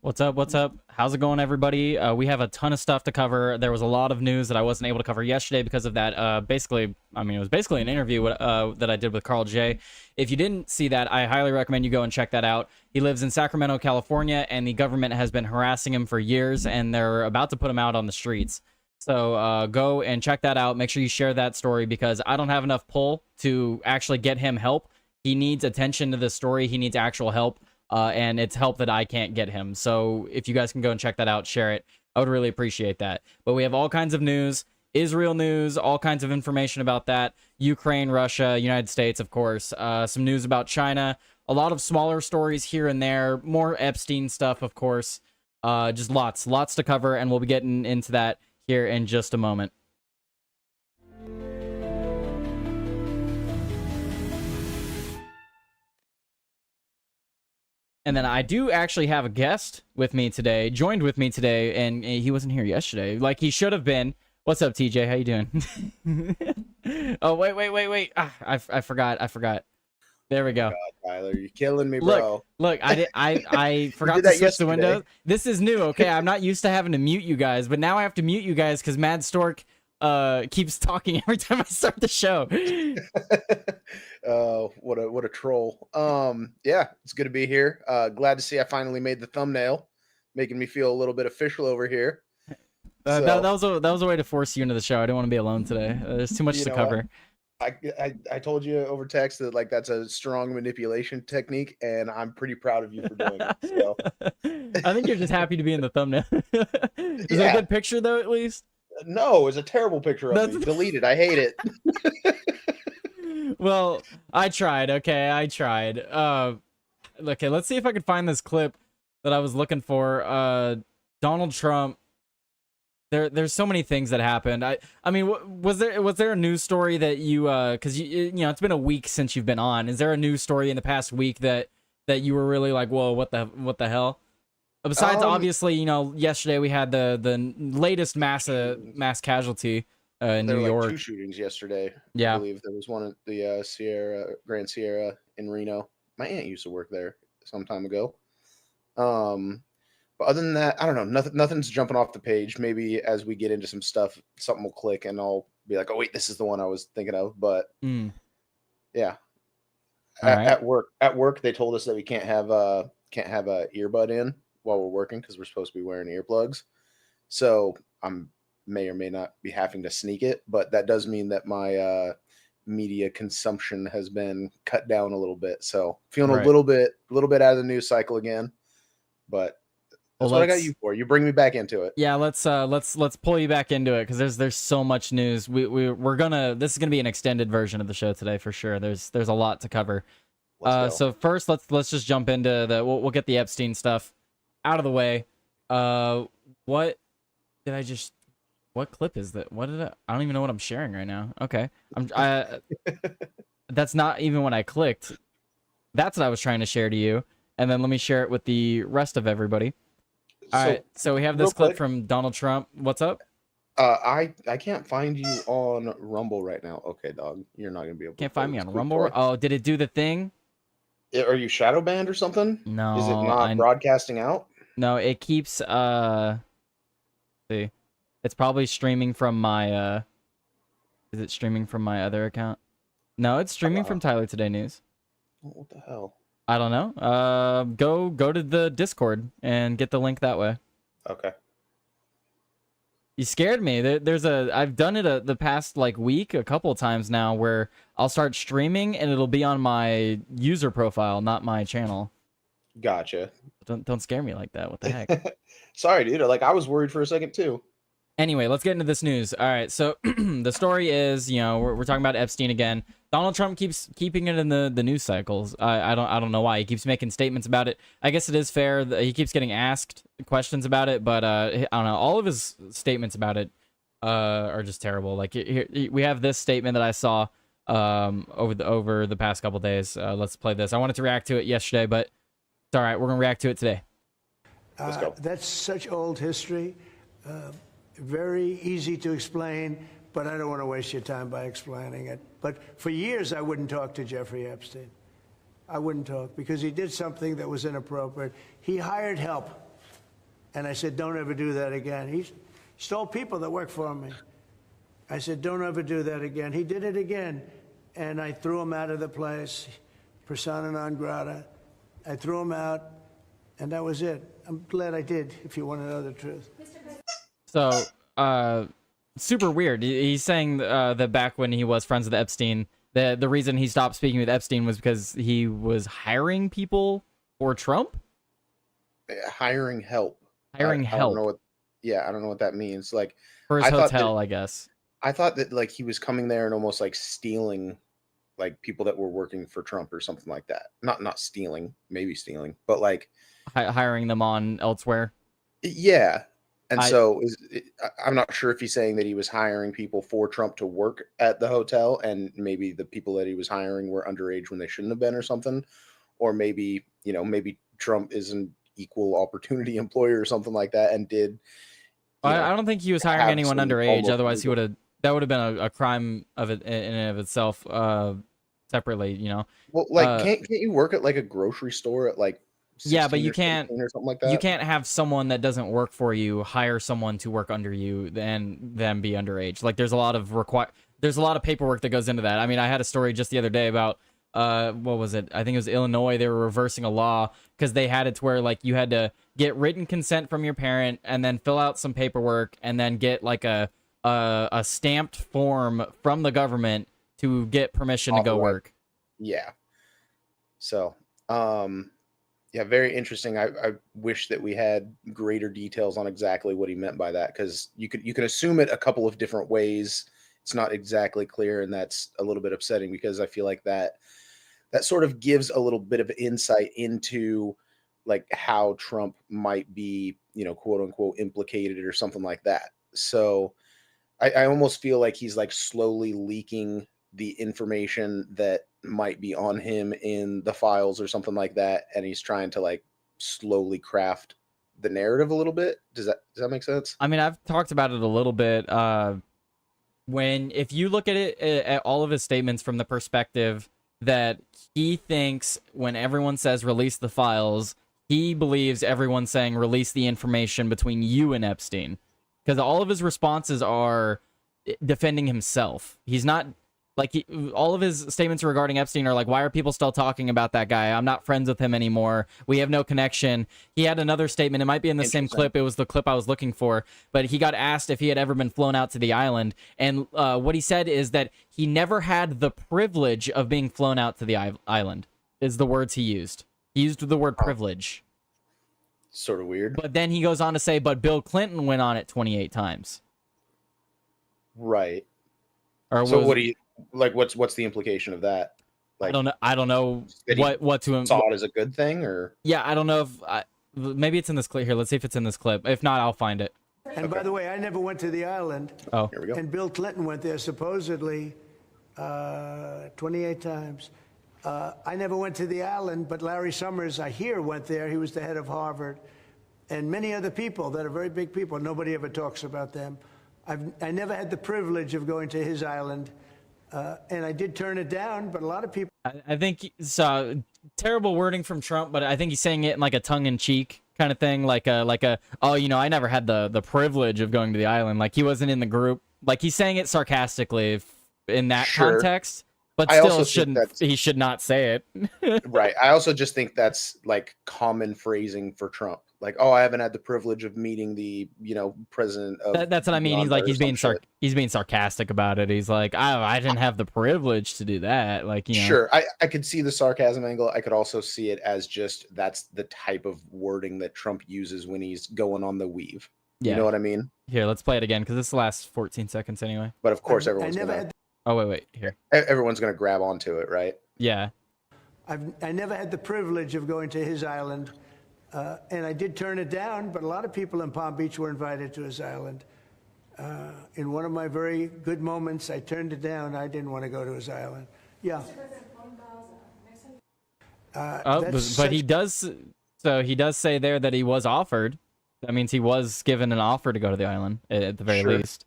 What's up? What's up? How's it going, everybody? We have a ton of stuff to cover. There was a lot of news that I wasn't able to cover yesterday because of that. Basically, I mean, it was basically an interview that I did with Carl J. If you didn't see that, I highly recommend you go and check that out. He lives in Sacramento, California, and the government has been harassing him for years, and they're about to put him out on the streets. So go and check that out. Make sure you share that story because I don't have enough pull to actually get him help. He needs attention to this story. He needs actual help. And it's help that I can't get him. So if you guys can go and check that out, share it. I would really appreciate that. But we have all kinds of news, Israel news, all kinds of information about that. Ukraine, Russia, United States, of course. Some news about China. A lot of smaller stories here and there. More Epstein stuff, of course. Just lots to cover. And we'll be getting into that here in just a moment. And then I do actually have a guest with me today, joined with me today, and he wasn't here yesterday, like he should have been. What's up, TJ? How you doing? Oh, wait. I forgot. There we go. God, Tyler, you're killing me, bro. Look, I forgot to switch the windows. This is new, okay? I'm not used to having to mute you guys, but now I have to mute you guys because Mad Stork keeps talking every time I start the show. What a troll. Yeah, it's good to be here. Glad to see I finally made the thumbnail, making me feel a little bit official over here. That was a way to force you into the show. I didn't want to be alone today. There's too much to cover. I told you over text that like that's a strong manipulation technique, and I'm pretty proud of you for doing it. So. I think you're just happy to be in the thumbnail. Is it a good picture though, at least? No, it's a terrible picture of me. Delete it. I hate it. Well, I tried. Okay, I tried. Okay, let's see if I can find this clip that I was looking for. Donald Trump. There's so many things that happened. I mean, was there a news story that you because you know it's been a week since you've been on. Is there a news story in the past week that you were really like, whoa, what the hell? Besides, obviously, you know, yesterday we had the latest mass casualty in New York. Like 2 shootings yesterday. Yeah, I believe there was one at the Grand Sierra in Reno. My aunt used to work there some time ago. But other than that, I don't know. Nothing's jumping off the page. Maybe as we get into some stuff, something will click, and I'll be like, "Oh wait, this is the one I was thinking of." But yeah, at work, they told us that we can't have a earbud in while we're working because we're supposed to be wearing earplugs. So I'm may or may not be having to sneak it, but that does mean that my media consumption has been cut down a little bit. So feeling a little bit out of the news cycle again, but. That's what I got you for. You bring me back into it. Yeah, let's pull you back into it because there's so much news. This is gonna be an extended version of the show today for sure. There's a lot to cover. So first let's just jump into we'll get the Epstein stuff out of the way. What clip is that? I don't even know what I'm sharing right now. Okay. That's not even what I clicked. That's what I was trying to share to you. And then let me share it with the rest of everybody. All right, so we have this clip from Donald Trump. What's up? I can't find you on Rumble right now. Okay, dog, you're not gonna be able. Can't find me on Rumble. Oh, did it do the thing? Are you shadow banned or something? No. Is it not broadcasting out? No, it keeps. See, it's probably streaming from my. Is it streaming from my other account? No, it's streaming from Tyler Today News. What the hell? I don't know. Go to the Discord and get the link that way. Okay. You scared me. I've done it the past like week a couple of times now where I'll start streaming and it'll be on my user profile, not my channel. Gotcha. Don't scare me like that. What the heck? Sorry, dude. Like I was worried for a second too. Anyway, let's get into this news. All right, so the story is, you know, we're talking about Epstein again. Donald Trump keeps keeping it in the news cycles. I don't know why he keeps making statements about it. I guess it is fair that he keeps getting asked questions about it, but I don't know. All of his statements about it are just terrible. Like here, we have this statement that I saw over the past couple days. Let's play this. I wanted to react to it yesterday, but it's all right. We're gonna react to it today. Let's go. That's such old history. Very easy to explain, but I don't want to waste your time by explaining it. But for years, I wouldn't talk to Jeffrey Epstein. I wouldn't talk because he did something that was inappropriate. He hired help. And I said, don't ever do that again. He stole people that work for me. I said, don't ever do that again. He did it again. And I threw him out of the place, persona non grata. I threw him out, and that was it. I'm glad I did, if you want to know the truth. So, super weird. He's saying that back when he was friends with Epstein, the reason he stopped speaking with Epstein was because he was hiring people for Trump? Hiring help. Hiring I help. don't know what, I don't know what that means. Like, for his hotel, I guess. I thought that like he was coming there and almost like stealing like people that were working for Trump or something like that. Not stealing, maybe stealing, but like hiring them on elsewhere. Yeah. And I'm not sure if he's saying that he was hiring people for Trump to work at the hotel, and maybe the people that he was hiring were underage when they shouldn't have been or something. Or maybe, maybe Trump is an equal opportunity employer or something like that and did. I don't think he was hiring anyone underage. Otherwise, that would have been a crime of it in and of itself, separately. Well, like, can't you work at like a grocery store at like? But you can't or something like that. You can't have someone that doesn't work for you hire someone to work under you and then be underage. Like there's a lot of paperwork that goes into that. I mean, I had a story just the other day about what was it? I think it was Illinois. They were reversing a law because they had it to where like you had to get written consent from your parent and then fill out some paperwork and then get like a stamped form from the government to get permission to go work. Yeah. So, yeah, very interesting. I wish that we had greater details on exactly what he meant by that, because you can assume it a couple of different ways. It's not exactly clear, and that's a little bit upsetting because I feel like that sort of gives a little bit of insight into like how Trump might be, quote unquote, implicated or something like that. So I almost feel like he's like slowly leaking the information that might be on him in the files or something like that, and he's trying to like slowly craft the narrative a little bit. Does that make sense? I mean, I've talked about it a little bit. If you look at it at all of his statements from the perspective that he thinks when everyone says release the files, he believes everyone's saying release the information between you and Epstein, because all of his responses are defending himself. He's not like all of his statements regarding Epstein are like, why are people still talking about that guy? I'm not friends with him anymore. We have no connection. He had another statement. It might be in the same clip. It was the clip I was looking for. But he got asked if he had ever been flown out to the island. And what he said is that he never had the privilege of being flown out to the island, is the words he used. He used the word privilege. Sort of weird. But then he goes on to say, but Bill Clinton went on it 28 times. Right. Or so what do you... Like, what's the implication of that? Like, I don't know what to saw it as a good thing, or I don't know if maybe it's in this clip here. Let's see if it's in this clip. If not, I'll find it. And by the way, I never went to the island. Oh, here we go. And Bill Clinton went there supposedly 28 times. I never went to the island, but Larry Summers, I hear, went there. He was the head of Harvard, and many other people that are very big people. Nobody ever talks about them. I never had the privilege of going to his island. And I did turn it down, but a lot of people... I think so. Terrible wording from Trump, but I think he's saying it in like a tongue-in-cheek kind of thing, like a oh, I never had the privilege of going to the island. Like he wasn't in the group. Like he's saying it sarcastically in that context, but still he should not say it. Right. I also just think that's like common phrasing for Trump. Like, oh, I haven't had the privilege of meeting the, president of... That's what I mean. He's like, he's being sarcastic about it. He's like, I didn't have the privilege to do that. Like, Sure. I could see the sarcasm angle. I could also see it as just, that's the type of wording that Trump uses when he's going on the weave. Yeah. You know what I mean? Here, let's play it again, because this lasts 14 seconds anyway. But of course, everyone's Oh, wait, here. Everyone's going to grab onto it, right? Yeah. I never had the privilege of going to his island. And I did turn it down, but a lot of people in Palm Beach were invited to his island. In one of my very good moments, I turned it down. I didn't want to go to his island. Yeah. But he does. So he does say there that he was offered. That means he was given an offer to go to the island at the very least.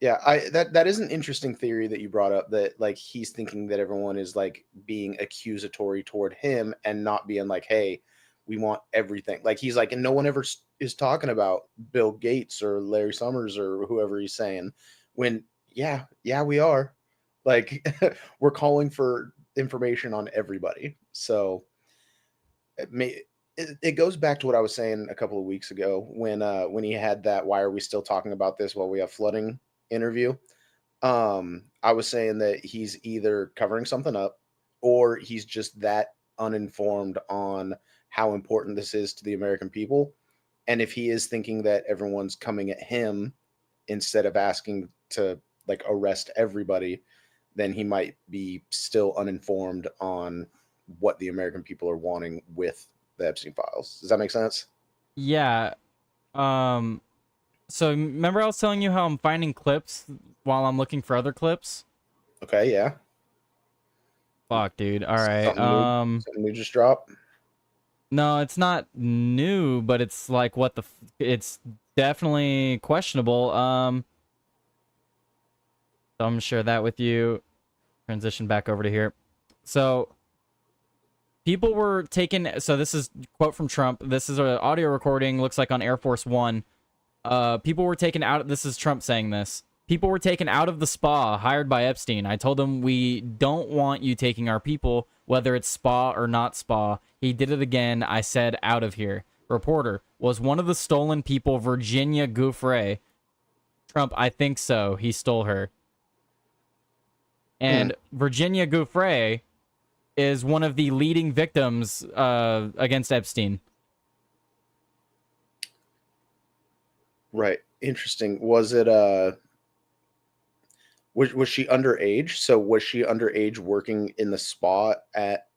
Yeah, that is an interesting theory that you brought up, that like he's thinking that everyone is like being accusatory toward him and not being like, hey, We want everything. Like, he's like, and no one ever is talking about Bill Gates or Larry Summers or whoever he's saying. When, yeah, we are. Like, we're calling for information on everybody. So it goes back to what I was saying a couple of weeks ago when he had that "Why are we still talking about this while we have flooding" interview. I was saying that he's either covering something up or he's just that uninformed on how important this is to the American people. And if he is thinking that everyone's coming at him instead of asking to like arrest everybody, then he might be still uninformed on what the American people are wanting with the Epstein files. Does that make sense? Yeah. So remember I was telling you how I'm finding clips while I'm looking for other clips? Okay, yeah. Fuck, dude. All right. Something new just dropped? No, it's not new, but it's like it's definitely questionable. So I'm gonna share that with you. Transition back over to here. So people were taken. So this is quote from Trump. This is an audio recording. Looks like on Air Force One. People were taken out. This is Trump saying this. People were taken out of the spa hired by Epstein. I told them we don't want you taking our people, whether it's spa or not spa. He did it again. I said out of here. Reporter, was one of the stolen people Virginia Giuffre? Trump, I think so. He stole her. And Virginia Giuffre is one of the leading victims against Epstein. Right. Interesting. Was it was she underage? So was she underage working in the spa at?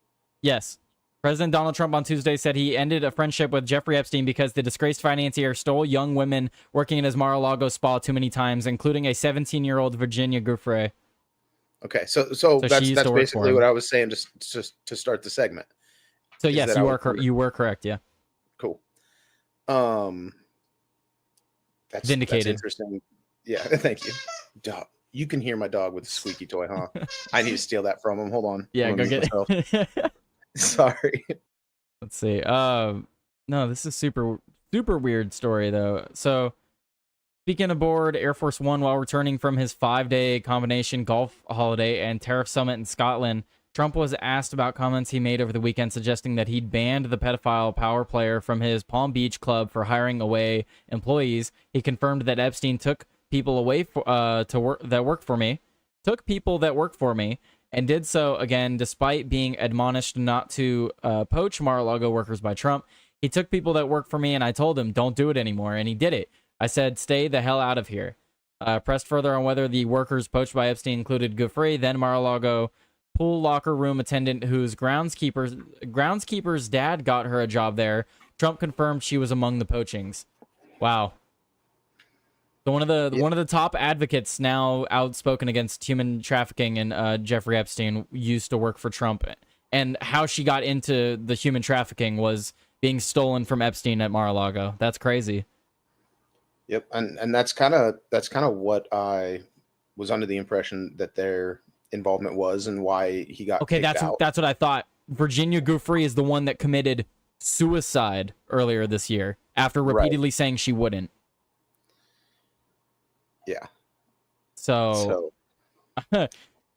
Yes. President Donald Trump on Tuesday said he ended a friendship with Jeffrey Epstein because the disgraced financier stole young women working in his Mar-a-Lago spa too many times, including a 17-year-old Virginia Giuffre. Okay, so that's basically what I was saying just to start the segment. So yes, you were correct. Yeah. Cool. That's vindicated. That's interesting. Yeah, thank you. Dog, you can hear my dog with the squeaky toy, huh? I need to steal that from him. Hold on. Yeah, go get it. Sorry. Let's see. No, this is super weird story though. So, speaking aboard Air Force One while returning from his 5-day combination golf holiday and tariff summit in Scotland, Trump was asked about comments he made over the weekend suggesting that he'd banned the pedophile power player from his Palm Beach club for hiring away employees. He confirmed that Epstein took people away that work for me, and did so again despite being admonished not to poach Mar-a-Lago workers by Trump. He took people that work for me, and I told him, don't do it anymore, and he did it. I said, stay the hell out of here. Pressed further on whether the workers poached by Epstein included Giuffre, then Mar-a-Lago pool locker room attendant whose groundskeeper's dad got her a job there, Trump confirmed she was among the poachings. Wow. So one of the top advocates now outspoken against human trafficking and Jeffrey Epstein used to work for Trump, and how she got into the human trafficking was being stolen from Epstein at Mar-a-Lago. That's crazy. Yep, and that's kind of what I was under the impression that their involvement was, and why he got kicked out. That's what I thought. Virginia Giuffre is the one that committed suicide earlier this year after repeatedly saying she wouldn't. Yeah. So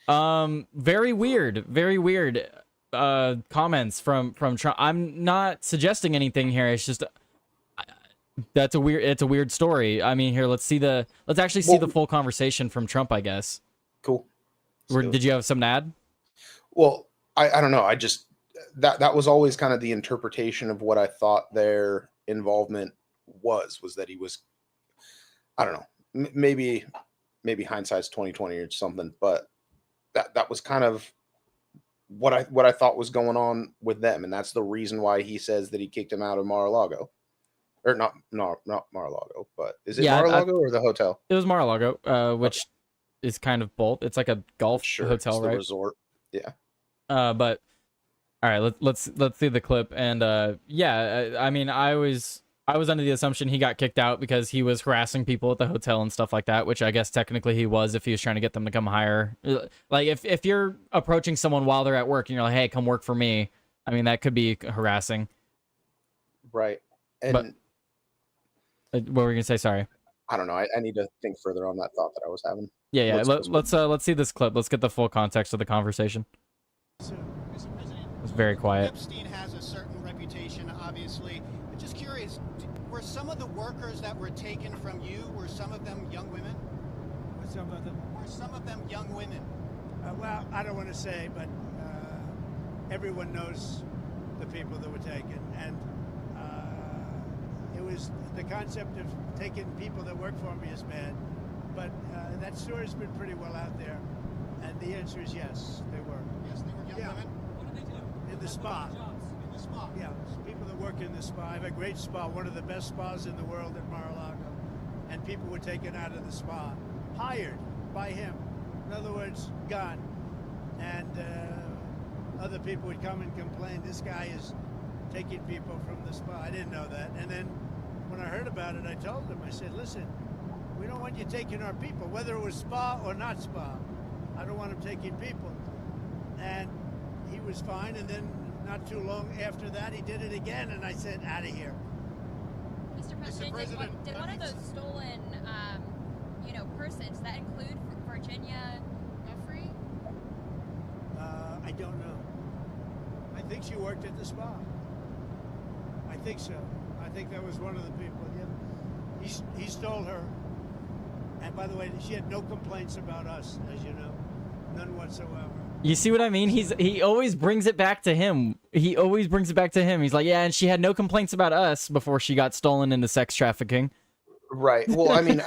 very weird comments from Trump. I'm not suggesting anything here. It's just it's a weird story. I mean, here let's actually see the full conversation from Trump, I guess. Cool. Did you have something to add? Well, I don't know. I just that was always kind of the interpretation of what I thought their involvement was that he was, I don't know, maybe hindsight's 2020 or something, but that was kind of what I thought was going on with them, and that's the reason why he says that he kicked him out of Mar-a-Lago, or not Mar-a-Lago, but is it Mar-a-Lago or the hotel? It was Mar-a-Lago, which is kind of both. It's like a golf hotel, it's right? The resort, yeah. But all right, let's see the clip, and yeah, I mean, I was under the assumption he got kicked out because he was harassing people at the hotel and stuff like that, which I guess technically he was if he was trying to get them to come hire. Like if you're approaching someone while they're at work and you're like, hey, come work for me, I mean, that could be harassing. Right. And what were you gonna say? Sorry. I don't know. I need to think further on that thought that I was having. Yeah. Let's see this clip. Let's get the full context of the conversation. It's very quiet. Epstein has a certain reputation, obviously. I'm just curious, were some of the workers that were taken from you, were some of them young women? Were some of them young women? Well, I don't want to say, but everyone knows the people that were taken. And it was the concept of taking people that work for me is bad. But that story's been pretty well out there. And the answer is yes, they were. Yes, they were young women? What did they do? In the spa. In the spa? Yeah, people that work in the spa. I have a great spa, one of the best spas in the world at Mar-a-Lago. And people were taken out of the spa, hired by him. In other words, gone. And other people would come and complain, this guy is taking people from the spa. I didn't know that. And then when I heard about it, I told him, I said, listen, we don't want you taking our people, whether it was spa or not spa. I don't want him taking people. And he was fine. And then not too long after that, he did it again. And I said, out of here. Mr. President, did one of those stolen, persons, that include Virginia Giuffre? I don't know. I think she worked at the spa. I think so. I think that was one of the people. Yeah. He stole her. And by the way, she had no complaints about us, as you know. None whatsoever. You see what I mean? He always brings it back to him. He always brings it back to him. He's like, yeah, and she had no complaints about us before she got stolen into sex trafficking. Right. Well, I mean,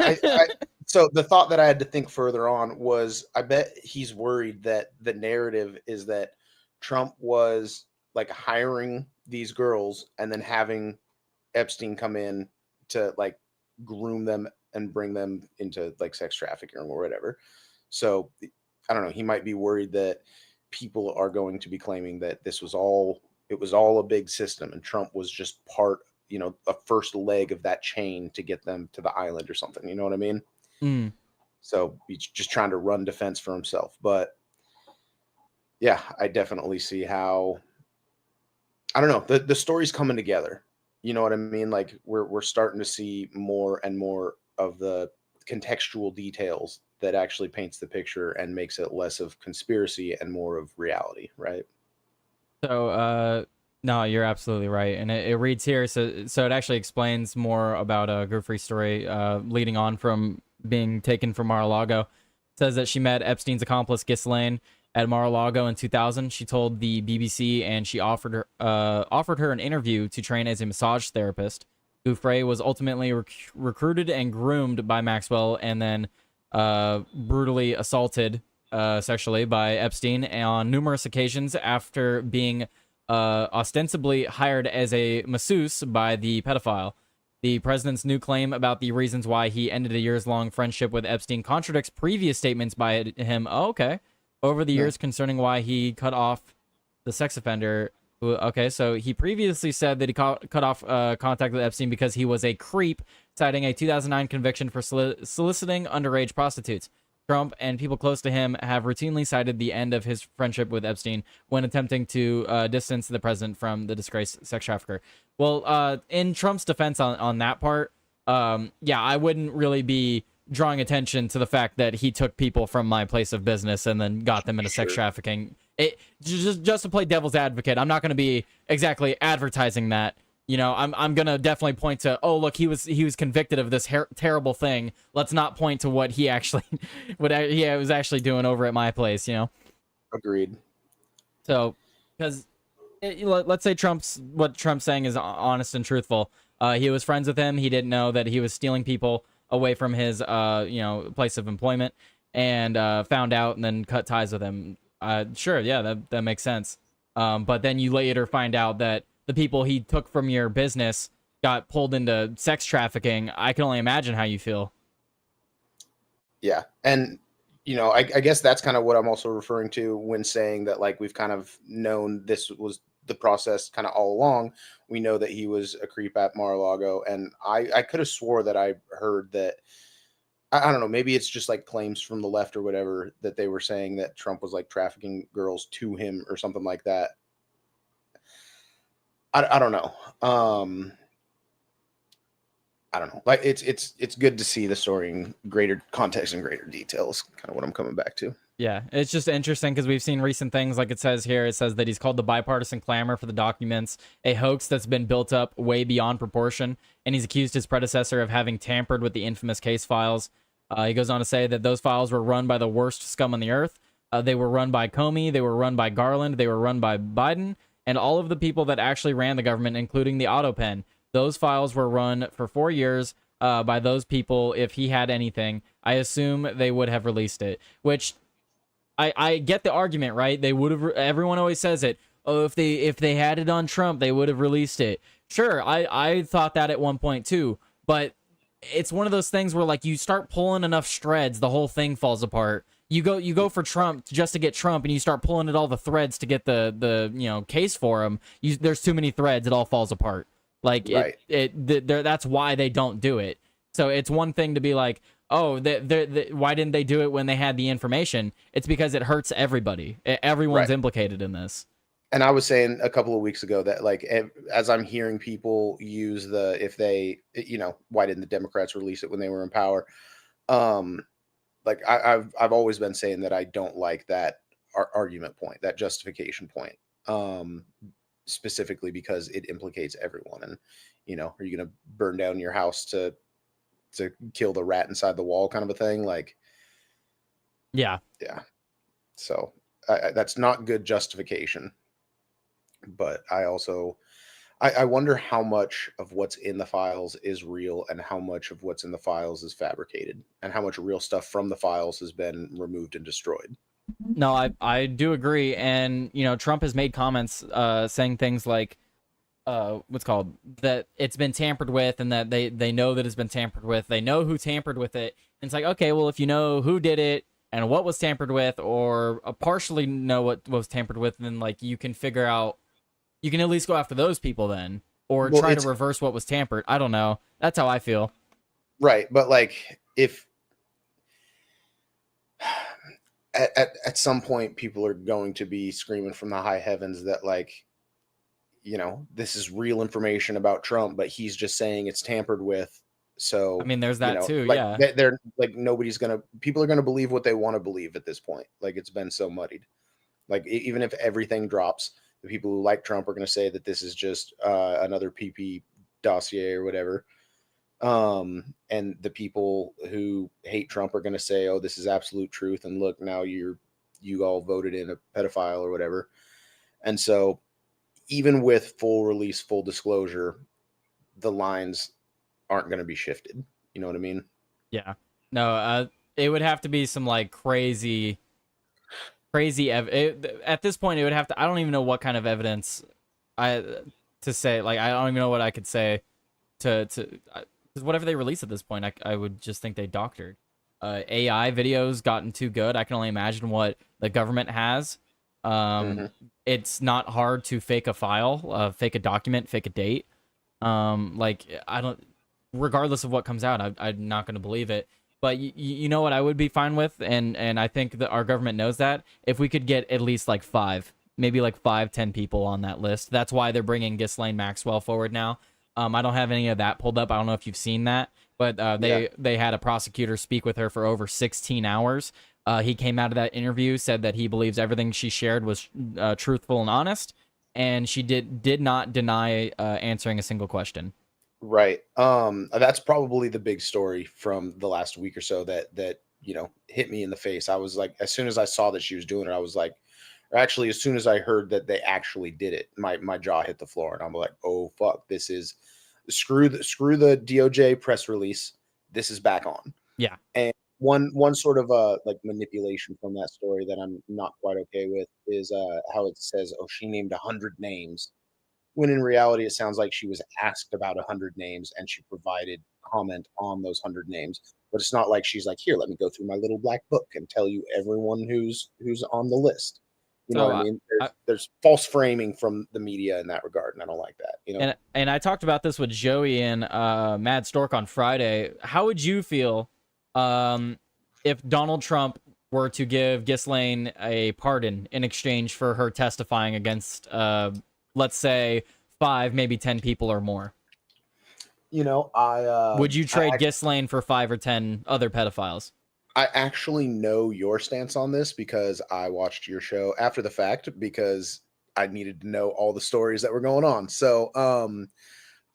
so the thought that I had to think further on was, I bet he's worried that the narrative is that Trump was like hiring these girls and then having Epstein come in to like groom them and bring them into like sex trafficking or whatever. So I don't know. He might be worried that people are going to be claiming that it was all a big system and Trump was just part, a first leg of that chain to get them to the island or something. You know what I mean? Mm. So he's just trying to run defense for himself. But yeah, I definitely see how, I don't know, the story's coming together. You know what I mean? Like we're starting to see more and more of the contextual details that actually paints the picture and makes it less of conspiracy and more of reality, right? So, no, you're absolutely right, and it reads here. So it actually explains more about Giuffre's story, leading on from being taken from Mar-a-Lago. It says that she met Epstein's accomplice Ghislaine at Mar-a-Lago in 2000. She told the BBC, and she offered her an interview to train as a massage therapist. Giuffre was ultimately recruited and groomed by Maxwell, and then brutally assaulted sexually by Epstein on numerous occasions after being ostensibly hired as a masseuse by the pedophile. The president's new claim about the reasons why he ended a years-long friendship with Epstein contradicts previous statements by him over the years concerning why he cut off the sex offender. Okay, so he previously said that he cut off contact with Epstein because he was a creep, citing a 2009 conviction for soliciting underage prostitutes. Trump and people close to him have routinely cited the end of his friendship with Epstein when attempting to distance the president from the disgraced sex trafficker. Well, in Trump's defense on that part, yeah, I wouldn't really be drawing attention to the fact that he took people from my place of business and then got them into sex trafficking. It just to play devil's advocate, I'm not going to be exactly advertising that. I'm gonna definitely point to, oh look, he was convicted of this terrible thing. Let's not point to what he actually was actually doing over at my place. Agreed. So, because let's say what Trump's saying is honest and truthful. He was friends with him. He didn't know that he was stealing people away from his place of employment, and found out and then cut ties with him. Sure, yeah, that makes sense. But then you later find out that the people he took from your business got pulled into sex trafficking. I can only imagine how you feel. Yeah. And, I guess that's kind of what I'm also referring to when saying that, like, we've kind of known this was the process kind of all along. We know that he was a creep at Mar-a-Lago. And I could have swore that I heard that, I don't know, maybe it's just like claims from the left or whatever, that they were saying that Trump was like trafficking girls to him or something like that. I don't know. I don't know. Like it's good to see the story in greater context and greater details. Kind of what I'm coming back to. Yeah, it's just interesting because we've seen recent things like it says here. It says that he's called the bipartisan clamor for the documents a hoax that's been built up way beyond proportion, and he's accused his predecessor of having tampered with the infamous case files. He goes on to say that those files were run by the worst scum on the earth. They were run by Comey, they were run by Garland, they were run by Biden, and all of the people that actually ran the government, including the Autopen. Those files were run for 4 years by those people. If he had anything, I assume they would have released it, which... I get the argument, right? They would have. Everyone always says it. Oh, if they had it on Trump, they would have released it. Sure, I thought that at one point too. But it's one of those things where like you start pulling enough threads, the whole thing falls apart. You go for Trump just to get Trump, and you start pulling at all the threads to get the case for him. There's too many threads; it all falls apart. Like right. That's why they don't do it. So it's one thing to be like, oh, why didn't they do it when they had the information? It's because it hurts everybody. Everyone's implicated in this. And I was saying a couple of weeks ago that, like, as I'm hearing people use why didn't the Democrats release it when they were in power? Like I've always been saying that I don't like that argument point, that justification point, specifically because it implicates everyone. And, are you going to burn down your house to kill the rat inside the wall kind of a thing? Like, yeah. So that's not good justification. But I also, I wonder how much of what's in the files is real and how much of what's in the files is fabricated, and how much real stuff from the files has been removed and destroyed. No, I do agree. And, Trump has made comments saying things like, that it's been tampered with, and that they know that it's been tampered with. They know who tampered with it. And it's like, okay, well, if you know who did it and what was tampered with, or partially know what was tampered with, then like you can figure out, you can at least go after those people then, or try to reverse what was tampered. I don't know. That's how I feel. Right. But like, if at some point people are going to be screaming from the high heavens that, like, this is real information about Trump, but he's just saying it's tampered with. So, I mean, there's that too. Like, yeah. They're like, people are going to believe what they want to believe at this point. Like, it's been so muddied. Like, even if everything drops, the people who like Trump are going to say that this is just another PP dossier or whatever. And the people who hate Trump are going to say, oh, this is absolute truth. And look, now you all voted in a pedophile or whatever. And so, even with full release, full disclosure, the lines aren't going to be shifted. You know what I mean? Yeah. No, it would have to be some like crazy at this point. It would have to, I don't even know what kind of evidence to say. Like, I don't even know what I could say because whatever they release at this point, I would just think they doctored. AI videos gotten too good. I can only imagine what the government has. It's not hard to fake a file, fake a document, fake a date. Like, I don't, regardless of what comes out, I'm not going to believe it. But you know what I would be fine with, and I think that our government knows that, if we could get at least like 5-10 people on that list. That's why they're bringing Ghislaine Maxwell forward now. I don't have any of that pulled up. I don't know if you've seen that, but they had a prosecutor speak with her for over 16 hours. He came out of that interview, said that he believes everything she shared was truthful and honest, and she did not deny answering a single question. Right. That's probably the big story from the last week or so that hit me in the face. I was like, as soon as I saw that she was doing it, I was like, or actually, as soon as I heard that they actually did it, my jaw hit the floor, and I'm like, oh fuck, this is screw the DOJ press release. This is back on. Yeah. And one sort of like manipulation from that story that I'm not quite okay with is how it says, oh, she named 100 names, when in reality it sounds like she was asked about 100 names and she provided comment on those 100 names. But it's not like she's like, here, let me go through my little black book and tell you everyone who's on the list. You know what I mean? There's false framing from the media in that regard, and I don't like that. And I talked about this with Joey and Mad Stork on Friday. How would you feel if Donald Trump were to give Ghislaine a pardon in exchange for her testifying against, let's say, 5, maybe 10 people or more. You know, I would you trade Ghislaine for 5 or 10 other pedophiles? I actually know your stance on this because I watched your show after the fact because I needed to know all the stories that were going on. So,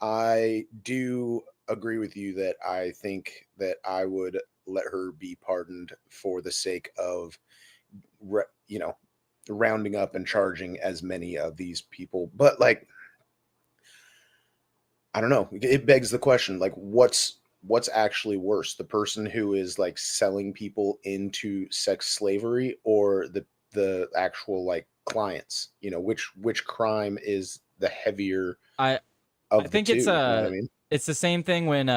I do agree with you that I think that I would let her be pardoned for the sake of, you know, rounding up and charging as many of these people. But like, I don't know. It begs the question, like, what's actually worse, the person who is like selling people into sex slavery, or the actual like clients? You know, which crime is the heavier? I think it's you know what I mean? It's the same thing when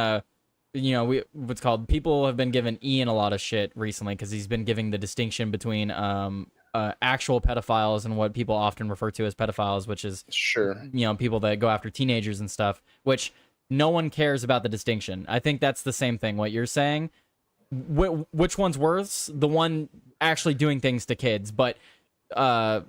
you know, what's called, people have been giving Ian a lot of shit recently because he's been giving the distinction between actual pedophiles and what people often refer to as pedophiles, which is, sure, you know, people that go after teenagers and stuff, which no one cares about the distinction. I think that's the same thing, what you're saying. Which one's worse? The one actually doing things to kids, but the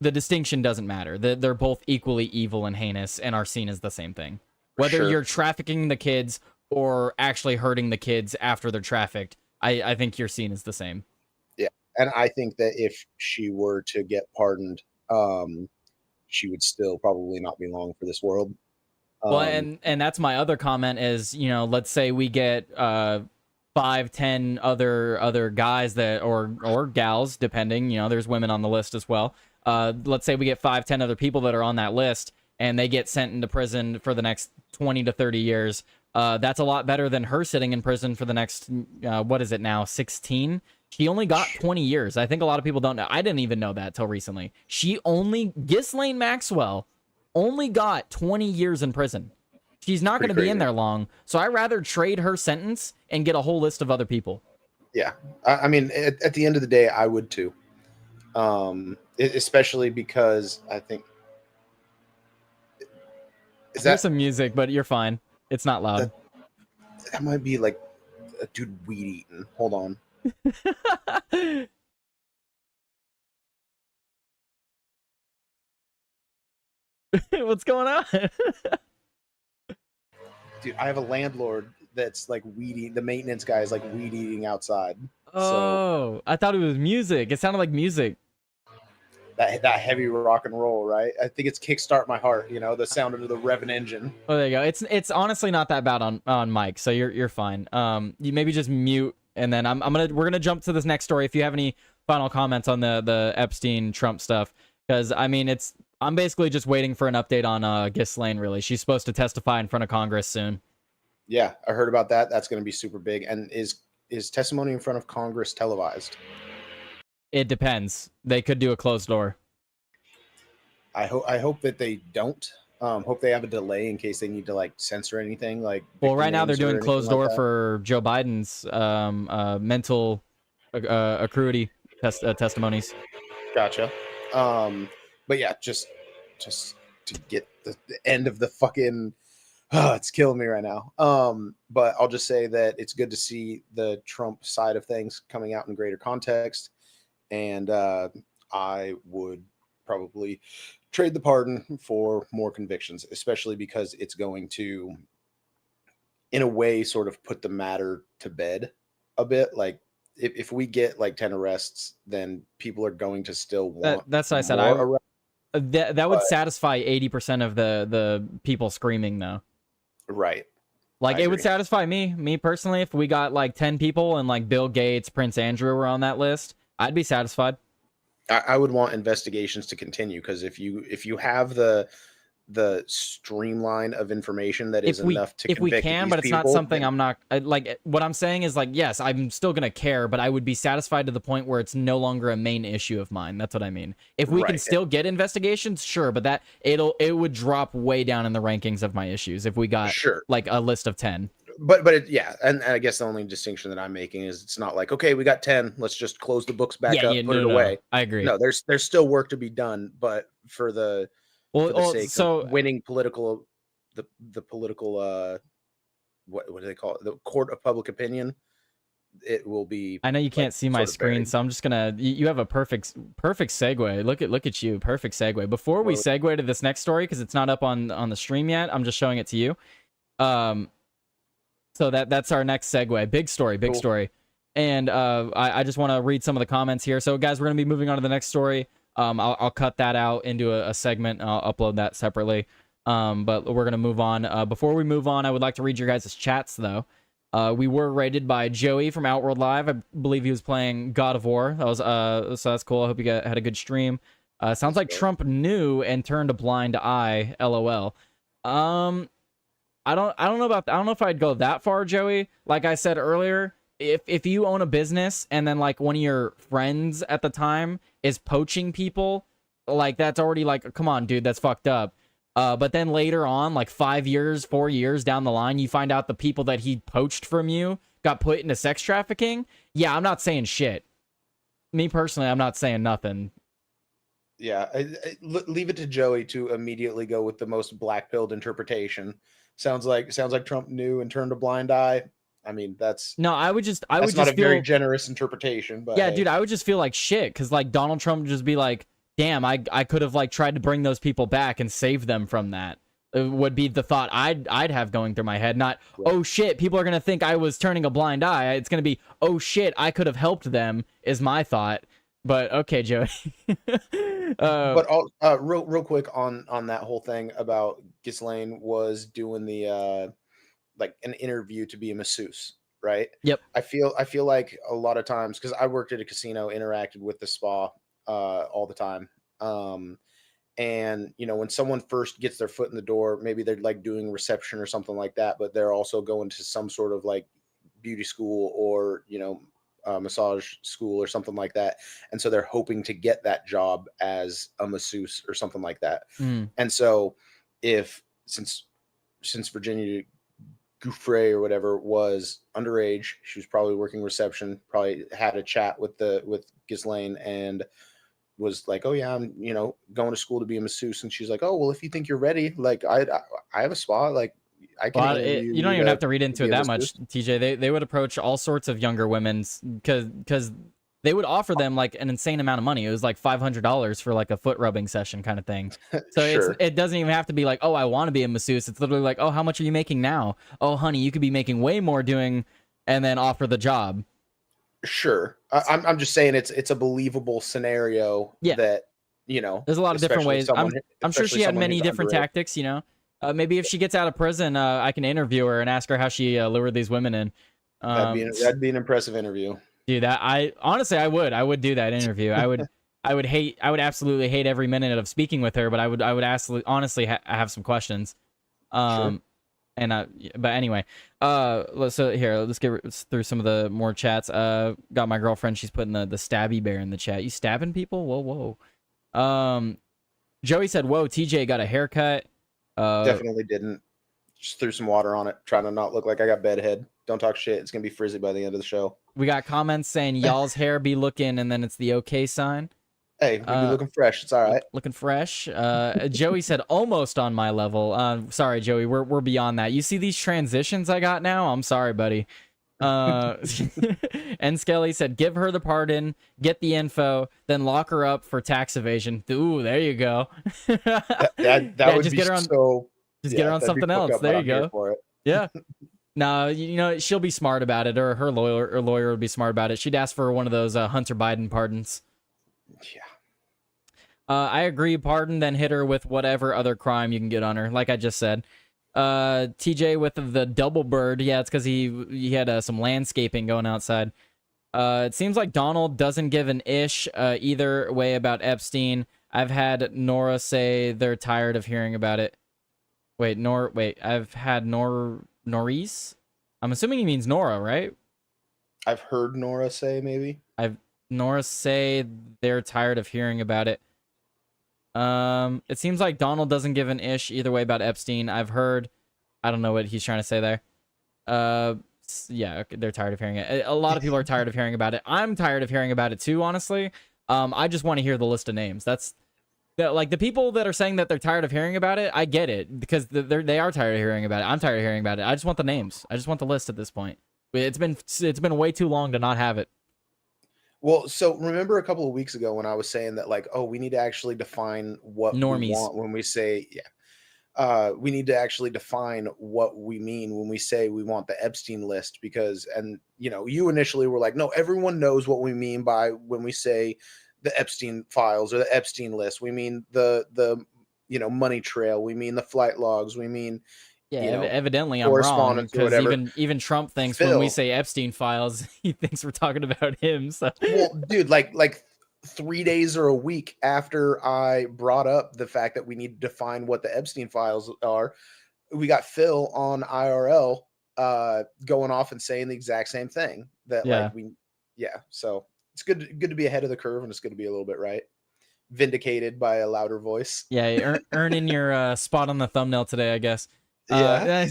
distinction doesn't matter. They're both equally evil and heinous and are seen as the same thing. Whether you're trafficking the kids or actually hurting the kids after they're trafficked, I think you're seen as the same. Yeah, and I think that if she were to get pardoned, she would still probably not be long for this world. Well, and that's my other comment is, you know, let's say we get 5, 10 other guys that or gals, depending, you know, there's women on the list as well. Let's say we get 5, 10 other people that are on that list, and they get sent into prison for the next 20 to 30 years. That's a lot better than her sitting in prison for the next, what is it now, 16? She only got 20 years. I think a lot of people don't know. I didn't even know that till recently. Ghislaine Maxwell only got 20 years in prison. She's not going to be in there long, so I'd rather trade her sentence and get a whole list of other people. Yeah, I mean, at the end of the day, I would too. Especially because I think... There's some music, but you're fine. It's not loud. That might be like a dude weed eating. Hold on. What's going on? Dude, I have a landlord that's like weed eating. The maintenance guy is like weed eating outside. Oh, I thought it was music. It sounded like music. That heavy rock and roll, right? I think it's Kickstart My Heart, you know, the sound of the revving engine. Oh, there you go. It's honestly not that bad on mic, so you're fine. You maybe just mute, and then we're gonna jump to this next story. If you have any final comments on the Epstein Trump stuff, because I mean, I'm basically just waiting for an update on Ghislaine. Really, she's supposed to testify in front of Congress soon. Yeah, I heard about that. That's going to be super big. And is testimony in front of Congress televised? It depends. They could do a closed door. I hope that they don't. Hope they have a delay in case they need to like censor anything. Like, well, right now they're doing closed door for Joe Biden's mental acuity testimonies. Gotcha. But yeah, just to get the end of the fucking... it's killing me right now. But I'll just say that it's good to see the Trump side of things coming out in greater context. And I would probably trade the pardon for more convictions, especially because it's going to, in a way, sort of put the matter to bed a bit. Like, if we get like 10 arrests, then people are going to still want... That's what I said. That would satisfy 80% of the people screaming, though. Right. Like, it would satisfy me personally, if we got like 10 people and like Bill Gates, Prince Andrew were on that list. I'd be satisfied. I would want investigations to continue, because if you have the streamline of information that is enough to convict we can, but it's not something I'm not like. What I'm saying is, like, yes, I'm still gonna care, but I would be satisfied to the point where it's no longer a main issue of mine. That's what I mean. If we can still get investigations, sure, but that it would drop way down in the rankings of my issues if we got like a list of 10. But yeah, and I guess the only distinction that I'm making is it's not like, okay, we got 10, let's just close the books back up, put it away. I agree. No, there's still work to be done, but for the sake of winning the political what do they call it? The court of public opinion, it will be. I know you can't like, see my sort of screen, buried. so I'm just gonna. You have a perfect segue. Look at you, perfect segue. Before we Well- segue to this next story, because it's not up on the stream yet, I'm just showing it to you. So that's our next segue. Big story, big Cool. story. And I just want to read some of the comments here. So guys, we're gonna be moving on to the next story. I'll cut that out into a segment. And I'll upload that separately. But we're gonna move on. Before we move on, I would like to read your guys' chats though. We were rated by Joey from Outworld Live. I believe he was playing God of War. That was so that's cool. I hope you had a good stream. Sounds like Trump knew and turned a blind eye. LOL. I don't know about. I don't know if I'd go that far, Joey. Like I said earlier, if you own a business and then like one of your friends at the time is poaching people, like that's already like, come on, dude, that's fucked up. But then later on, like 5 years, 4 years down the line, you find out the people that he poached from you got put into sex trafficking. Yeah, I'm not saying shit. Me personally, I'm not saying nothing. Yeah, leave it to Joey to immediately go with the most black-pilled interpretation. Sounds like Trump knew and turned a blind eye. I mean, that's No, I would just not a feel very generous interpretation. But yeah, hey. dude, I would just feel like shit because like Donald Trump would just be like, damn, I could have like tried to bring those people back and save them from that. It would be the thought I'd have going through my head. Not, oh shit, people are gonna think I was turning a blind eye. It's gonna be, oh shit, I could have helped them. Is my thought. But okay, Joey. But real quick on that whole thing about Ghislaine was doing the like an interview to be a masseuse, right? Yep. I feel like a lot of times, because I worked at a casino, interacted with the spa all the time. And you know, when someone first gets their foot in the door, maybe they're like doing reception or something like that, but they're also going to some sort of like beauty school or, you know, massage school or something like that. And so they're hoping to get that job as a masseuse or something like that. And so since Virginia Gouffre or whatever was underage, she was probably working reception, probably had a chat with Ghislaine and was like, oh yeah, I'm, you know, going to school to be a masseuse. And she's like, oh, well, if you think you're ready, like I have a spa, like I can. Well, you don't even have to read into it that much, masseuse. TJ. They would approach all sorts of younger women because they would offer them like an insane amount of money. It was like $500 for like a foot rubbing session kind of thing. So Sure. it doesn't even have to be like, oh, I want to be a masseuse. It's literally like, oh, how much are you making now? Oh, honey, you could be making way more doing, and then offer the job. Sure. I'm just saying it's a believable scenario. Yeah. That, you know, There's a lot of different especially ways. someone- I'm sure especially she had someone many who's different underage. tactics, you know. Maybe if she gets out of prison, I can interview her and ask her how she lured these women in. That'd be an impressive interview. Dude, I honestly I would do that interview. I would absolutely hate every minute of speaking with her, but I would honestly have some questions. Sure. But anyway, let's get through some of the more chats. Got my girlfriend, she's putting the stabby bear in the chat. You stabbing people? Whoa. Joey said, whoa, TJ got a haircut. Definitely didn't. Just threw some water on it, trying to not look like I got bedhead. Don't talk shit. It's gonna be frizzy by the end of the show. We got comments saying y'all's hair be looking, and then it's the okay sign. Hey, we be looking fresh. It's all right. Looking fresh. Joey said almost on my level. Sorry, Joey, we're beyond that. You see these transitions I got now? I'm sorry, buddy. And Skelly said, give her the pardon, get the info, then lock her up for tax evasion. Ooh, there you go. That Yeah, would just be get her on- so. Just get her on that'd be something fucked else. up, but There you I'm here go. for it. Yeah. No, you know, she'll be smart about it, or her lawyer would be smart about it. She'd ask for one of those Hunter Biden pardons. Yeah. I agree, pardon, then hit her with whatever other crime you can get on her, like I just said. TJ with the double bird, yeah, it's because he had some landscaping going outside. It seems like Donald doesn't give an ish either way about Epstein. I've had Nora say they're tired of hearing about it. I've had Norris? I'm assuming he means Nora, right? I've heard Nora say maybe. Nora say they're tired of hearing about it. It seems like Donald doesn't give an ish either way about Epstein. I've heard, I don't know what he's trying to say there. Yeah, they're tired of hearing it. A lot of people are tired of hearing about it. I'm tired of hearing about it too, honestly. I just want to hear the list of names. Like the people that are saying that they're tired of hearing about it, I get it because they are tired of hearing about it. I'm tired of hearing about it. I just want the names. I just want the list at this point. It's been way too long to not have it. Well, so remember a couple of weeks ago when I was saying that, like, oh, we need to actually define what Normies. we want when we say, we need to actually define what we mean when we say we want the Epstein list, because, and you initially were like, no, everyone knows what we mean by when we say the Epstein files or the Epstein list. We mean the money trail. We mean the flight logs. We mean, evidently I'm wrong, correspondence or because whatever. even Trump thinks Phil, when we say Epstein files, he thinks we're talking about him. So, well, dude, like 3 days or a week after I brought up the fact that we need to define what the Epstein files are, we got Phil on IRL going off and saying the exact same thing. That so it's good to be ahead of the curve, and it's good to be a little bit right. Vindicated by a louder voice. Yeah, earning your spot on the thumbnail today, I guess. Yeah.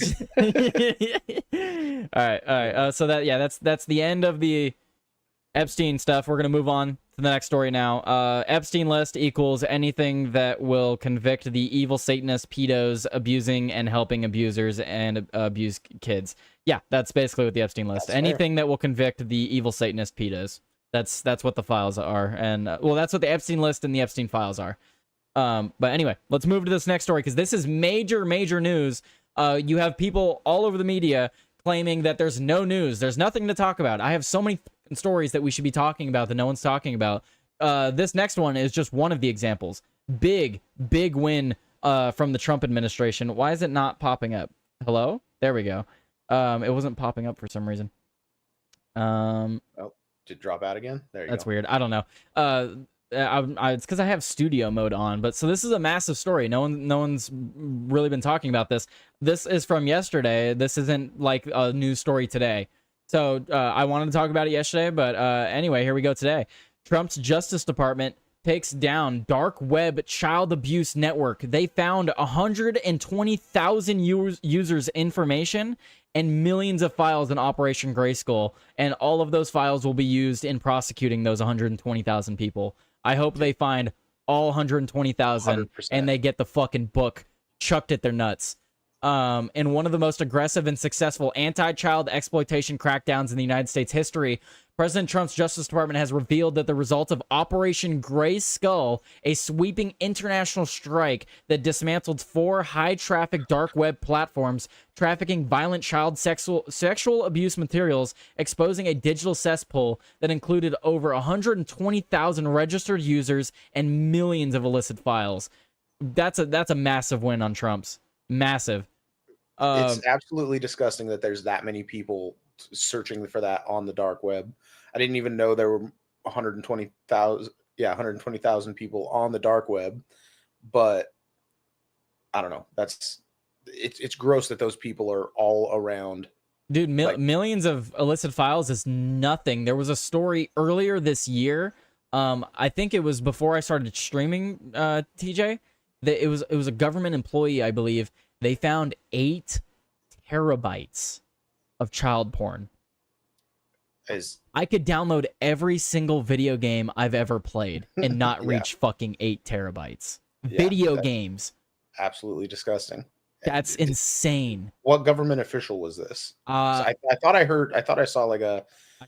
All right. So that's the end of the Epstein stuff. We're gonna move on to the next story now. Epstein list equals anything that will convict the evil Satanist pedos abusing and helping abusers and abuse kids. Yeah, that's basically what the Epstein list. That's anything fair. that will convict the evil Satanist pedos. That's what the files are, and that's what the Epstein list and the Epstein files are. But anyway, let's move to this next story, because this is major news. You have people all over the media claiming that there's no news. There's nothing to talk about. I have so many stories that we should be talking about that no one's talking about. This next one is just one of the examples. Big win from the Trump administration. Why is it not popping up? Hello? There we go. It wasn't popping up for some reason. Did it drop out again? There you go. That's weird. I don't know. It's because I have studio mode on. But so this is a massive story. No one's really been talking about this. This is from yesterday. This isn't like a news story today. So I wanted to talk about it yesterday, but anyway, here we go today. Trump's Justice Department takes down dark web child abuse network. They found 120,000 users' information and millions of files in Operation Grayskull, and all of those files will be used in prosecuting those 120,000 people. I hope they find all 120,000 and they get the fucking book chucked at their nuts. In one of the most aggressive and successful anti-child exploitation crackdowns in the United States history, President Trump's Justice Department has revealed that the result of Operation Grayskull, a sweeping international strike that dismantled 4 high-traffic dark web platforms trafficking violent child sexual abuse materials, exposing a digital cesspool that included over 120,000 registered users and millions of illicit files. That's a massive win on Trump's. Massive. It's absolutely disgusting that there's that many people searching for that on the dark web. I didn't even know there were 120,000 people on the dark web, but I don't know. It's gross that those people are all around. Dude, millions of illicit files is nothing. There was a story earlier this year. I think it was before I started streaming, TJ. That it was a government employee, I believe. They found 8 terabytes of child porn. I could download every single video game I've ever played and not reach fucking 8 terabytes. Video games. Absolutely disgusting. That's insane. What government official was this? I thought I saw like I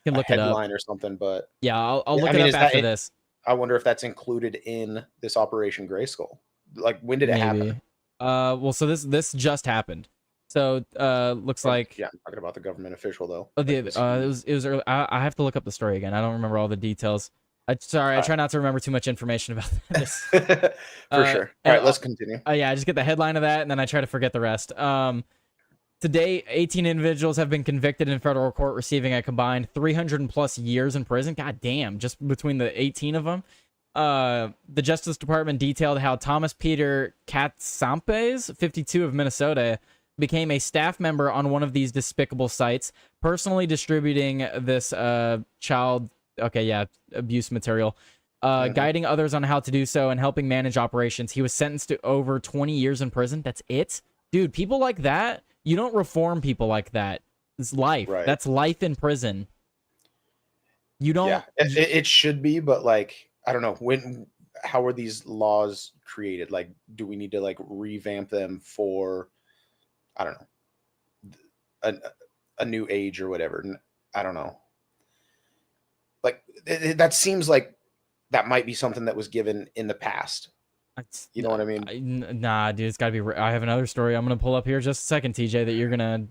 can look headline it up or something, but yeah, I'll look it up after this. I wonder if that's included in this Operation Grayskull. Like, when did it happen? Well, so this just happened. So looks like I'm talking about the government official though. It was early. I have to look up the story again. I don't remember all the details. I try not to remember too much information about this. For sure. All right, let's continue. I just get the headline of that, and then I try to forget the rest. Today, 18 individuals have been convicted in federal court, receiving a combined 300+ years in prison. God damn, just between the 18 of them. The Justice Department detailed how Thomas Peter Katsampes, 52, of Minnesota, became a staff member on one of these despicable sites, personally distributing this child abuse material, guiding others on how to do so, and helping manage operations. He was sentenced to over 20 years in prison. That's it? Dude, people like that, you don't reform people like that. It's life. Right. That's life in prison. You don't... Yeah, it should be, but like, I don't know. How are these laws created? Like, do we need to like revamp them for, I don't know, a new age or whatever? I don't know. Like that seems like that might be something that was given in the past. You know what I mean? Nah, dude, it's got to be. I have another story I'm gonna pull up here just a second, TJ, that you're gonna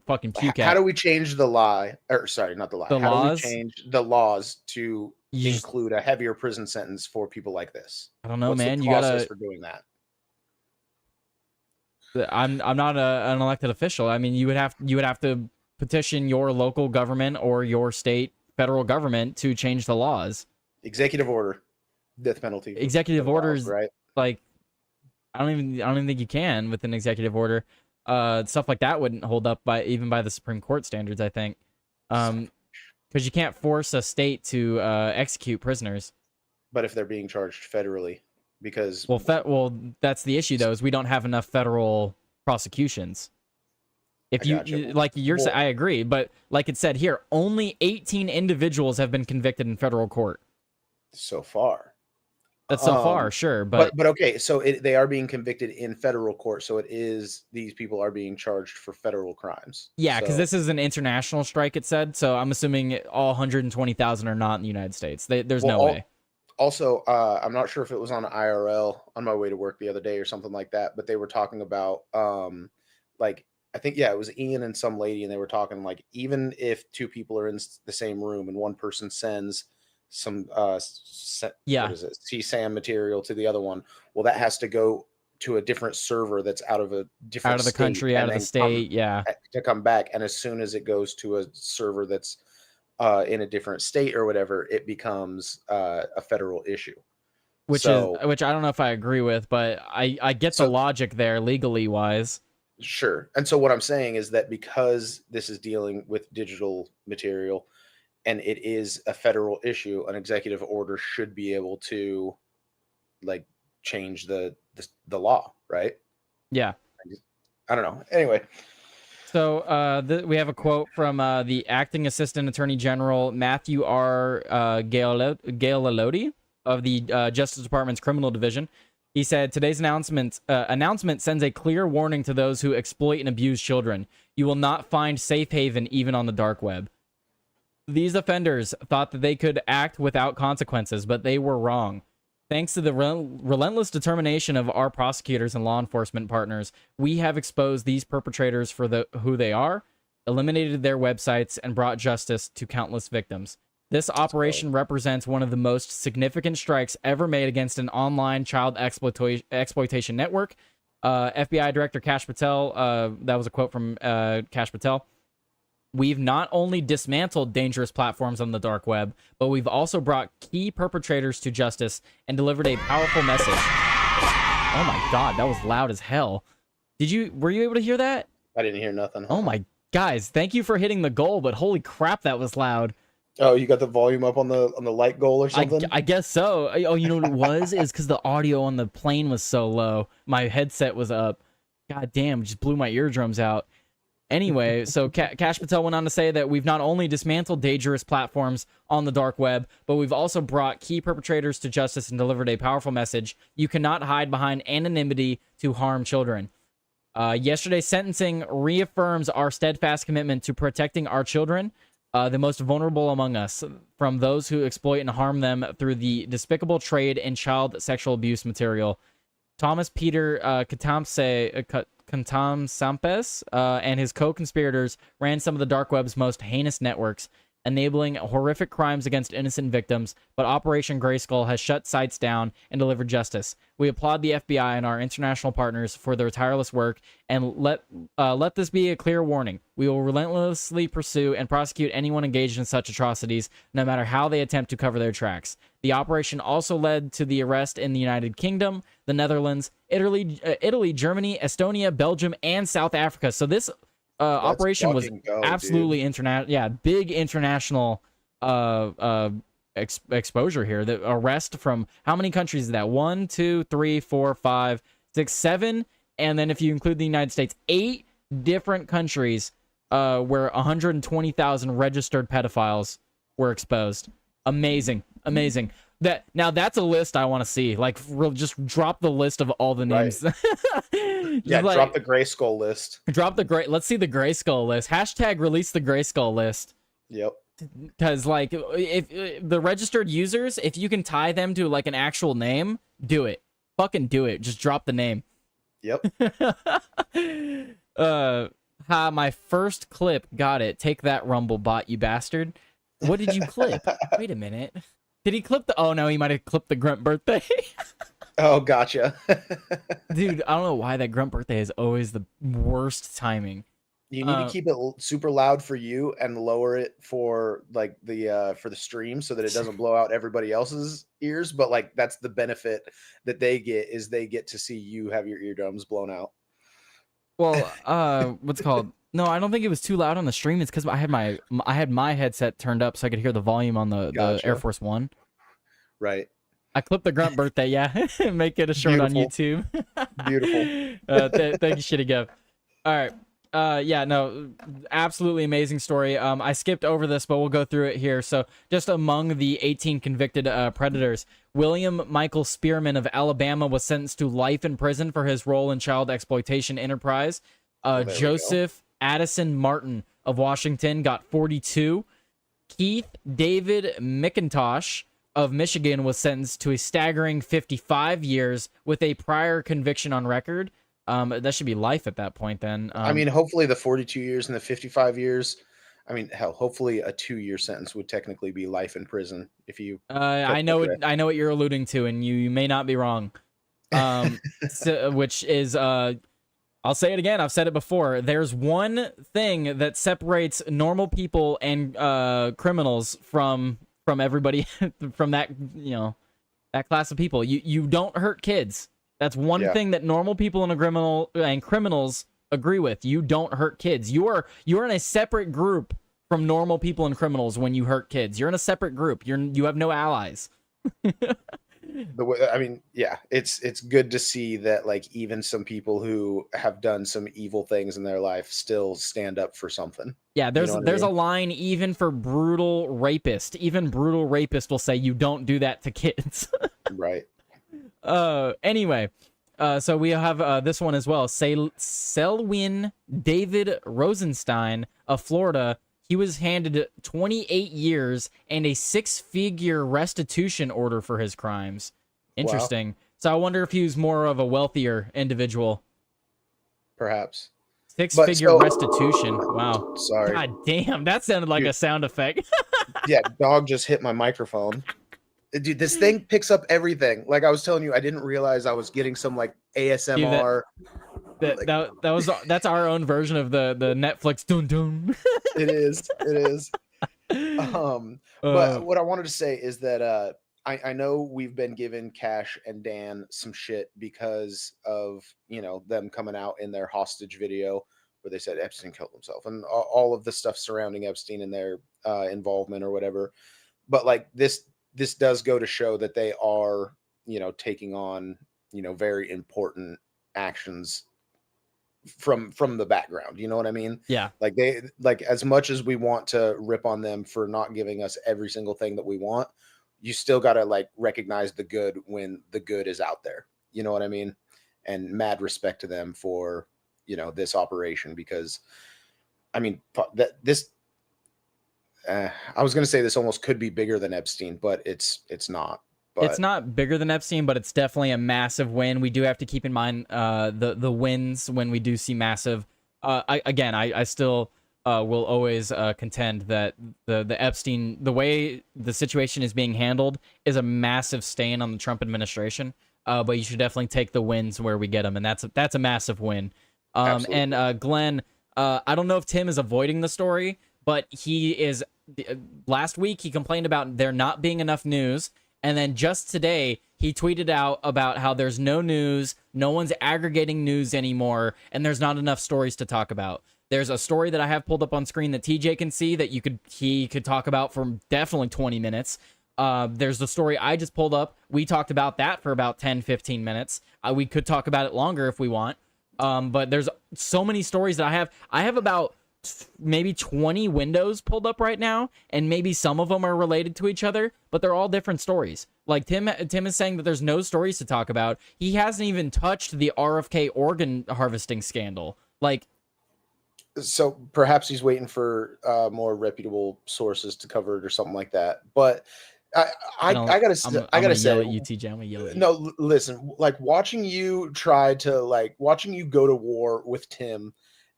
fucking puke at. How do we change the lie? Or sorry, not the lie. How laws? do we change the laws to include a heavier prison sentence for people like this? I don't know, What's man. The You process gotta for doing that. I'm not an elected official. I mean, you would have to petition your local government or your state federal government to change the laws. Executive order, death penalty. Executive orders, right? Like, I don't even think you can with an executive order. Stuff like that wouldn't hold up even by the Supreme Court standards, I think. Because you can't force a state to execute prisoners. But if they're being charged federally, because well, that's the issue though, is we don't have enough federal prosecutions. If I agree, but like it said here, only 18 individuals have been convicted in federal court so far. That's so far, sure, but okay, so they are being convicted in federal court, so these people are being charged for federal crimes. Yeah, because this is an international strike, it said, so I'm assuming all 120,000 are not in the United States. There's no way. Also, I'm not sure if it was on IRL on my way to work the other day or something like that, but they were talking about like, I think, yeah, it was Ian and some lady, and they were talking like, even if two people are in the same room and one person sends some what is it, CSAM material to the other one, well, that has to go to a different server that's out of a different out of the country, out of the state, to come back. And as soon as it goes to a server that's in a different state or whatever, it becomes a federal issue. Which I don't know if I agree with, but I get the logic there legally wise. Sure. And so what I'm saying is that because this is dealing with digital material and it is a federal issue, an executive order should be able to like change the law, right? Yeah. I don't know. Anyway. So we have a quote from the Acting Assistant Attorney General Matthew R. Galelotti of the Justice Department's Criminal Division. He said, today's announcement sends a clear warning to those who exploit and abuse children. You will not find safe haven even on the dark web. These offenders thought that they could act without consequences, but they were wrong. Thanks to the relentless determination of our prosecutors and law enforcement partners, we have exposed these perpetrators for who they are, eliminated their websites, and brought justice to countless victims. This operation represents one of the most significant strikes ever made against an online child exploitation network. FBI Director Kash Patel, that was a quote from Kash Patel. We've not only dismantled dangerous platforms on the dark web, but we've also brought key perpetrators to justice and delivered a powerful message. Oh my God, that was loud as hell. Were you able to hear that? I didn't hear nothing. Oh my, guys, thank you for hitting the goal, but holy crap, that was loud. Oh, you got the volume up on the light goal or something? I guess so. Oh, you know what it was? Is because the audio on the plane was so low. My headset was up. God damn, just blew my eardrums out. Anyway, so Kash Patel went on to say that we've not only dismantled dangerous platforms on the dark web, but we've also brought key perpetrators to justice and delivered a powerful message. You cannot hide behind anonymity to harm children. Yesterday's sentencing reaffirms our steadfast commitment to protecting our children, the most vulnerable among us, from those who exploit and harm them through the despicable trade in child sexual abuse material. Thomas Peter Catamsampes and his co-conspirators ran some of the dark web's most heinous networks, enabling horrific crimes against innocent victims, but Operation Grayskull has shut sites down and delivered justice. We applaud the FBI and our international partners for their tireless work, and let this be a clear warning. We will relentlessly pursue and prosecute anyone engaged in such atrocities, no matter how they attempt to cover their tracks. The operation also led to the arrest in the United Kingdom, the Netherlands, Italy, Germany, Estonia, Belgium, and South Africa. So this operation was absolutely international. Yeah, big international exposure here. The arrest from how many countries is that? 1, 2, 3, 4, 5, 6, 7, and then if you include the United States, 8 different countries where 120,000 registered pedophiles were exposed. Amazing. That's a list I want to see. Like, just drop the list of all the names. Right. Yeah, like, drop the Grayskull list. Let's see the Grayskull list. Hashtag release the Grayskull list. Yep. Because like if the registered users, if you can tie them to like an actual name, do it. Fucking do it. Just drop the name. Yep. My first clip. Got it. Take that, Rumble bot, you bastard. What did you clip? Wait a minute. Did he clip the? Oh no, he might have clipped the Grunt birthday. Oh, gotcha. Dude, I don't know why that Grunt birthday is always the worst timing. You need to keep it super loud for you and lower it for like the stream so that it doesn't blow out everybody else's ears. But like that's the benefit that they get is they get to see you have your eardrums blown out. Well, what's it called? No, I don't think it was too loud on the stream. It's because I had my headset turned up so I could hear the volume on the Air Force One. Right. I clipped the Grunt birthday, yeah. Make it a short on YouTube. Beautiful. Thank you, Shitty Gev. All right. Yeah, no, absolutely amazing story. I skipped over this, but we'll go through it here. So just among the 18 convicted predators, William Michael Spearman of Alabama was sentenced to life in prison for his role in child exploitation enterprise. Joseph Addison Martin of Washington got 42. Keith David McIntosh of Michigan was sentenced to a staggering 55 years with a prior conviction on record. That should be life at that point then. I mean, hopefully the 42 years and the 55 years, I mean, hell, hopefully a 2-year sentence would technically be life in prison if you I know what you're alluding to, and you may not be wrong. Which is I'll say it again, I've said it before. There's one thing that separates normal people and criminals from everybody from that, that class of people. You don't hurt kids. That's one thing that normal people and criminals agree with. You don't hurt kids. You're in a separate group from normal people and criminals when you hurt kids. You're in a separate group. You have no allies. I mean, yeah, it's good to see that like even some people who have done some evil things in their life still stand up for something. Yeah, there's a line even for brutal rapist. Even brutal rapist will say you don't do that to kids. Right. Anyway, so we have this one as well. Selwyn David Rosenstein of Florida. He was handed 28 years and a 6-figure restitution order for his crimes. Interesting. Wow. So I wonder if he was more of a wealthier individual. Perhaps. 6-figure restitution. Wow. Sorry. God damn, that sounded like a sound effect. Yeah, dog just hit my microphone. Dude, this thing picks up everything. Like I was telling you, I didn't realize I was getting some like ASMR. Dude, that's our own version of the Netflix dun dun. It is. But what I wanted to say is that I know we've been giving Cash and Dan some shit because of them coming out in their hostage video where they said Epstein killed himself and all of the stuff surrounding Epstein and their involvement or whatever. But like this does go to show that they are taking on very important actions from the background. You know what I mean? Yeah. Like they as much as we want to rip on them for not giving us every single thing that we want, you still got to like recognize the good when the good is out there. You know what I mean? And mad respect to them for this operation, because I mean I was going to say this almost could be bigger than Epstein, but it's not. But it's not bigger than Epstein, but it's definitely a massive win. We do have to keep in mind the wins when we do see massive. I still will always contend that the Epstein, the way the situation is being handled, is a massive stain on the Trump administration. But you should definitely take the wins where we get them, and that's a massive win. And Glenn, I don't know if Tim is avoiding the story, but he is. Last week he complained about there not being enough news. And then just today, he tweeted out about how there's no news, no one's aggregating news anymore, and there's not enough stories to talk about. There's a story that I have pulled up on screen that TJ can see that he could talk about for definitely 20 minutes. There's the story I just pulled up. We talked about that for about 10, 15 minutes. We could talk about it longer if we want. But there's so many stories that I have. I have about maybe 20 windows pulled up right now, and maybe some of them are related to each other, but they're all different stories. Like Tim is saying that there's no stories to talk about. He hasn't even touched the RFK organ harvesting scandal. Like, So perhaps he's waiting for more reputable sources to cover it or something like that. But I gotta say, yell at you, TJ. I'm gonna yell at you. No, listen, like watching you go to war with Tim,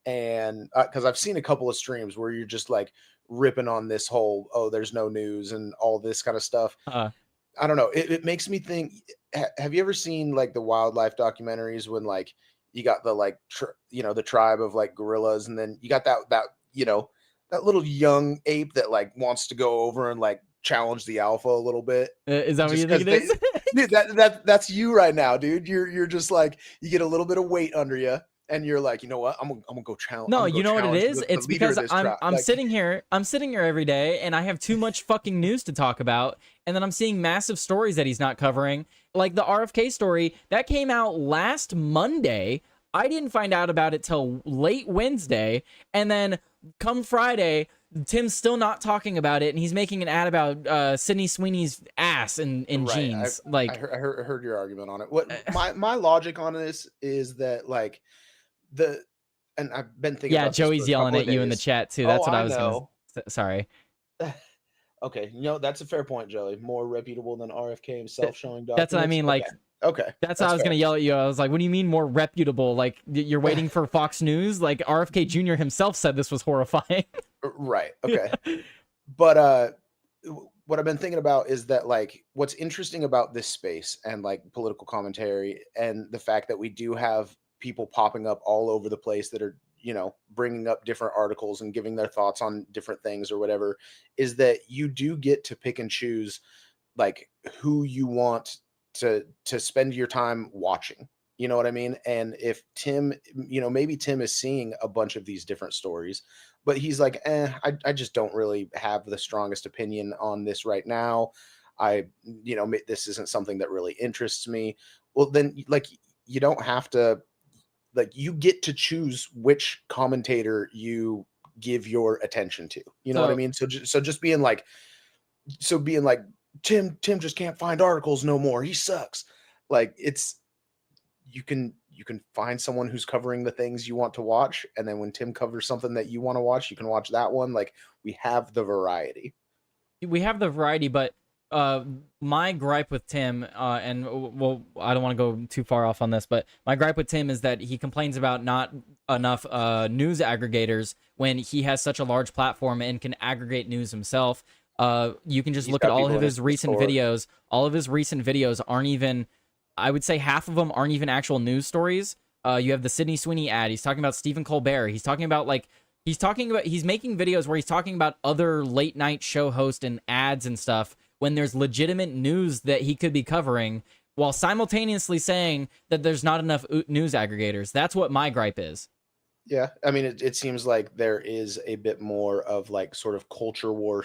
and because I've seen a couple of streams where you're just like ripping on this whole, oh, there's no news and all this kind of stuff. I don't know. It makes me think. Have you ever seen like the wildlife documentaries when like you got the like the tribe of like gorillas, and then you got that that little young ape that like wants to go over and like challenge the alpha a little bit. Is that what you think it is? Dude, that's you right now, dude. You're just like, you get a little bit of weight under you, and you're like, you know what? I'm gonna go challenge. No, you know what it is? It's because I'm sitting here every day, and I have too much fucking news to talk about, and then I'm seeing massive stories that he's not covering, like the RFK story that came out last Monday. I didn't find out about it till late Wednesday, and then come Friday, Tim's still not talking about it, and he's making an ad about Sydney Sweeney's ass in jeans. I heard your argument on it. What my logic on this is that like and I've been thinking. Yeah, Joey's yelling at you in the chat too. That's what I was gonna. Sorry. Okay, that's a fair point, Joey. More reputable than RFK himself showing documents. That's what I mean. Like, okay, that's how I was gonna yell at you. I was like, "What do you mean more reputable? Like, you're waiting for Fox News? Like, RFK Jr. himself said this was horrifying." Right. Okay. But what I've been thinking about is that like what's interesting about this space and like political commentary and the fact that we do have people popping up all over the place that are bringing up different articles and giving their thoughts on different things or whatever, is that you do get to pick and choose like who you want to spend your time watching. You know what I mean? And if Tim, maybe Tim is seeing a bunch of these different stories, but he's like, I just don't really have the strongest opinion on this right now. This isn't something that really interests me. Well, then like, you don't have to, like, you get to choose which commentator you give your attention to. You know what I mean? So just being like, Tim just can't find articles no more. He sucks. Like you can find someone who's covering the things you want to watch. And then when Tim covers something that you want to watch, you can watch that one. Like we have the variety. But my gripe with Tim, and well, I don't want to go too far off on this, but my gripe with Tim is that he complains about not enough news aggregators when he has such a large platform and can aggregate news himself. You can just look at all of his recent videos. All of his recent videos aren't even, I would say half of them aren't even actual news stories. You have the Sydney Sweeney ad. He's talking about Stephen Colbert. He's making videos where he's talking about other late night show hosts and ads and stuff when there's legitimate news that he could be covering, while simultaneously saying that there's not enough news aggregators. That's what my gripe is. Yeah, I mean, it seems like there is a bit more of like sort of culture war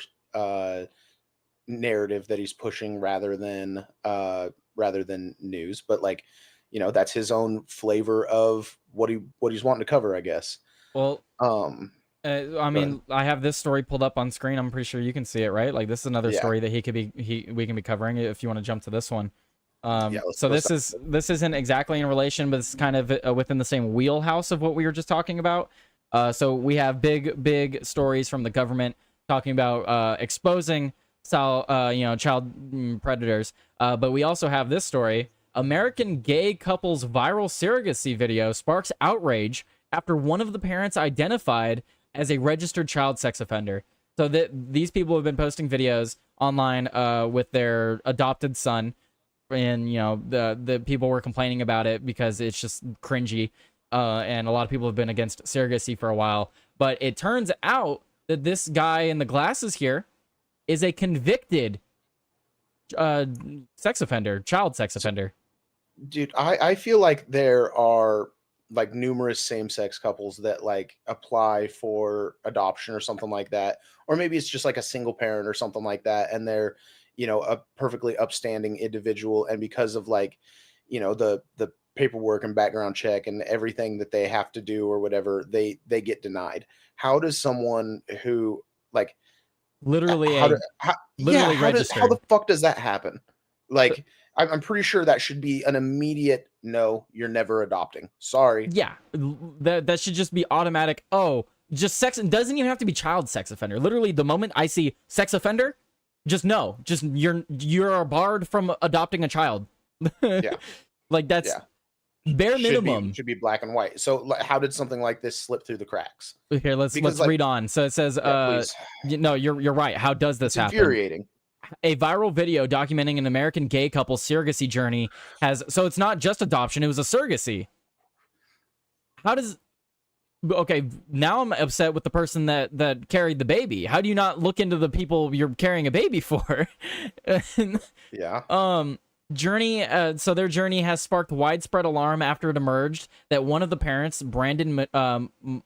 narrative that he's pushing rather than news, but like, that's his own flavor of what he's wanting to cover, I guess. Well, I mean, I have this story pulled up on screen. I'm pretty sure you can see it, right? Like this is another story that we can be covering if you want to jump to this one. This isn't exactly in relation, but it's kind of within the same wheelhouse of what we were just talking about. So we have big stories from the government talking about exposing child predators. But we also have this story: American gay couple's viral surrogacy video sparks outrage after one of the parents identified as a registered child sex offender. So these people have been posting videos online with their adopted son, and the people were complaining about it because it's just cringy, and a lot of people have been against surrogacy for a while. But it turns out that this guy in the glasses here is a convicted sex offender, child sex offender. Dude, I feel like there are like numerous same-sex couples that like apply for adoption or something like that, or maybe it's just like a single parent or something like that, and they're a perfectly upstanding individual, and because of like the paperwork and background check and everything that they have to do or whatever, they get denied. How does someone who like literally registered, how the fuck does that happen? Like I'm pretty sure that should be an immediate no, you're never adopting. Sorry. Yeah, that should just be automatic. Oh, just sex, doesn't even have to be child sex offender. Literally, the moment I see sex offender, just no, just you're barred from adopting a child. Yeah, like that's bare minimum. Should be black and white. So how did something like this slip through the cracks? Okay, let's read on. So it says, no, you're right. How does this happen? Infuriating. A viral video documenting an American gay couple's surrogacy journey has, so it's not just adoption, it was a surrogacy. How does, okay, now I'm upset with the person that carried the baby. How do you not look into the people you're carrying a baby for? Yeah. Journey, so their journey has sparked widespread alarm after it emerged that one of the parents, Brandon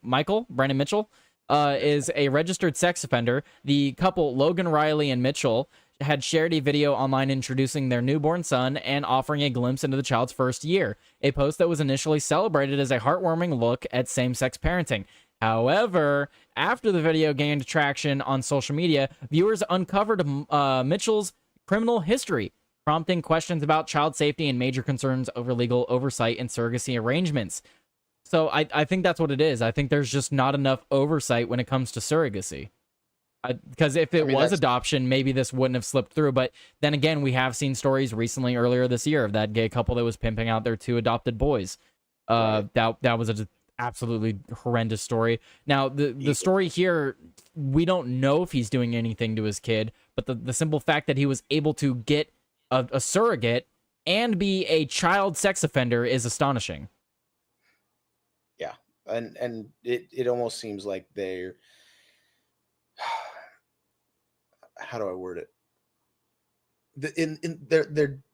Mitchell, is a registered sex offender. The couple, Logan Riley and Mitchell, had shared a video online introducing their newborn son and offering a glimpse into the child's first year, a post that was initially celebrated as a heartwarming look at same-sex parenting. However, after the video gained traction on social media, viewers uncovered Mitchell's criminal history, prompting questions about child safety and major concerns over legal oversight and surrogacy arrangements. So I think that's what it is. I think there's just not enough oversight when it comes to surrogacy. Because if it was adoption, maybe this wouldn't have slipped through. But then again, we have seen stories recently, earlier this year, of that gay couple that was pimping out their 2 adopted boys. That was an absolutely horrendous story. Now, the story here, we don't know if he's doing anything to his kid, but the simple fact that he was able to get a surrogate and be a child sex offender is astonishing. Yeah, and it almost seems like they're, how do I word it?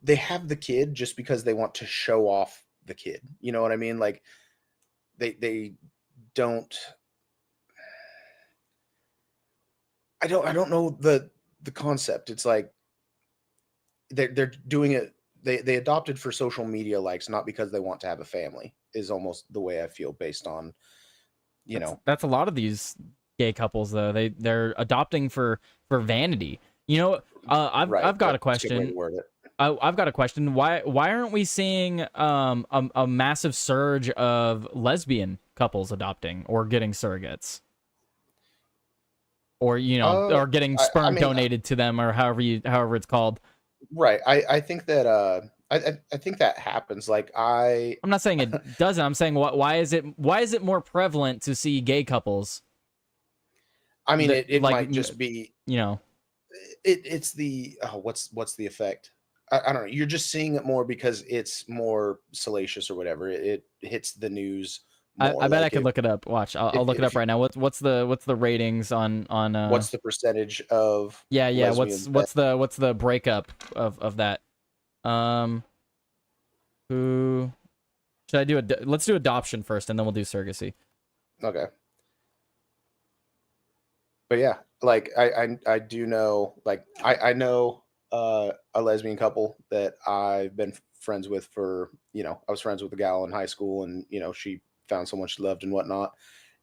They have the kid just because they want to show off the kid. You know what I mean? Like they don't. I don't know the concept. It's like they're doing it. They adopted for social media likes, not because they want to have a family. Is almost the way I feel based on, that's a lot of these gay couples though. They're adopting for vanity. I've got a question. I've got a question. Why aren't we seeing a massive surge of lesbian couples adopting or getting surrogates? Or or getting sperm donated to them, or however it's called. Right. I think that I think that happens. Like I'm not saying it doesn't. I'm saying why is it more prevalent to see gay couples? I mean, it might just be, it's the, what's the effect? I don't know. You're just seeing it more because it's more salacious or whatever. It hits the news more. I bet I could look it up. Watch, I'll look it up right now. What's the ratings on what's the percentage of what's the breakup of that? Who should I do? Let's do adoption first, and then we'll do surrogacy. Okay. But yeah, like I do know, like I know a lesbian couple that I've been friends with for, I was friends with a gal in high school, and she found someone she loved and whatnot.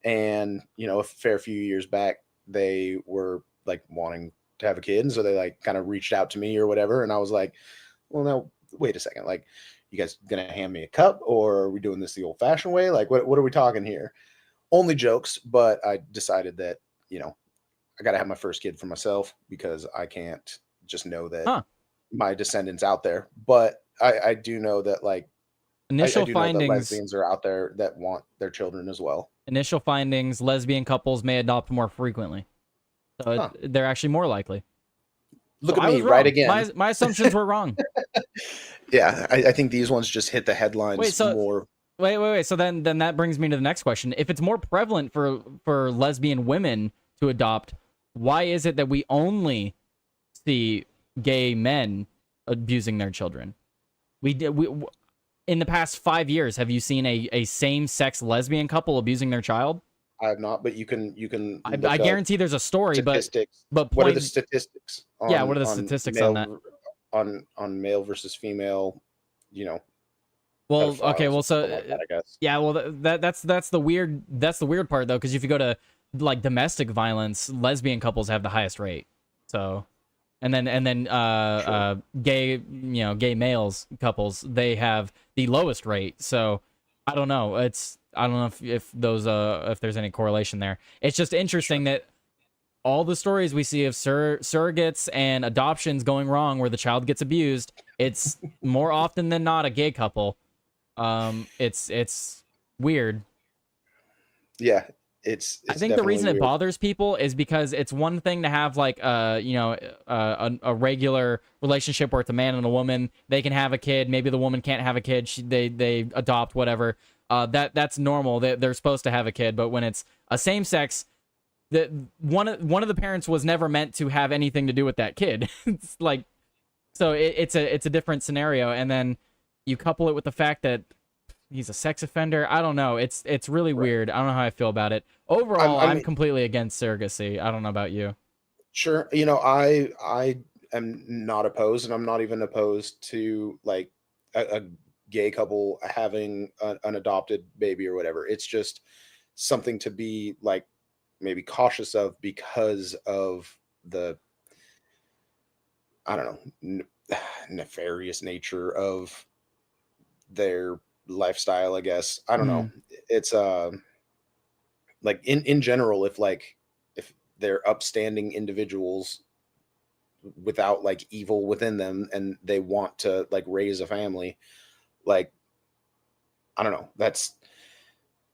And a fair few years back, they were like wanting to have a kid, and so they like kind of reached out to me or whatever, and I was like, well, now wait a second, like, you guys gonna hand me a cup, or are we doing this the old-fashioned way? Like, what are we talking here? Only jokes, but I decided that I gotta have my first kid for myself, because I can't just know that my descendants out there. But I do know that, like, initial findings, know that lesbians are out there that want their children as well. Initial findings: lesbian couples may adopt more frequently, so they're actually more likely. Look at me, right again. My assumptions were wrong. Yeah, I think these ones just hit the headlines more. Wait. So then that brings me to the next question. If it's more prevalent for lesbian women to adopt, why is it that we only see gay men abusing their children? We in the past 5 years, have you seen a same-sex lesbian couple abusing their child? I have not, but you can. I guarantee there's a story, but what are the statistics? What are the statistics on that? On male versus female, Well, okay, well, so like that, I guess. Yeah, well, that's the weird part though, because if you go to like domestic violence, lesbian couples have the highest rate. So, and then Sure. gay gay males couples, they have the lowest rate. So I don't know. It's I don't know if those if there's any correlation there. It's just interesting that all the stories we see of surrogates and adoptions going wrong where the child gets abused, it's more often than not a gay couple. It's weird. Yeah, it's I think the reason weird. it bothers people is because it's one thing to have like a regular relationship where it's a man and a woman. They can have a kid. Maybe the woman can't have a kid. They adopt, whatever. That's normal. They're supposed to have a kid. But when it's a same sex, that one of the parents was never meant to have anything to do with that kid. It's like, so it's a different scenario. And then you couple it with the fact that he's a sex offender. I don't know. It's really weird. I don't know how I feel about it. Overall, I'm completely against surrogacy. I don't know about you. Sure. You know, I am not opposed, and I'm not even opposed to like a gay couple having an adopted baby or whatever. It's just something to be like maybe cautious of because of the, I don't know, nefarious nature of their lifestyle, I guess. I don't know. It's like in general, if they're upstanding individuals without like evil within them and they want to like raise a family, like, I don't know, that's,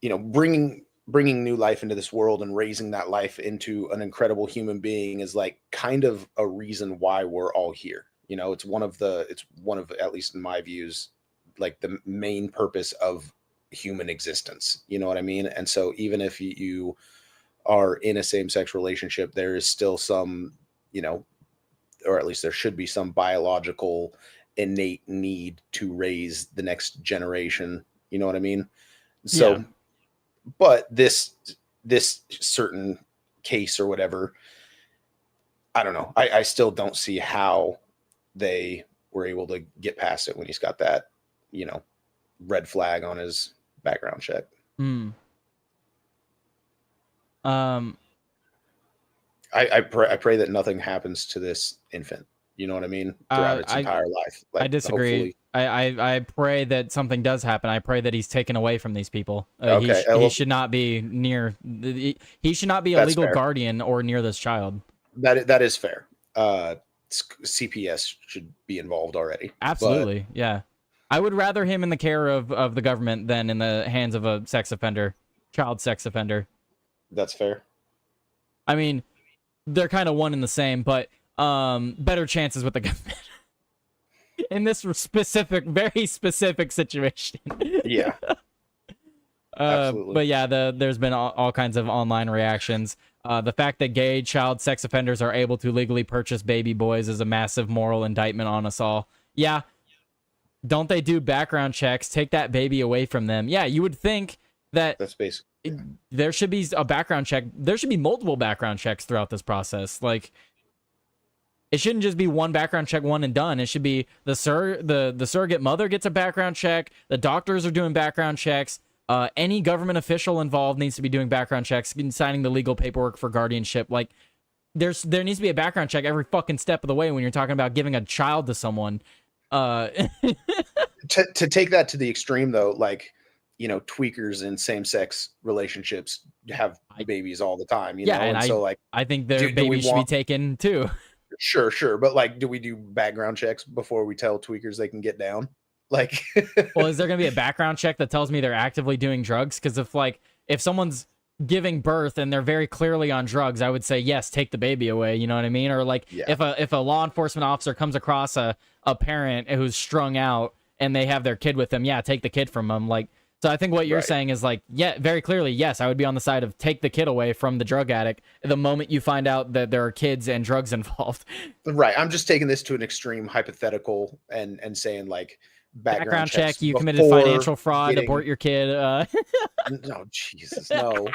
you know, bringing new life into this world and raising that life into an incredible human being is like kind of a reason why we're all here. You know, it's one of, at least in my views, like the main purpose of human existence. You know what I mean? And so even if you are in a same-sex relationship, there is still some, you know, or at least there should be some biological innate need to raise the next generation. You know what I mean? So, yeah. But this certain case or whatever, I don't know. I still don't see how they were able to get past it when he's got that, you know, red flag on his background check. I pray that nothing happens to this infant. You know what I mean? Throughout its entire life. Like, I disagree. I pray that something does happen. I pray that he's taken away from these people. Okay. He should not be near. He should not be a legal guardian or near this child. That is fair. CPS should be involved already. Absolutely, yeah. I would rather him in the care of the government than in the hands of a sex offender, child sex offender. That's fair. I mean, they're kind of one and the same, but better chances with the government in this very specific situation. Yeah. Absolutely. But yeah, there's been all kinds of online reactions. The fact that gay child sex offenders are able to legally purchase baby boys is a massive moral indictment on us all. Yeah. Don't they do background checks? Take that baby away from them. Yeah, you would think that that's basic. There should be a background check. There should be multiple background checks throughout this process. Like, it shouldn't just be one background check, one and done. It should be the surrogate mother gets a background check. The doctors are doing background checks. Any government official involved needs to be doing background checks and signing the legal paperwork for guardianship. Like, there needs to be a background check every fucking step of the way when you're talking about giving a child to someone. To take that to the extreme, though, like, you know, tweakers in same-sex relationships have babies all the time. You know? And so like, I think their babies should be taken too. Sure, but like, do we do background checks before we tell tweakers they can get down? Like, well, is there gonna be a background check that tells me they're actively doing drugs? Because if someone's giving birth and they're very clearly on drugs, I would say yes, take the baby away. You know what I mean? Or like, if a law enforcement officer comes across a parent who's strung out and they have their kid with them, yeah, take the kid from them. Like, so I think what you're saying is like, yeah, very clearly, yes, I would be on the side of take the kid away from the drug addict the moment you find out that there are kids and drugs involved. Right. I'm just taking this to an extreme hypothetical and saying like background check. You committed financial fraud, abort your kid. No, Jesus, no.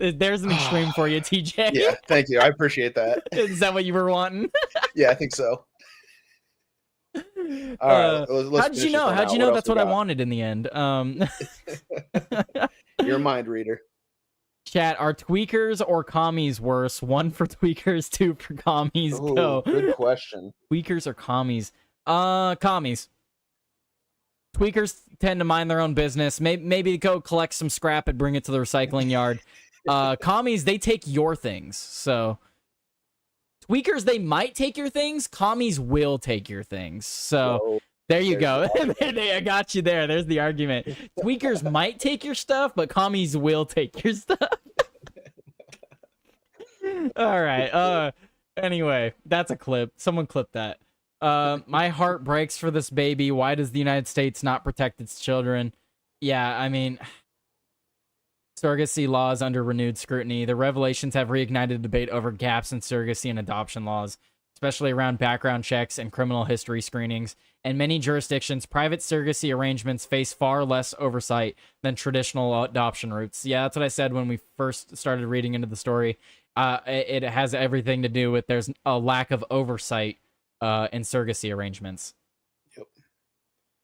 There's an extreme for you, TJ. Yeah, thank you. I appreciate that. Is that what you were wanting? Yeah, I think so. All right, how'd you know? How'd you know that's what I wanted in the end? You're a mind reader. Chat, are tweakers or commies worse? 1 for tweakers, 2 for commies. Go. Good question. Tweakers or commies? Commies. Tweakers tend to mind their own business. Maybe go collect some scrap and bring it to the recycling yard. Commies, they take your things. So tweakers, they might take your things. Commies will take your things. So Whoa, there you go. the I got you there. There's the argument. Tweakers might take your stuff, but commies will take your stuff. All right. Anyway, that's a clip. Someone clip that. My heart breaks for this baby. Why does the United States not protect its children? Yeah, I mean, surrogacy laws under renewed scrutiny. The revelations have reignited a debate over gaps in surrogacy and adoption laws, especially around background checks and criminal history screenings. In many jurisdictions, private surrogacy arrangements face far less oversight than traditional adoption routes. Yeah, that's what I said when we first started reading into the story. It has everything to do with there's a lack of oversight in surrogacy arrangements. Yep. It's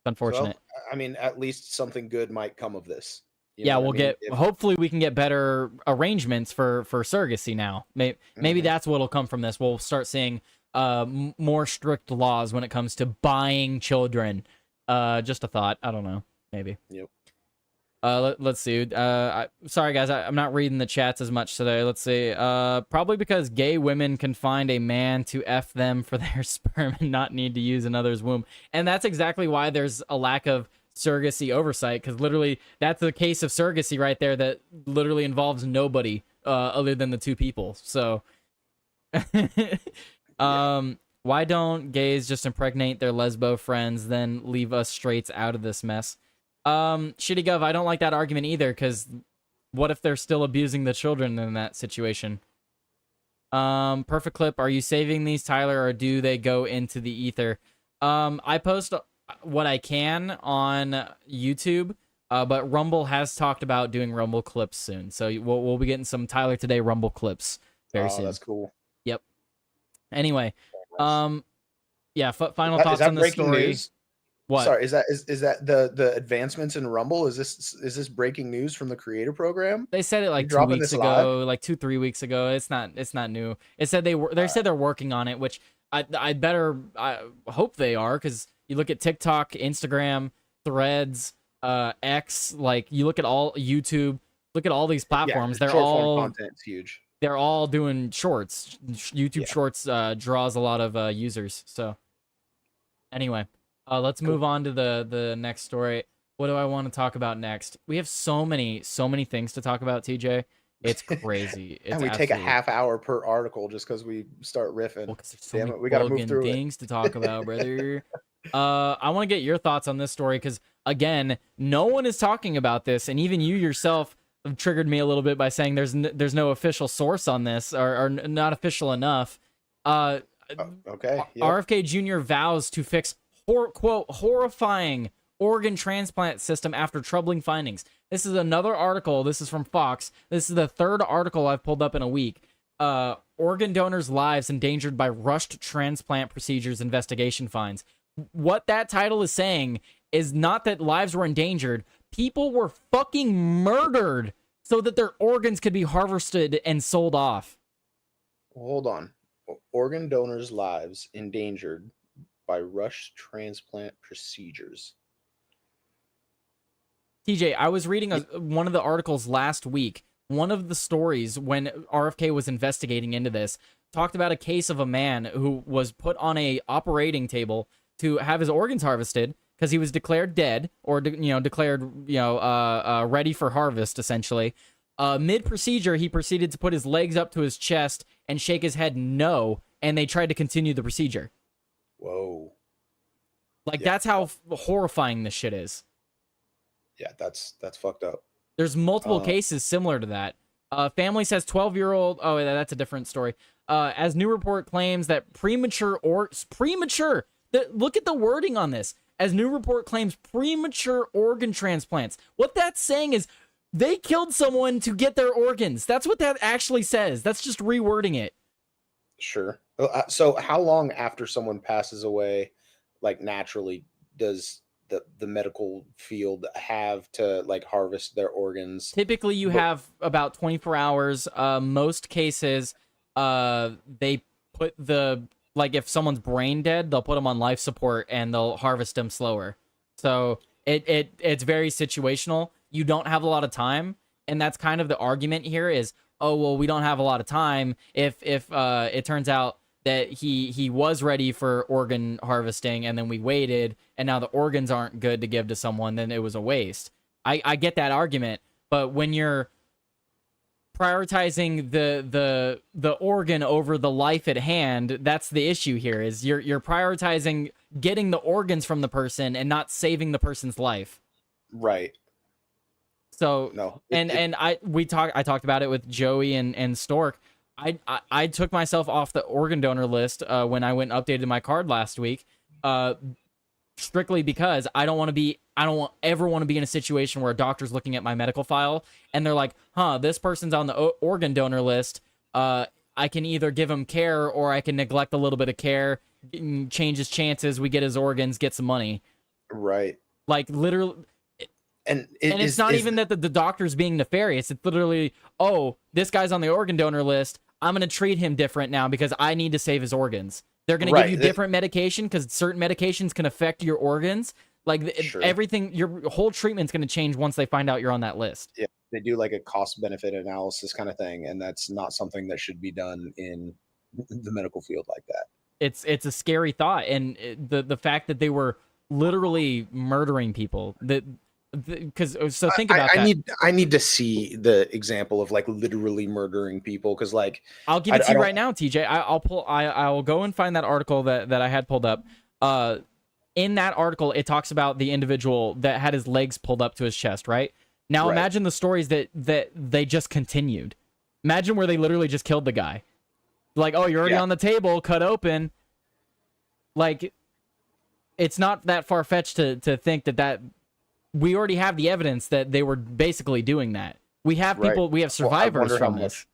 unfortunate. Well, I mean, at least something good might come of this. Yeah, we'll get. Hopefully, we can get better arrangements for surrogacy now. Maybe that's what'll come from this. We'll start seeing more strict laws when it comes to buying children. Just a thought. I don't know. Maybe. Yep. Let's see. Sorry, guys. I'm not reading the chats as much today. Let's see. Probably because gay women can find a man to F them for their sperm and not need to use another's womb. And that's exactly why there's a lack of surrogacy oversight, because literally that's a case of surrogacy right there that literally involves nobody other than the two people. So why don't gays just impregnate their lesbo friends, then leave us straights out of this mess? Shitty Gov, I don't like that argument either, because what if they're still abusing the children in that situation? Perfect Clip, are you saving these, Tyler, or do they go into the ether? I post what I can on YouTube, but Rumble has talked about doing Rumble clips soon, so we'll be getting some Tyler Today Rumble clips very soon. That's cool. Yep. Anyway, yeah, final thoughts on the story. News? What? Sorry, is that the advancements in Rumble? Is this breaking news from the creator program? They said it like 2 weeks ago, like 2-3 weeks ago. It's not new. It said they said they're working on it, which I hope they are, because you look at TikTok, Instagram, Threads, X, like you look at all YouTube, look at all these platforms. Yeah, they're all content's huge. They're all doing shorts. YouTube Shorts draws a lot of users. So anyway. Let's move on to the next story. What do I want to talk about next? We have so many things to talk about, TJ. It's crazy. It's and we take a half hour per article just because we start riffing. Well, so damn it, we got to move through things to talk about, brother. I want to get your thoughts on this story, because again, no one is talking about this, and even you yourself have triggered me a little bit by saying there's no official source on this, or not official enough. Okay. Yep. RFK Jr. vows to fix quote horrifying organ transplant system after troubling findings. This is another article. This is from Fox. This is the third article I've pulled up in a week. Organ donors' lives endangered by rushed transplant procedures, investigation finds. What that title is saying is not that lives were endangered. People were fucking murdered so that their organs could be harvested and sold off. Hold on. Organ donors' lives endangered by rushed transplant procedures. TJ, I was reading one of the articles last week. One of the stories when RFK was investigating into this talked about a case of a man who was put on a operating table to have his organs harvested because he was declared dead, or declared ready for harvest, essentially. Mid-procedure, he proceeded to put his legs up to his chest and shake his head no, and they tried to continue the procedure. Whoa. That's how horrifying this shit is. Yeah, that's fucked up. There's multiple cases similar to that. Family says 12-year-old... Oh, that's a different story. As new report claims that premature... Look at the wording on this. As new report claims premature organ transplants. What that's saying is they killed someone to get their organs. That's what that actually says. That's just rewording it. Sure. So how long after someone passes away, like naturally, does the medical field have to harvest their organs? Typically you have about 24 hours. Most cases, they put if someone's brain dead, they'll put them on life support and they'll harvest them slower. So It's very situational. You don't have a lot of time, and that's kind of the argument here is, oh well, we don't have a lot of time if it turns out that he was ready for organ harvesting and then we waited and now the organs aren't good to give to someone, then it was a waste. I get that argument, but when you're prioritizing the organ over the life at hand, that's the issue here. Is you're prioritizing getting the organs from the person and not saving the person's life. Right. So no, I talked about it with Joey and Stork. I took myself off the organ donor list when I went and updated my card last week, strictly because I don't ever want to be in a situation where a doctor's looking at my medical file and they're like, this person's on the organ donor list. I can either give him care or I can neglect a little bit of care, change his chances, we get his organs, get some money. Right. Like literally. And it's not even that the doctor's being nefarious. It's literally, oh, this guy's on the organ donor list. I'm going to treat him different now because I need to save his organs. They're going to give you different medication because certain medications can affect your organs. Like everything, your whole treatment's going to change once they find out you're on that list. Yeah, they do like a cost-benefit analysis kind of thing, and that's not something that should be done in the medical field like that. It's a scary thought, and the fact that they were literally murdering people. Because so think about that. I need to see the example of like literally murdering people, because like I'll give it to you right now, TJ. I will go and find that article that I had pulled up. In that article, it talks about the individual that had his legs pulled up to his chest. Right now, imagine the stories that they just continued. Imagine where they literally just killed the guy. Like, oh, you're already on the table, cut open. Like, it's not that far fetched to think that. We already have the evidence that they were basically doing that. We have people, we have survivors from this.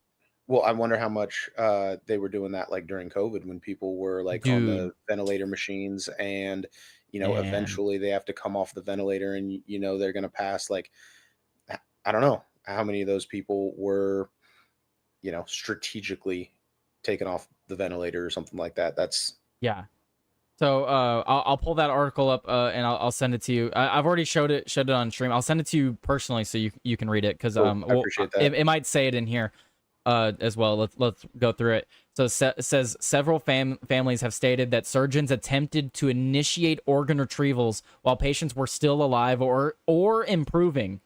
I wonder how much they were doing that like during COVID when people were like on the ventilator machines and, eventually they have to come off the ventilator and, they're going to pass. Like, I don't know how many of those people were, strategically taken off the ventilator or something like that. Yeah. So I'll pull that article up and I'll send it to you. I've already showed it on stream. I'll send it to you personally so you can read it because I appreciate that. It might say it in here as well. Let's go through it. So it says several families have stated that surgeons attempted to initiate organ retrievals while patients were still alive or improving.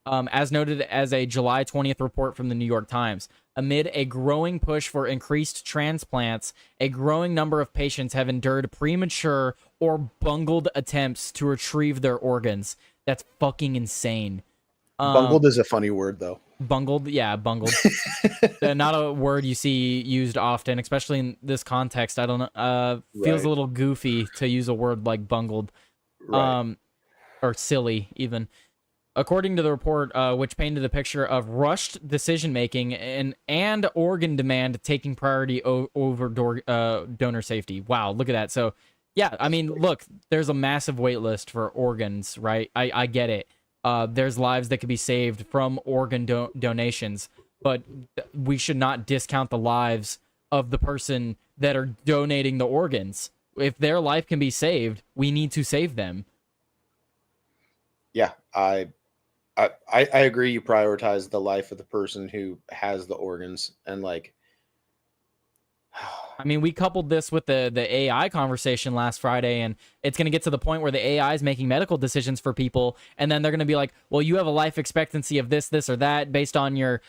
As noted as a July 20th report from the New York Times. Amid a growing push for increased transplants, a growing number of patients have endured premature or bungled attempts to retrieve their organs. That's fucking insane. Bungled is a funny word, though. Bungled, yeah, bungled. Not a word you see used often, especially in this context. I don't know. Feels a little goofy to use a word like bungled, or silly even. According to the report, which painted a picture of rushed decision-making and organ demand taking priority over donor safety. Wow, look at that. So, yeah, I mean, look, there's a massive wait list for organs, right? I get it. There's lives that could be saved from organ donations, but we should not discount the lives of the person that are donating the organs. If their life can be saved, we need to save them. Yeah, I agree. You prioritize the life of the person who has the organs, and like, I mean, we coupled this with the AI conversation last Friday, and it's going to get to the point where the AI is making medical decisions for people, and then they're going to be like, well, you have a life expectancy of this, or that based on your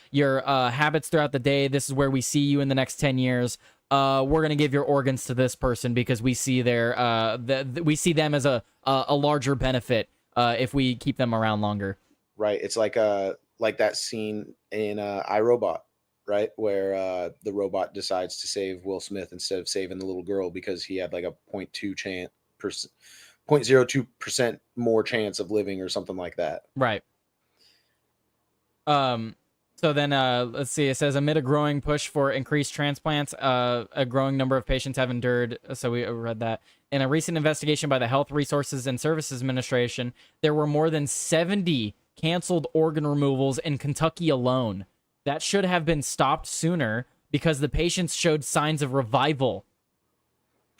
habits throughout the day. This is where we see you in the next 10 years. We're going to give your organs to this person because we see we see them as a larger benefit if we keep them around longer. Right. It's like that scene in iRobot, right? Where the robot decides to save Will Smith instead of saving the little girl because he had like a 0.02% more chance of living or something like that. Right. So then let's see. It says amid a growing push for increased transplants, a growing number of patients have endured. So we read that. In a recent investigation by the Health Resources and Services Administration, there were more than 70 canceled organ removals in Kentucky alone. That should have been stopped sooner because the patients showed signs of revival.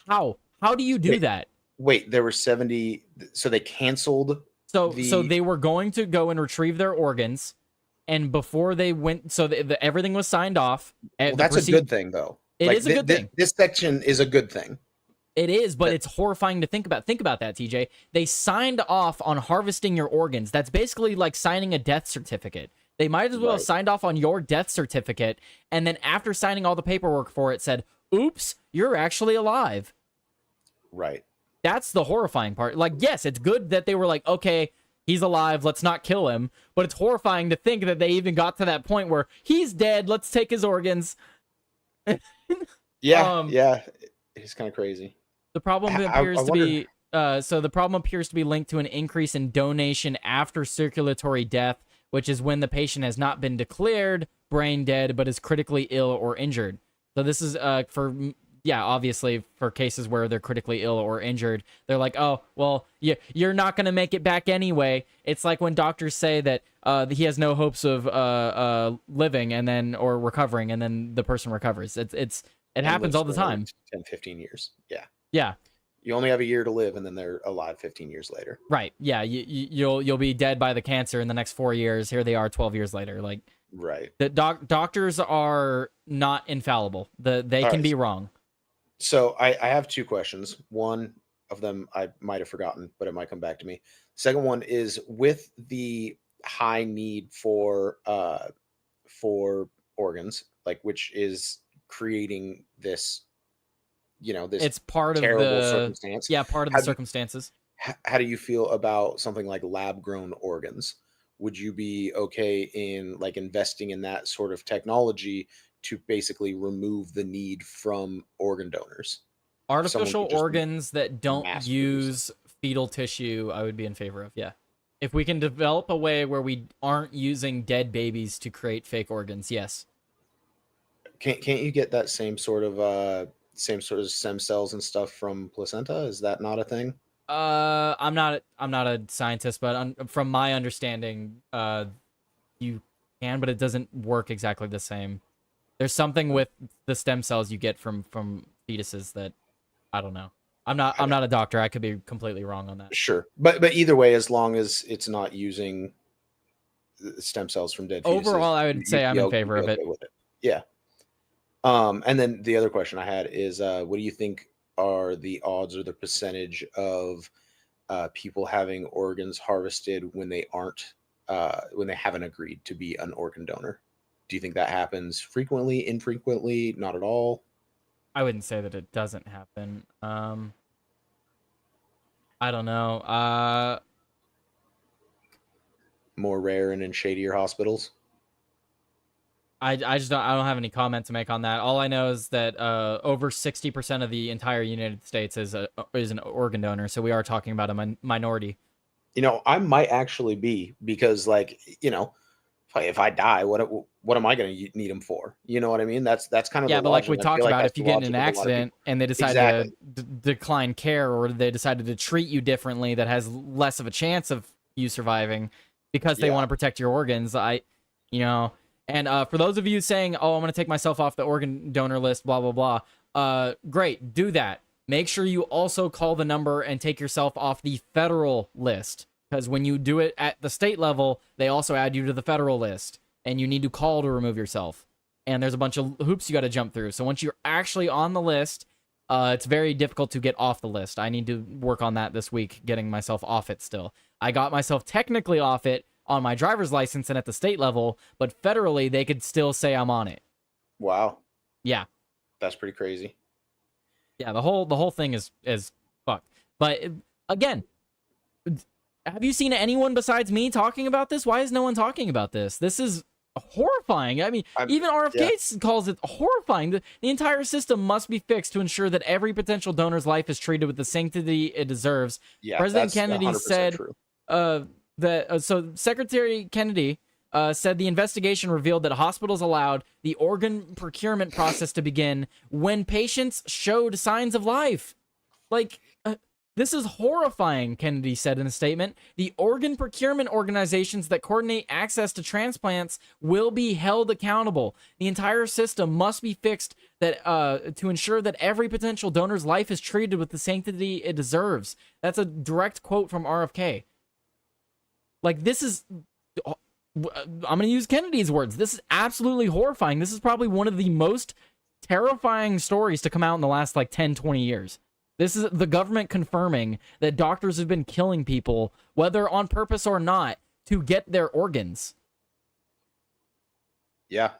How do you do that? Wait, there were 70, so they canceled So they were going to go and retrieve their organs, and before they went, so everything was signed off. Well, that's a good thing, though. It is a good thing. This section is a good thing. It is, but it's horrifying to think about. Think about that, TJ. They signed off on harvesting your organs. That's basically like signing a death certificate. They might as well have signed off on your death certificate, and then after signing all the paperwork for it, said, "Oops, you're actually alive." Right. That's the horrifying part. Like, yes, it's good that they were like, "Okay, he's alive. Let's not kill him." But it's horrifying to think that they even got to that point where he's dead. Let's take his organs. Yeah. It's kind of crazy. The problem appears to be the problem appears to be linked to an increase in donation after circulatory death, which is when the patient has not been declared brain dead but is critically ill or injured. So this is obviously for cases where they're critically ill or injured, they're like, "Oh, well, you're not going to make it back anyway." It's like when doctors say that he has no hopes of living and then or recovering, and then the person recovers. It happens all the time. 10, 15 years. Yeah. Yeah. You only have a year to live, and then they're alive 15 years later. Right. Yeah. You'll be dead by the cancer in the next 4 years. Here they are 12 years later. Like, right. The doctors are not infallible. They can be wrong. So I have two questions. One of them I might have forgotten, but it might come back to me. Second one is with the high need for organs, like, which is creating this, this it's part terrible of the circumstance. Yeah, part of the circumstances. How do you feel about something like lab grown organs? Would you be okay in like investing in that sort of technology to basically remove the need from organ donors? Artificial organs that don't use fetal tissue, I would be in favor of. Yeah. If we can develop a way where we aren't using dead babies to create fake organs, yes. Can't you get that same sort of stem cells and stuff from placenta? Is that not a thing? I'm not a scientist, but from my understanding, you can, but it doesn't work exactly the same. There's something with the stem cells you get from fetuses that I don't know. I'm not a doctor. I could be completely wrong on that. Sure, but either way, as long as it's not using stem cells from dead fetuses, overall, I would say I'm in favor of it. Yeah. And then the other question I had is, what do you think are the odds or the percentage of people having organs harvested when they haven't agreed to be an organ donor? Do you think that happens frequently, infrequently, not at all? I wouldn't say that it doesn't happen. I don't know. More rare and in shadier hospitals? I don't have any comment to make on that. All I know is that over 60% of the entire United States is an organ donor, so we are talking about a minority. I might actually be, because if I die, what am I going to need them for? You know what I mean? That's kind of but like we talked about, if you get in an accident and they decide to decline care, or they decided to treat you differently that has less of a chance of you surviving because they want to protect your organs, And for those of you saying, "Oh, I'm going to take myself off the organ donor list," blah, blah, blah. Great. Do that. Make sure you also call the number and take yourself off the federal list. Because when you do it at the state level, they also add you to the federal list. And you need to call to remove yourself. And there's a bunch of hoops you got to jump through. So once you're actually on the list, it's very difficult to get off the list. I need to work on that this week, getting myself off it still. I got myself technically off it on my driver's license and at the state level, but federally they could still say I'm on it. Wow. Yeah. That's pretty crazy. Yeah, the whole thing is fucked. But again, have you seen anyone besides me talking about this? Why is no one talking about this? This is horrifying. I mean, even RFK calls it horrifying. The entire system must be fixed to ensure that every potential donor's life is treated with the sanctity it deserves. Yeah, President Kennedy said so Secretary Kennedy said the investigation revealed that hospitals allowed the organ procurement process to begin when patients showed signs of life. This is horrifying, Kennedy said in a statement. The organ procurement organizations that coordinate access to transplants will be held accountable. The entire system must be fixed to ensure that every potential donor's life is treated with the sanctity it deserves. That's a direct quote from RFK. Like, this is, I'm going to use Kennedy's words. This is absolutely horrifying. This is probably one of the most terrifying stories to come out in the last, like, 10, 20 years. This is the government confirming that doctors have been killing people, whether on purpose or not, to get their organs. Yeah.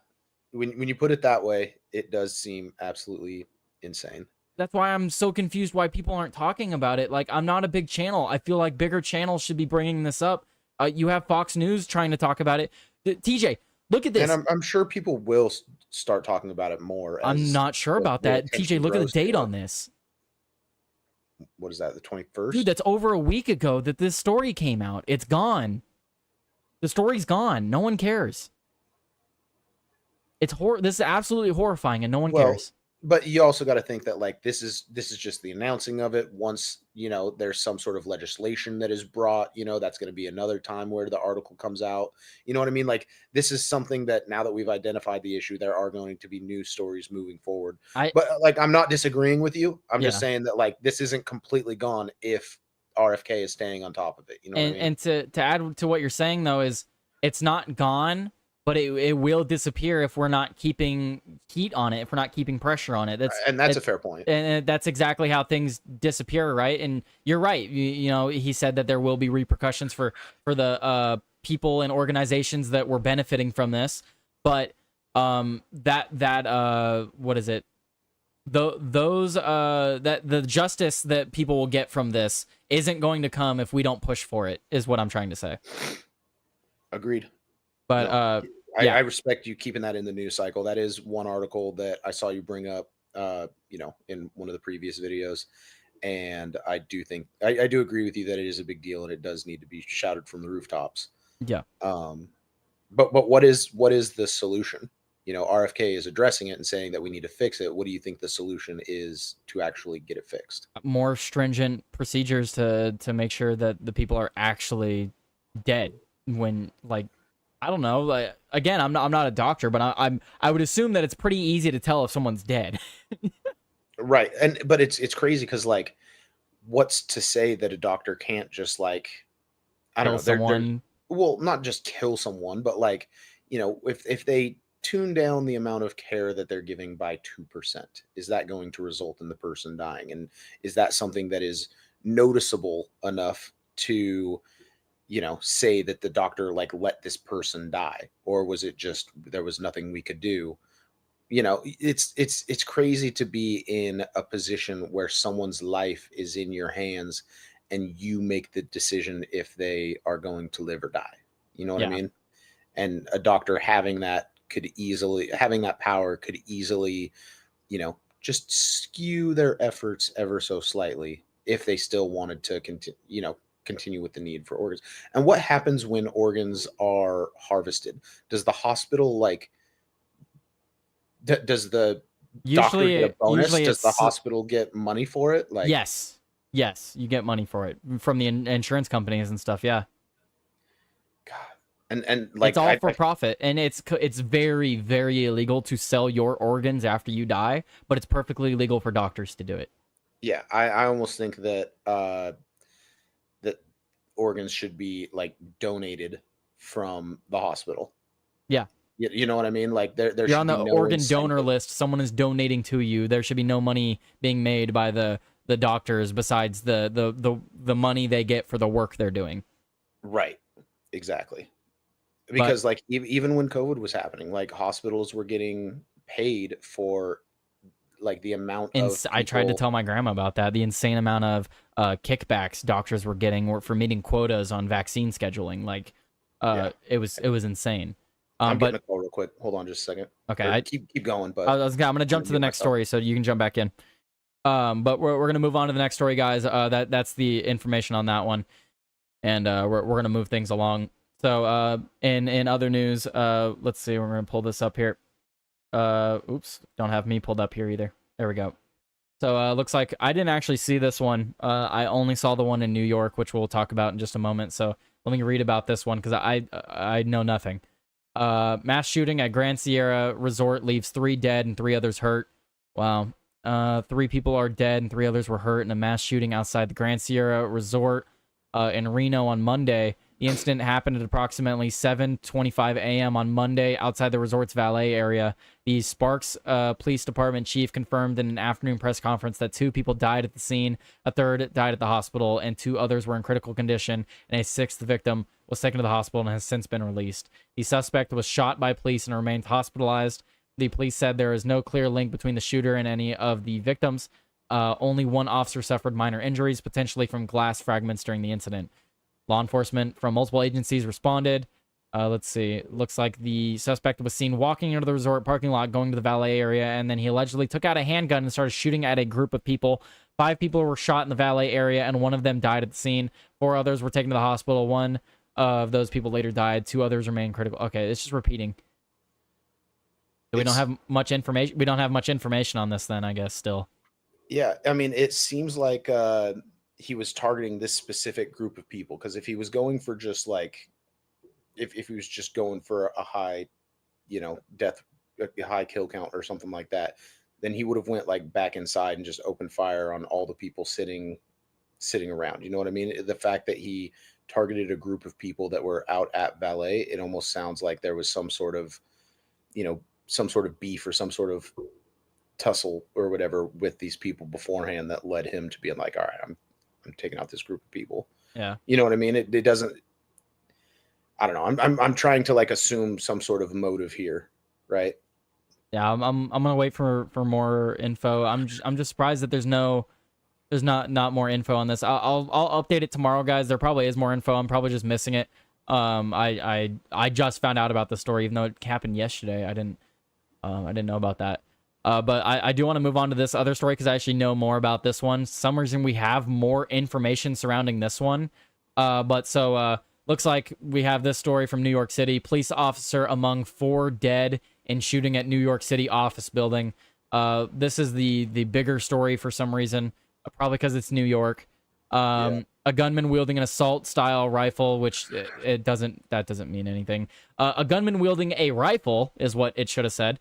When you put it that way, it does seem absolutely insane. That's why I'm so confused why people aren't talking about it. Like, I'm not a big channel. I feel like bigger channels should be bringing this up. You have Fox News trying to talk about it. TJ, look at this. And I'm sure people will start talking about it more. I'm not sure about that. TJ, look at the date on this. What is that, the 21st? Dude, that's over a week ago that this story came out. It's gone. The story's gone. No one cares. This is absolutely horrifying, and no one cares. But you also got to think that, like, this is just the announcing of it. Once, you know, there's some sort of legislation that is brought, you know, that's going to be another time where the article comes out. You know what I mean? Like, this is something that now that we've identified the issue, there are going to be news stories moving forward. But like, I'm not disagreeing with you. I'm just saying that, like, this isn't completely gone if RFK is staying on top of it. You know what I mean? And to add to what you're saying, though, is it's not gone, but it will disappear if we're not keeping heat on it, if we're not keeping pressure on it. That's a fair point. And that's exactly how things disappear, right? And you're right. You know, he said that there will be repercussions for the people and organizations that were benefiting from this. But what is it? The justice that people will get from this isn't going to come if we don't push for it, is what I'm trying to say. Agreed. But yeah. I respect you keeping that in the news cycle. That is one article that I saw you bring up, you know, in one of the previous videos. And I do think, I do agree with you that it is a big deal and it does need to be shouted from the rooftops. Yeah. But what is the solution? You know, RFK is addressing it and saying that we need to fix it. What do you think the solution is to actually get it fixed? More stringent procedures to make sure that the people are actually dead when, like, I don't know. Like, again, I'm not a doctor, but I would assume that it's pretty easy to tell if someone's dead. Right. But it's crazy because, like, what's to say that a doctor can't just, like, I don't know, someone. Well, not just kill someone, but, like, you know, if they tune down the amount of care that they're giving by 2%, is that going to result in the person dying? And is that something that is noticeable enough to, you know, say that the doctor, like, let this person die? Or was it just there was nothing we could do? You know, it's crazy to be in a position where someone's life is in your hands and you make the decision if they are going to live or die. You know what I mean? And a doctor having that power could easily, you know, just skew their efforts ever so slightly if they still wanted to continue with the need for organs. And what happens when organs are harvested? Does the hospital, like, does the doctor get a bonus? Does the hospital get money for it? Like, yes, you get money for it from the insurance companies and stuff. Yeah. God. And like, it's all for profit, and it's very, very illegal to sell your organs after you die, but it's perfectly legal for doctors to do it. Yeah, I almost think that that organs should be, like, donated from the hospital. Yeah. You know what I mean? Like, there you're on the organ donor list. Someone is donating to you. There should be no money being made by the doctors besides the money they get for the work they're doing. Right. Exactly. Because, like, even when COVID was happening, like, hospitals were getting paid for, like, the amount of people. I tried to tell my grandma about that. The insane amount of kickbacks doctors were getting for meeting quotas on vaccine scheduling. Like, it was insane. I'm getting a call real quick. Hold on just a second. Okay. Keep going. But I'm going to jump to the next story so you can jump back in. But we're going to move on to the next story, guys. That's the information on that one. And we're going to move things along. So in other news, let's see. We're going to pull this up here. Oops. Don't have me pulled up here either. There we go. So looks like I didn't actually see this one. I only saw the one in New York, which we'll talk about in just a moment. So let me read about this one because I know nothing. Mass shooting at Grand Sierra Resort leaves 3 dead and 3 others hurt. Wow. 3 people are dead and 3 others were hurt in a mass shooting outside the Grand Sierra Resort in Reno on Monday. The incident happened at approximately 7:25 a.m. on Monday outside the resort's valet area. The Sparks Police Department chief confirmed in an afternoon press conference that 2 people died at the scene, a third died at the hospital, and 2 others were in critical condition, and a 6th victim was taken to the hospital and has since been released. The suspect was shot by police and remains hospitalized. The police said there is no clear link between the shooter and any of the victims. Only one officer suffered minor injuries, potentially from glass fragments during the incident. Law enforcement from multiple agencies responded. Let's see. Looks like the suspect was seen walking into the resort parking lot, going to the valet area, and then he allegedly took out a handgun and started shooting at a group of people. 5 people were shot in the valet area, and 1 of them died at the scene. 4 others were taken to the hospital. 1 of those people later died. 2 others remain critical. Okay, it's just repeating. We don't have much information. We don't have much information on this then, I guess, still. Yeah, I mean, it seems like he was targeting this specific group of people, because if he was going for just like, if he was just going for a high, a high kill count or something like that, then he would have went like back inside and just opened fire on all the people sitting around. You know what I mean? The fact that he targeted a group of people that were out at valet, it almost sounds like there was some sort of beef or some sort of tussle or whatever with these people beforehand that led him to being like, all right, I'm taking out this group of people. Yeah. You know what I mean? It doesn't, I don't know. I'm trying to like assume some sort of motive here. Right. Yeah. I'm going to wait for more info. I'm just surprised that there's not more info on this. I'll update it tomorrow, guys. There probably is more info. I'm probably just missing it. I just found out about the story, even though it happened yesterday. I didn't know about that. But I do want to move on to this other story because I actually know more about this one. For some reason we have more information surrounding this one. Looks like we have this story from New York City. Police officer among 4 dead in shooting at New York City office building. This is the bigger story for some reason, probably because it's New York. A gunman wielding an assault-style rifle, which that doesn't mean anything. A gunman wielding a rifle is what it should have said.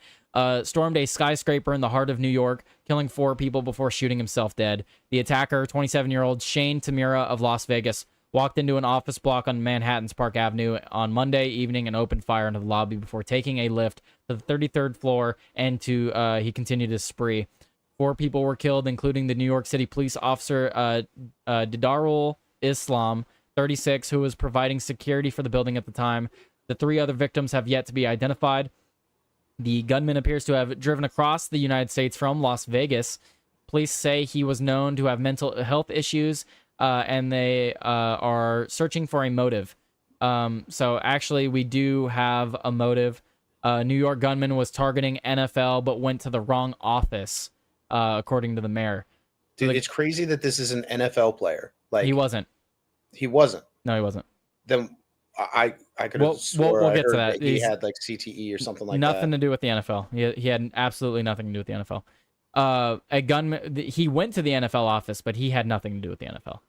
Stormed a skyscraper in the heart of New York, killing 4 people before shooting himself dead. The attacker, 27-year-old Shane Tamira of Las Vegas, walked into an office block on Manhattan's Park Avenue on Monday evening and opened fire into the lobby before taking a lift to the 33rd floor, and he continued his spree. 4 people were killed, including the New York City police officer Didarul Islam, 36, who was providing security for the building at the time. The 3 other victims have yet to be identified. The gunman appears to have driven across the United States from Las Vegas. Police say he was known to have mental health issues, and they are searching for a motive. So actually, we do have a motive. New York gunman was targeting NFL, but went to the wrong office. According to the mayor. Dude, it's crazy that this is an NFL player. Like he wasn't. No, he wasn't. Then I could have swore we'll get to that. He had like CTE or something like nothing that. to do with the NFL. He had absolutely nothing to do with the NFL. A gunman. He went to the NFL office, but he had nothing to do with the NFL.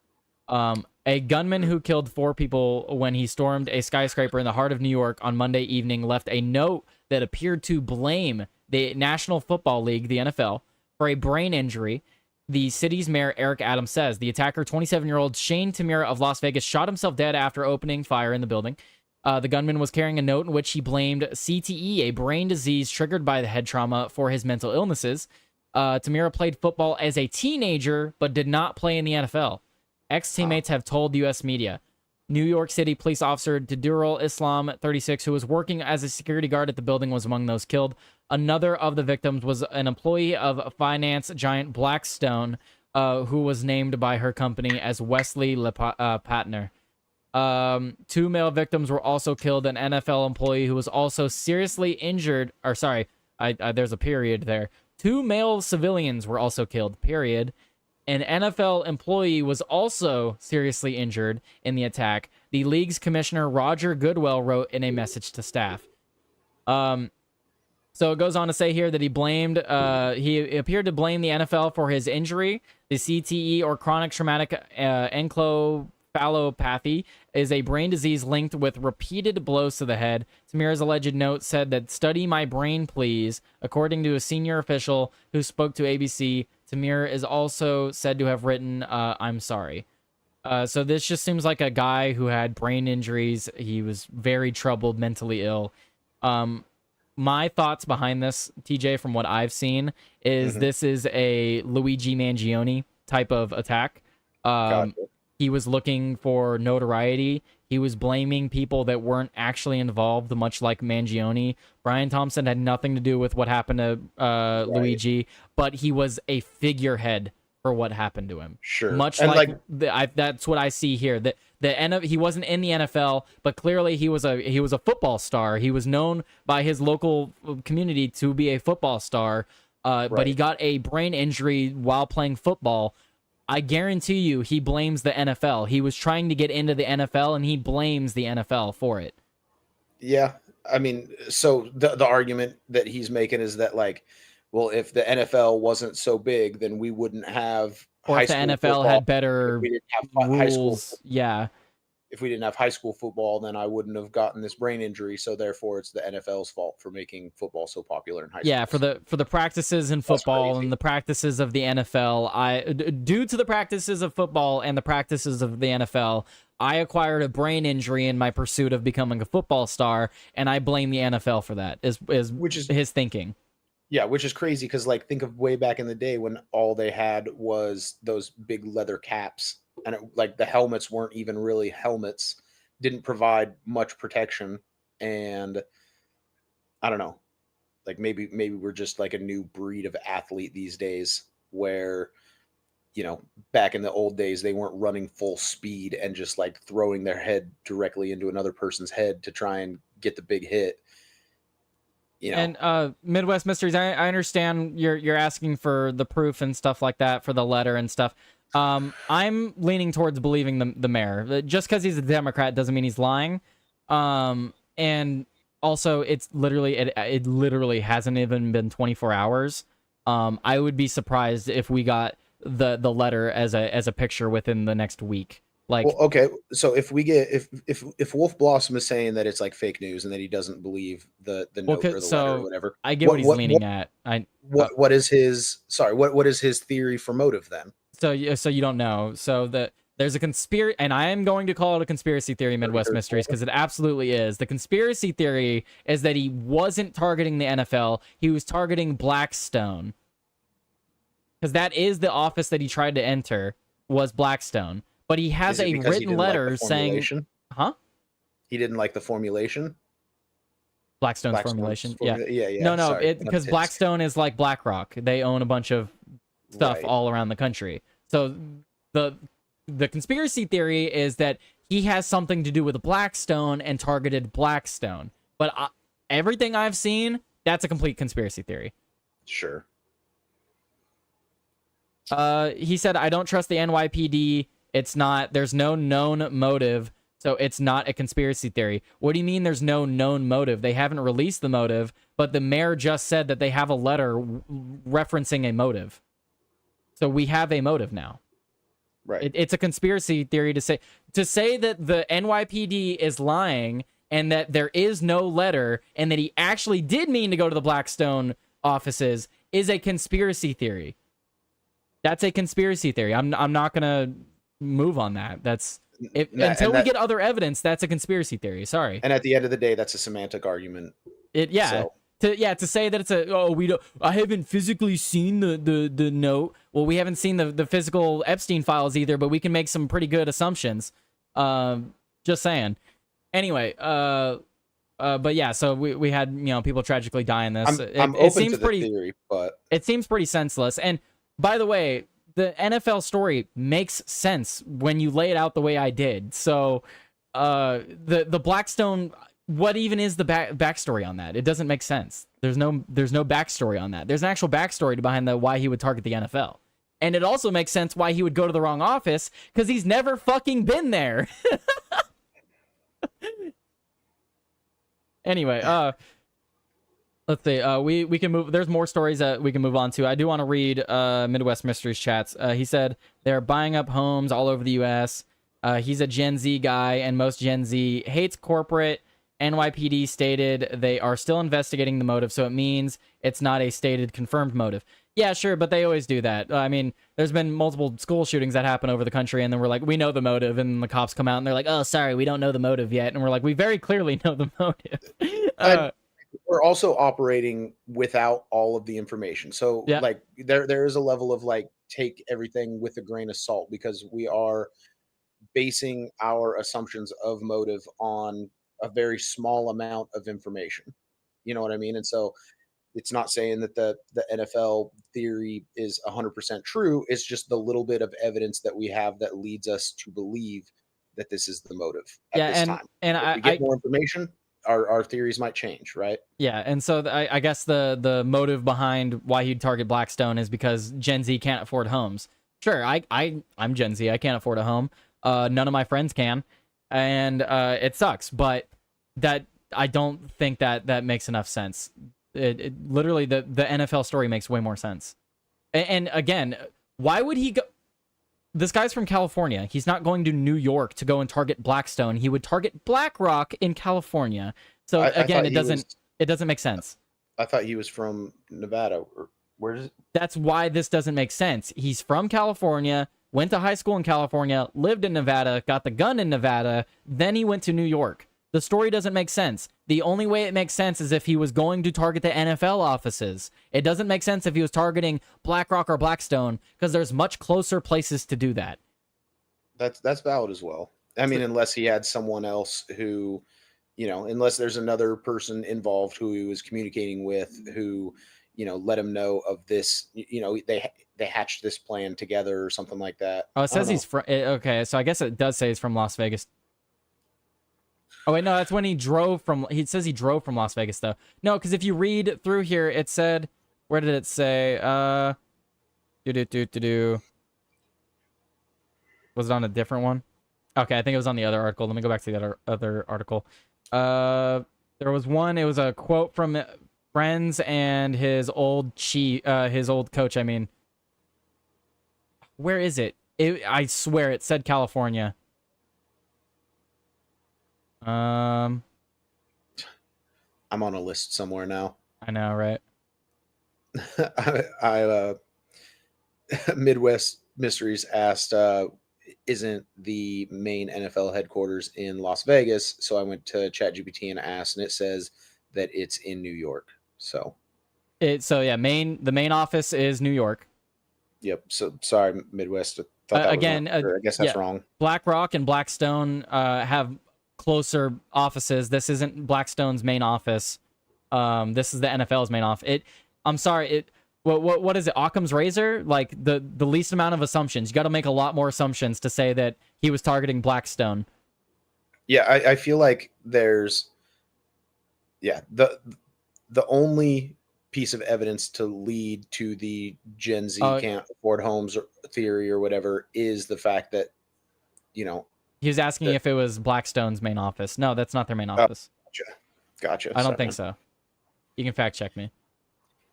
A gunman who killed 4 people when he stormed a skyscraper in the heart of New York on Monday evening left a note that appeared to blame the National Football League, the NFL, for a brain injury. The city's mayor, Eric Adams, says the attacker, 27-year-old Shane Tamira of Las Vegas, shot himself dead after opening fire in the building. The gunman was carrying a note in which he blamed CTE, a brain disease triggered by the head trauma, for his mental illnesses. Tamira played football as a teenager, but did not play in the NFL. Ex-teammates have told U.S. media. New York City police officer Didarul Islam, 36, who was working as a security guard at the building, was among those killed. Another of the victims was an employee of finance giant Blackstone, who was named by her company as Wesley Patner. 2 male victims were also killed. An NFL employee who was also seriously injured. Or sorry, there's a period there. 2 male civilians were also killed. Period. An NFL employee was also seriously injured in the attack. The league's commissioner, Roger Goodell, wrote in a message to staff. So it goes on to say here that he appeared to blame the NFL for his injury. The CTE, or chronic traumatic encephalopathy, is a brain disease linked with repeated blows to the head. Tamira's alleged note said that, "Study my brain, please." According to a senior official who spoke to ABC, Tamira is also said to have written, "I'm sorry." So this just seems like a guy who had brain injuries. He was very troubled, mentally ill. My thoughts behind this, TJ, from what I've seen, is this is a Luigi Mangione type of attack. Gotcha. He was looking for notoriety. He was blaming people that weren't actually involved, much like Mangione. Brian Thompson had nothing to do with what happened to Luigi, but he was a figurehead for what happened to him. Sure. Much And like that's what I see here. He wasn't in the NFL, but clearly he was a football star. He was known by his local community to be a football star, but he got a brain injury while playing football. I guarantee you he blames the NFL. He was trying to get into the NFL, and he blames the NFL for it. Yeah. I mean, so the argument that he's making is that, like, well, if the NFL wasn't so big, then we wouldn't have or if the NFL football. had better we didn't have rules. high school, yeah. If we didn't have high school football, then I wouldn't have gotten this brain injury. So therefore, it's the NFL's fault for making football so popular in high school. Yeah, for the practices in football and the practices of the NFL, due to the practices of football and the practices of the NFL, I acquired a brain injury in my pursuit of becoming a football star, and I blame the NFL for that. Which is his thinking. Yeah, which is crazy because, like, think of way back in the day when all they had was those big leather caps, and like the helmets weren't even really helmets, didn't provide much protection, and I don't know, like maybe we're just like a new breed of athlete these days where, you know, back in the old days they weren't running full speed and just like throwing their head directly into another person's head to try and get the big hit. You know. And Midwest Mysteries, I understand you're asking for the proof and stuff like that for the letter and stuff. I'm leaning towards believing the mayor. Just because he's a Democrat doesn't mean he's lying. And also, it's literally it literally hasn't even been 24 hours. I would be surprised if we got the letter as a picture within the next week. Like, well, okay, so if we get if Wolf Blossom is saying that it's like fake news and that he doesn't believe the note or the letter or whatever, I get what he's leaning at. What is his what is his theory for motive then? So you don't know. So there's a conspiracy, and I am going to call it a conspiracy theory, Midwest Mysteries, because it absolutely is. The conspiracy theory is that he wasn't targeting the NFL; he was targeting Blackstone, because that is the office that he tried to enter was Blackstone. But he has a written letter saying, "Huh? He didn't like the formulation." Blackstone's formulation. Yeah. No, because Blackstone is like BlackRock. They own a bunch of stuff all around the country. So the conspiracy theory is that he has something to do with Blackstone and targeted Blackstone. But everything I've seen, that's a complete conspiracy theory. Sure. He said, "I don't trust the NYPD. It's not. There's no known motive." So it's not a conspiracy theory. What do you mean there's no known motive? They haven't released the motive, but the mayor just said that they have a letter referencing a motive. So we have a motive now. Right. It's a conspiracy theory to say that the NYPD is lying and that there is no letter and that he actually did mean to go to the Blackstone offices is a conspiracy theory. That's a conspiracy theory. I'm not going to move on that. That's until we get other evidence, that's a conspiracy theory. Sorry. And at the end of the day, that's a semantic argument. To say that it's I haven't physically seen the note. Well, we haven't seen the physical Epstein files either, but we can make some pretty good assumptions. Just saying. Anyway, but yeah, so we had people tragically die in this. It seems pretty theory, but it seems pretty senseless. And by the way, the NFL story makes sense when you lay it out the way I did. So, the Blackstone, what even is the backstory on that? It doesn't make sense. There's no backstory on that. There's an actual backstory behind why he would target the NFL. And it also makes sense why he would go to the wrong office, because he's never fucking been there. Anyway, let's see. We can move. There's more stories that we can move on to. I do want to read Midwest Mysteries chats. He said they're buying up homes all over the U.S. He's a Gen Z guy, and most Gen Z hates corporate NYPD stated they are still investigating the motive, so it means it's not a stated confirmed motive. Yeah, sure, but they always do that. I mean, there's been multiple school shootings that happen over the country, and then we're like, we know the motive, and the cops come out and they're like, oh, sorry, we don't know the motive yet. And we're like, we very clearly know the motive. We're also operating without all of the information. So yeah. like there is a level of like, take everything with a grain of salt, because we are basing our assumptions of motive on a very small amount of information. You know what I mean? And so it's not saying that the NFL theory is 100% true. It's just the little bit of evidence that we have that leads us to believe that this is the motive at this time. And if we get more information, our theories might change, right? Yeah, and so I guess the motive behind why he'd target Blackstone is because Gen Z can't afford homes. Sure, I'm Gen Z. I can't afford a home. None of my friends can, and it sucks. But that I don't think that makes enough sense. It literally the NFL story makes way more sense. And again, why would he go? This guy's from California. He's not going to New York to go and target Blackstone. He would target BlackRock in California. So again, it doesn't make sense. I thought he was from Nevada. Or where is it? That's why this doesn't make sense. He's from California, went to high school in California, lived in Nevada, got the gun in Nevada, then he went to New York. The story doesn't make sense. The only way it makes sense is if he was going to target the NFL offices. It doesn't make sense if he was targeting BlackRock or Blackstone, because there's much closer places to do that. That's valid as well. I mean, unless he had someone else who, unless there's another person involved who he was communicating with, who, let him know of this, they hatched this plan together or something like that. Oh, it says he's from, okay, so I guess it does say he's from Las Vegas. Oh, wait, no, that's when he says he drove from Las Vegas, though. No, because if you read through here, it said, where did it say? Was it on a different one? Okay, I think it was on the other article. Let me go back to the other article. There was one, it was a quote from Friends and his old coach, I mean. Where is it? I swear it said California. I'm on a list somewhere now. I know, right? Midwest Mysteries asked, isn't the main NFL headquarters in Las Vegas? So I went to ChatGPT and asked, and it says that it's in New York. So yeah, the main office is New York. Yep. So sorry, Midwest. I guess that's wrong. BlackRock and Blackstone have closer offices. This isn't Blackstone's main office. This is the NFL's main office. I'm sorry. What is it? Occam's razor? Like the least amount of assumptions. You got to make a lot more assumptions to say that he was targeting Blackstone. Yeah, I feel like there's, the only piece of evidence to lead to the Gen Z can't afford homes theory or whatever is the fact that, he was asking if it was Blackstone's main office. No, that's not their main office. Gotcha. I don't think so. You can fact check me.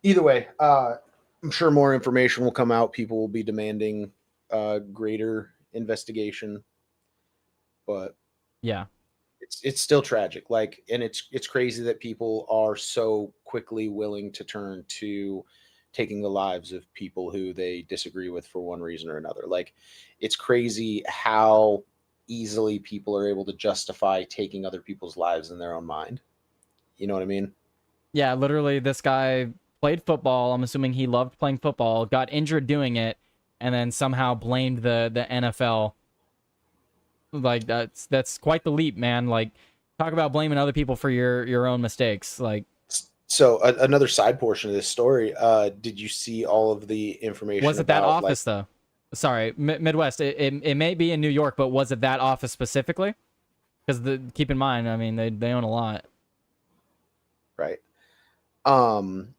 Either way, I'm sure more information will come out. People will be demanding greater investigation, but yeah, it's still tragic. Like, and it's crazy that people are so quickly willing to turn to taking the lives of people who they disagree with for one reason or another. Like, it's crazy how easily people are able to justify taking other people's lives in their own mind. You know what I mean? Yeah, literally, this guy played football. I'm assuming he loved playing football, got injured doing it, and then somehow blamed the NFL. Like, that's quite the leap, man. Like, talk about blaming other people for your own mistakes. Like, so another side portion of this story, did you see all of the information? Was it that office though? Sorry, Midwest. It may be in New York, but was it that office specifically? Because keep in mind, I mean, they own a lot. Right. Damn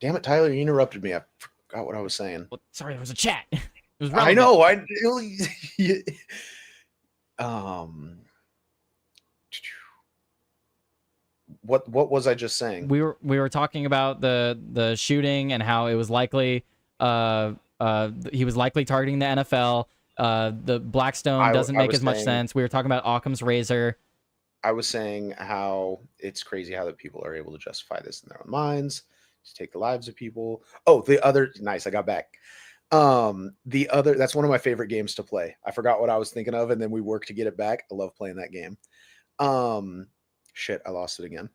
it, Tyler, you interrupted me. I forgot what I was saying. Well, sorry, there was a chat. It was I know. What was I just saying? We were talking about the shooting and how it was likely he was likely targeting the NFL. The Blackstone doesn't make as much sense. We were talking about Occam's razor. I was saying how it's crazy how that people are able to justify this in their own minds, to take the lives of people. Oh, the other nice, I got back. The other, that's one of my favorite games to play. I forgot what I was thinking of, and then we worked to get it back. I love playing that game. Shit, I lost it again.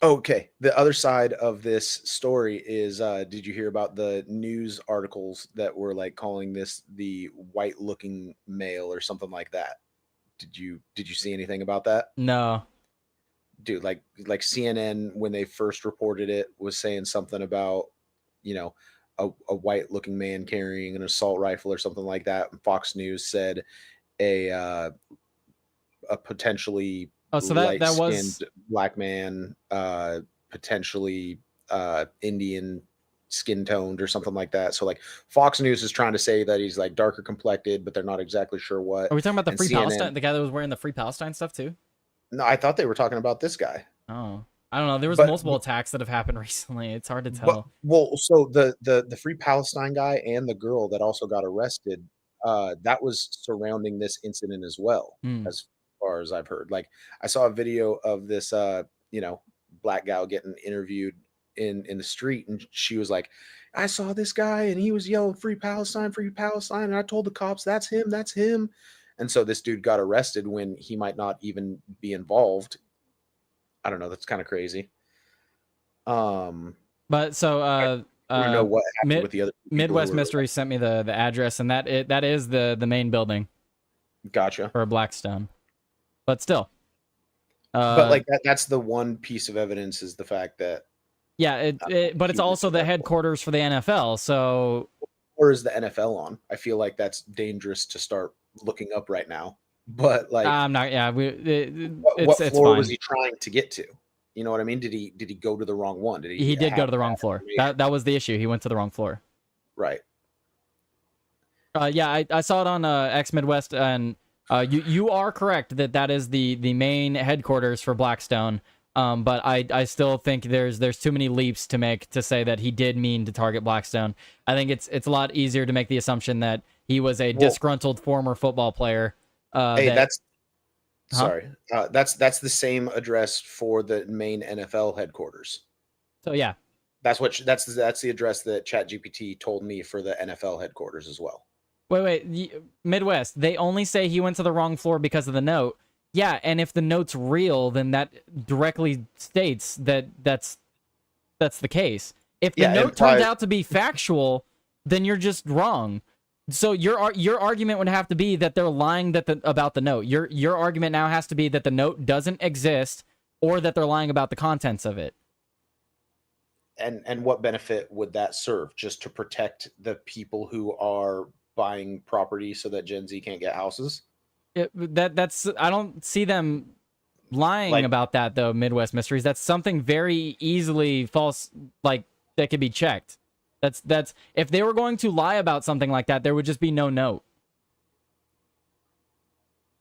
Okay, the other side of this story is, did you hear about the news articles that were like calling this the white looking male or something like that? Did you see anything about that? No. Dude, like CNN, when they first reported it, was saying something about, you know, a white looking man carrying an assault rifle or something like that. And Fox News said a potentially So that was black man, potentially Indian skin toned or something like that. So like Fox News is trying to say that he's like darker complected, but they're not exactly sure what. Are we talking about the And Free CNN Palestine? The guy that was wearing the Free Palestine stuff too? No, I thought they were talking about this guy. Oh, I don't know. There was But- multiple attacks that have happened recently. It's hard to But, tell. well, so the Free Palestine guy and the girl that also got arrested, that was surrounding this incident as well, Hmm. as far as I've heard. Like I saw a video of this, black gal getting interviewed in the street, and she was like, "I saw this guy, and he was yelling Free Palestine, Free Palestine," and I told the cops, "That's him, that's him." And so this dude got arrested when he might not even be involved. I don't know. That's kind of crazy. But so I don't know what happened with the other people Midwest who were- Mystery sent me the address, and that is the main building Gotcha. for Blackstone. But still, But like that's the one piece of evidence is the fact that, yeah, but it's he was also the careful. headquarters for the NFL. So or is the NFL on? I feel like that's dangerous to start looking up right now. But like, I'm not. Yeah, what it's floor fine. was he trying to get to? You know what I mean? Did he go to the wrong one? Did He did go have to the wrong that floor. information? That was the issue. He went to the wrong floor. Right. Yeah, I saw it on X Midwest, and you are correct that is the main headquarters for Blackstone. But I still think there's too many leaps to make to say that he did mean to target Blackstone. I think it's a lot easier to make the assumption that he was a disgruntled former football player. Hey, that's Huh? sorry. That's the same address for the main NFL headquarters. So yeah, That's the address that ChatGPT told me for the NFL headquarters as well. wait, Midwest. They only say he went to the wrong floor because of the note. Yeah, and if the note's real, then that directly states that that's the case. If the note turns out to be factual, then you're just wrong. So your argument would have to be that they're lying about the note. Your argument now has to be that the note doesn't exist, or that they're lying about the contents of it. And what benefit would that serve? Just to protect the people who are buying property so that Gen Z can't get houses? That's I don't see them lying Like- about that though. Midwest Mysteries. That's something very easily false, like that could be checked. That's if they were going to lie about something like that, there would just be no note.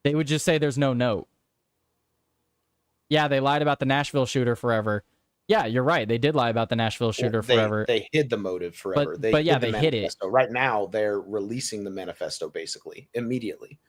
They would just say there's no note. Yeah, they lied about the Nashville shooter forever. Yeah, you're right. They did lie about the Nashville shooter forever. They hid the motive forever. But yeah, they hid it. manifesto. Right now, they're releasing the manifesto basically immediately.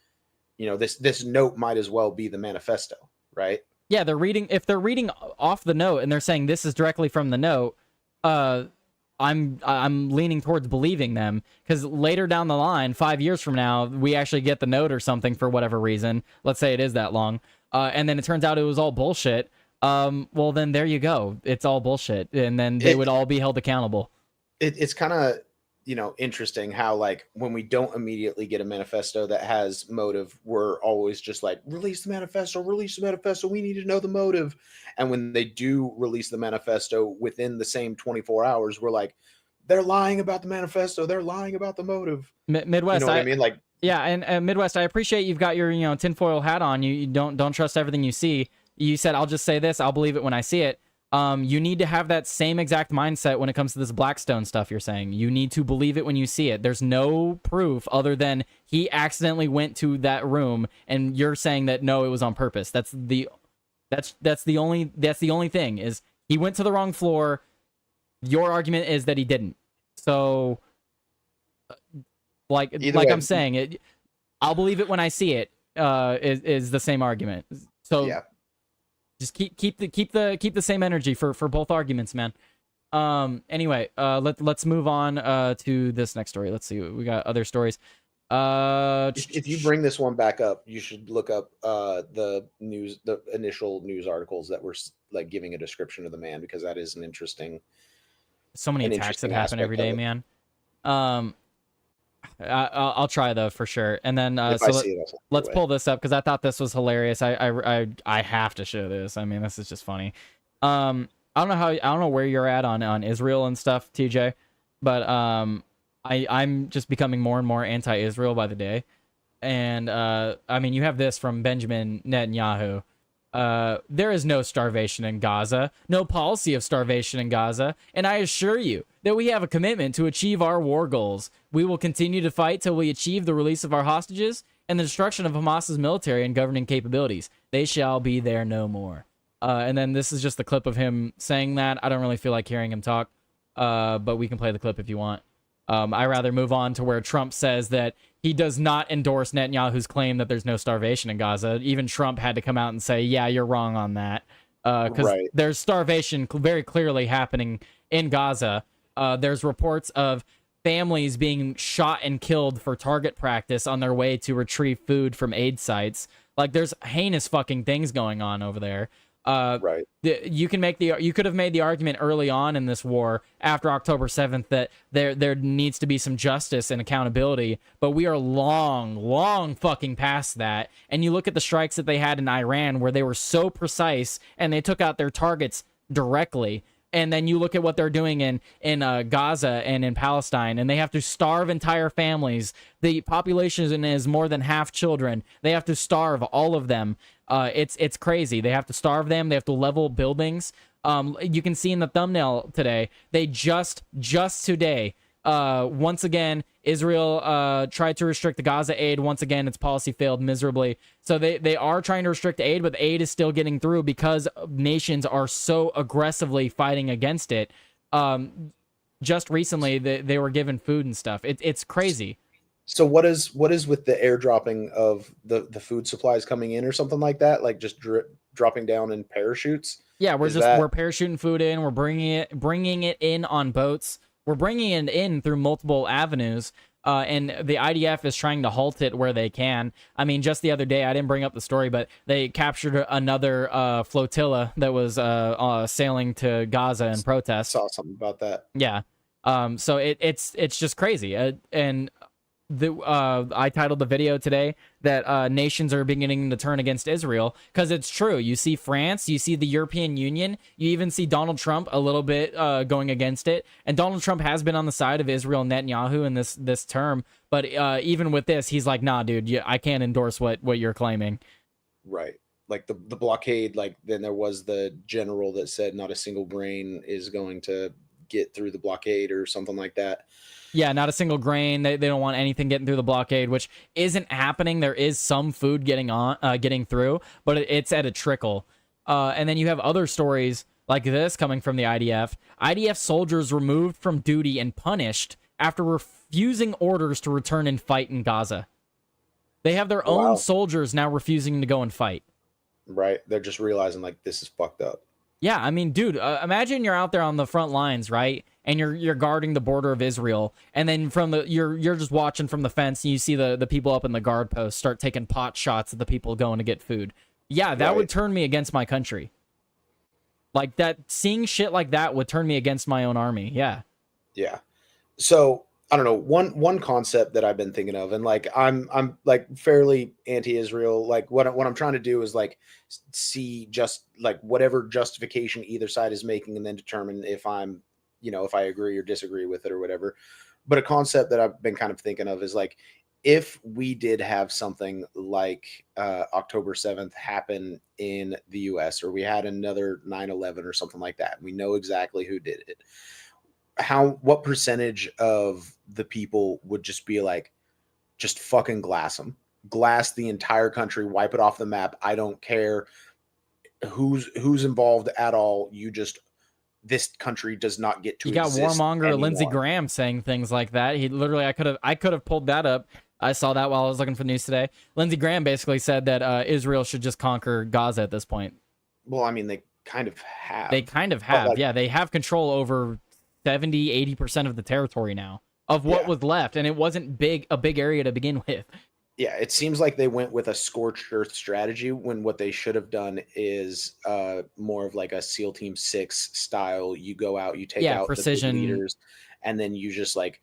You know, this note might as well be the manifesto, right? Yeah, if they're reading off the note and they're saying this is directly from the note, I'm leaning towards believing them, because later down the line, 5 years from now, we actually get the note or something for whatever reason. Let's say it is that long, and then it turns out it was all bullshit. Well, then there you go. It's all bullshit, and then they would all be held accountable. It's kind of, interesting how like when we don't immediately get a manifesto that has motive, we're always just like, release the manifesto, we need to know the motive. And when they do release the manifesto within the same 24 hours, we're like, they're lying about the manifesto, they're lying about the motive. Midwest, You know what I mean? Like, yeah, and Midwest, I appreciate you've got your tinfoil hat on. You don't trust everything you see. You said, I'll just say this, I'll believe it when I see it. You need to have that same exact mindset when it comes to this Blackstone stuff you're saying. You need to believe it when you see it. There's no proof other than he accidentally went to that room, and you're saying that no, it was on purpose. That's the only thing, is he went to the wrong floor. Your argument is that he didn't. So like Either way. I'm saying, I'll believe it when I see it. Is the same argument. So yeah, just keep the same energy for both arguments, man. Anyway, let's move on to this next story. Let's see, we got other stories. If you bring this one back up, you should look up the initial news articles that were like giving a description of the man, because that is an interesting. So many attacks that happen every day, man. I'll try though for sure. And then let's pull this up because I thought this was hilarious. I have to show this. I mean, this is just funny. I don't know where you're at on Israel and stuff, TJ, but I'm just becoming more and more anti-Israel by the day. And I mean, you have this from Benjamin Netanyahu. There is no starvation in Gaza, no policy of starvation in Gaza, and I assure you that we have a commitment to achieve our war goals. We will continue to fight till we achieve the release of our hostages and the destruction of Hamas's military and governing capabilities. They shall be there no more. And then this is just the clip of him saying that. I don't really feel like hearing him talk, but we can play the clip if you want. I rather move on to where Trump says that he does not endorse Netanyahu's claim that there's no starvation in Gaza. Even Trump had to come out and say, yeah, you're wrong on that. Because there's starvation very clearly happening in Gaza. There's reports of families being shot and killed for target practice on their way to retrieve food from aid sites. Like, there's heinous fucking things going on over there. You could have made the argument early on in this war after October 7th that there needs to be some justice and accountability, but we are long fucking past that. And you look at the strikes that they had in Iran where they were so precise and they took out their targets directly. And then you look at what they're doing in Gaza and in Palestine, and they have to starve entire families. The population is more than half children. They have to starve all of them. It's crazy. They have to starve them. They have to level buildings. You can see in the thumbnail today, they just today, once again, Israel tried to restrict the Gaza aid. Once again, its policy failed miserably. So they are trying to restrict aid, but the aid is still getting through because nations are so aggressively fighting against it. Just recently, they were given food and stuff. It's crazy. So what is with the airdropping of the food supplies coming in or something like that? Like just dropping down in parachutes? Yeah, we're parachuting food in. We're bringing it in on boats. We're bringing it in through multiple avenues, and the IDF is trying to halt it where they can. I mean, just the other day, I didn't bring up the story, but they captured another flotilla that was sailing to Gaza in protest. Saw something about that. Yeah. So it's just crazy. And I titled the video today that nations are beginning to turn against Israel, because it's true. You see France, you see the European Union, you even see Donald Trump a little bit going against it. And Donald Trump has been on the side of Israel and Netanyahu in this term, but even with this, he's like, nah, dude, I can't endorse what you're claiming. Right. Like the blockade, like then there was the general that said not a single grain is going to get through the blockade or something like that. Yeah, not a single grain. They don't want anything getting through the blockade, which isn't happening. There is some food getting through, but it's at a trickle. And then you have other stories like this coming from the IDF. IDF soldiers removed from duty and punished after refusing orders to return and fight in Gaza. They have their own soldiers now refusing to go and fight. Right. They're just realizing like this is fucked up. Yeah, I mean, dude, imagine you're out there on the front lines, right? And you're guarding the border of Israel, and then you're just watching from the fence, and you see the people up in the guard post start taking pot shots at the people going to get food. Yeah, that would turn me against my country. Like that, seeing shit like that would turn me against my own army. Yeah. Yeah. So I don't know, one concept that I've been thinking of, and like I'm like fairly anti-Israel. Like what I'm trying to do is like see just like whatever justification either side is making, and then determine if I'm, if I agree or disagree with it or whatever. But a concept that I've been kind of thinking of is like, if we did have something like October 7th happen in the US, or we had another 9/11 or something like that, we know exactly who did it. What percentage of the people would just be like, just fucking glass the entire country, wipe it off the map. I don't care who's involved at all. This country does not get to exist. You got warmonger anymore. Lindsey Graham saying things like that. He literally, I could have pulled that up. I saw that while I was looking for news today. Lindsey Graham basically said that Israel should just conquer Gaza at this point. Well, I mean, they kind of have. They kind of have. Like, yeah, they have control over 70-80% of the territory now of what was left, and it wasn't a big area to begin with. Yeah, it seems like they went with a scorched earth strategy when what they should have done is more of like a SEAL Team 6 style. You go out, you take out precision the leaders, and then you just like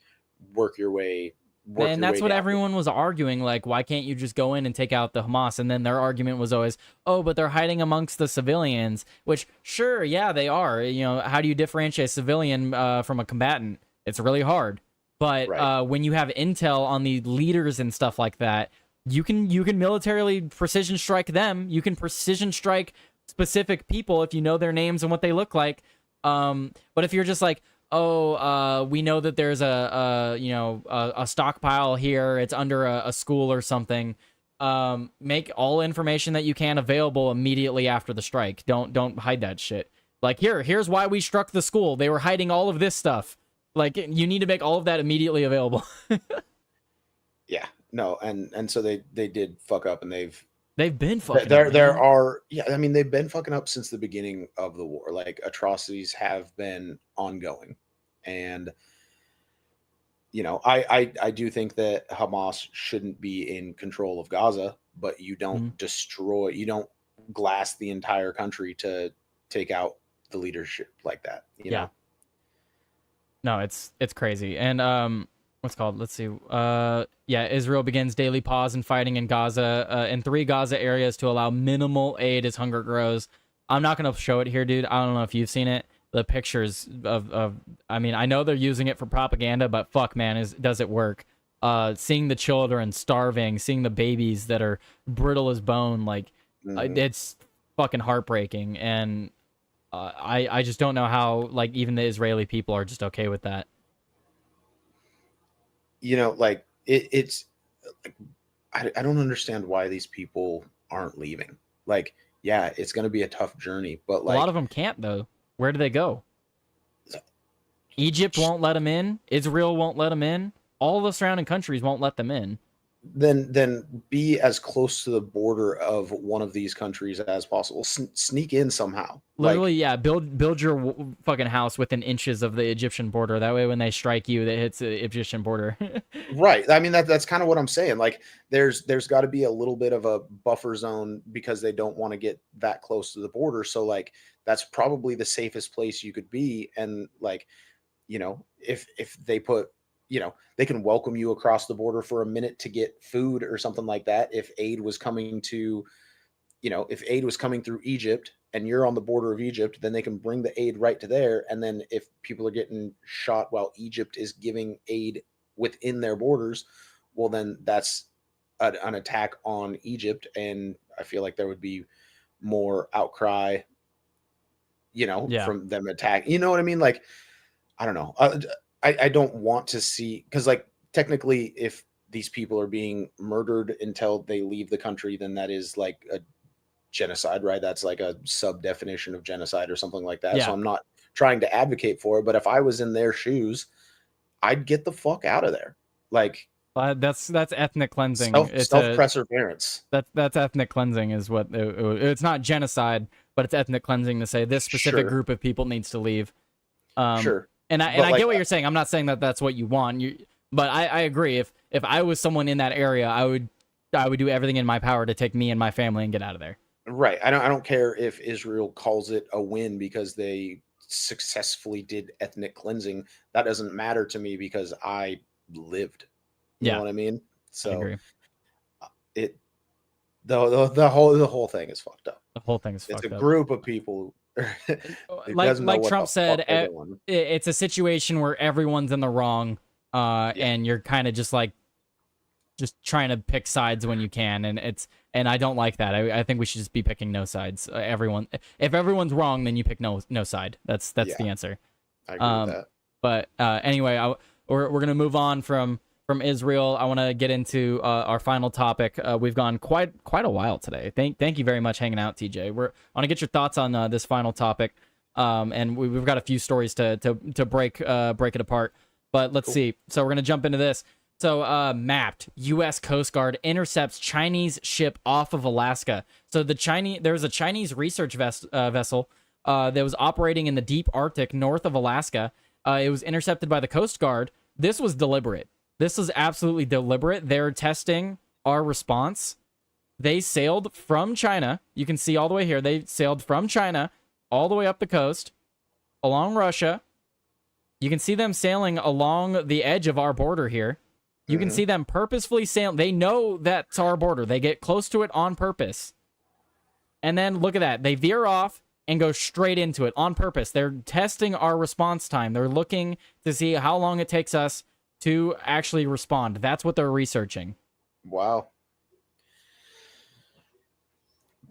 work your way. And that's what everyone was arguing. Like, why can't you just go in and take out the Hamas? And then their argument was always, oh, but they're hiding amongst the civilians. Which, sure, yeah, they are. You know, how do you differentiate a civilian from a combatant? It's really hard. But when you have intel on the leaders and stuff like that, you can militarily precision strike them. You can precision strike specific people if you know their names and what they look like. But if you're just like, oh, we know that there's a stockpile here, it's under a school or something, make all information that you can available immediately after the strike. Don't hide that shit. Like, here's why we struck the school. They were hiding all of this stuff. Like, you need to make all of that immediately available. Yeah, no, and so they did fuck up, and they've been fucking up. There are I mean, they've been fucking up since the beginning of the war. Like, atrocities have been ongoing, and you know, I do think that Hamas shouldn't be in control of Gaza, but you don't destroy, you don't glass the entire country to take out the leadership like that. You know? No, it's crazy. And what's it called? Let's see. Israel begins daily pause in fighting in Gaza in 3 Gaza areas to allow minimal aid as hunger grows. I'm not gonna show it here, dude. I don't know if you've seen it. The pictures of I mean, I know they're using it for propaganda, but fuck, man, does it work? Seeing the children starving, seeing the babies that are brittle as bone, like it's fucking heartbreaking. And I just don't know how, like, even the Israeli people are just okay with that. You know, like it's like, I don't understand why these people aren't leaving. Like, yeah, it's going to be a tough journey, but like a lot of them can't though. Where do they go? Egypt won't let them in. Israel won't let them in. All the surrounding countries won't let them in. Then be as close to the border of one of these countries as possible. Sneak in somehow. Literally, yeah. Build your fucking house within inches of the Egyptian border. That way, when they strike you, that hits the Egyptian border. Right. I mean, that's kind of what I'm saying. Like, there's got to be a little bit of a buffer zone because they don't want to get that close to the border. So, like, that's probably the safest place you could be. And, like, you know, if they put, you know, they can welcome you across the border for a minute to get food or something like that. If aid was coming to, you know, if aid was coming through Egypt and you're on the border of Egypt, then they can bring the aid right to there. And then if people are getting shot while Egypt is giving aid within their borders, well, then that's an attack on Egypt. And I feel like there would be more outcry, you know, from them attacking. You know what I mean? Like, I don't know. I don't want to see, because like technically if these people are being murdered until they leave the country, then that is like a genocide, right? That's like a sub definition of genocide or something like that. So I'm not trying to advocate for it, but if I was in their shoes, I'd get the fuck out of there. Like, that's ethnic cleansing. Self-preservance. That's ethnic cleansing is what it's not genocide, but it's ethnic cleansing to say this specific group of people needs to leave. Sure. And I get what you're saying. I'm not saying that that's what you want. But I agree. If I was someone in that area, I would do everything in my power to take me and my family and get out of there. Right. I don't care if Israel calls it a win because they successfully did ethnic cleansing. That doesn't matter to me because I lived. You know what I mean? So I agree. The whole thing is fucked up. The whole thing is fucked up. It's a group of people. like Trump said, it's a situation where everyone's in the wrong, and you're kind of just trying to pick sides when you can, and I don't like that. I think we should just be picking no sides. If everyone's wrong, then you pick no side. That's the answer. I agree with that. But anyway, we're gonna move on from Israel. I want to get into our final topic. We've gone quite a while today. Thank you very much hanging out, TJ. I want to get your thoughts on this final topic, and we've got a few stories to break it apart. But let's see. So we're gonna jump into this. So, mapped U.S. Coast Guard intercepts Chinese ship off of Alaska. So there was a Chinese research vessel that was operating in the deep Arctic north of Alaska. It was intercepted by the Coast Guard. This was deliberate. This was absolutely deliberate. They're testing our response. They sailed from China. You can see all the way here. They sailed from China all the way up the coast, along Russia. You can see them sailing along the edge of our border here. You can see them purposefully sailing. They know that's our border. They get close to it on purpose. And then look at that. They veer off and go straight into it on purpose. They're testing our response time. They're looking to see how long it takes us to actually respond. That's what they're researching. Wow.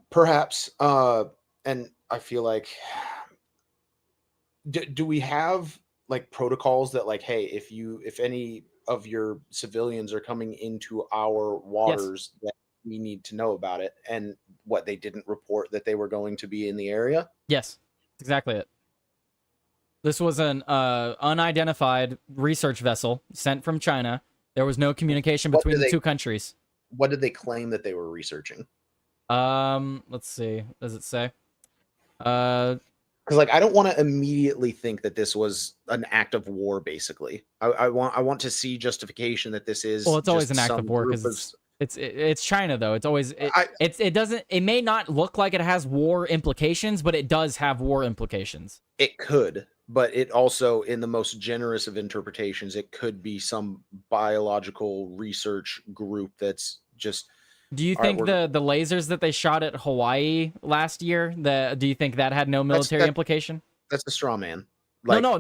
Perhaps. And I feel like, do we have like protocols that like, hey, if any of your civilians are coming into our waters, that we need to know about it, and what, they didn't report that they were going to be in the area? Yes, exactly it. This was an unidentified research vessel sent from China. There was no communication between the two countries. What did they claim that they were researching? Let's see. Does it say? Because like I don't want to immediately think that this was an act of war. Basically, I want to see justification that this is. Well, it's always an act of war because it's China though. It's always it doesn't. It may not look like it has war implications, but it does have war implications. It could, but it also, in the most generous of interpretations, it could be some biological research group that's just. Do you think the lasers that they shot at Hawaii last year, do you think that had no military implication? That's a straw man. Like, no.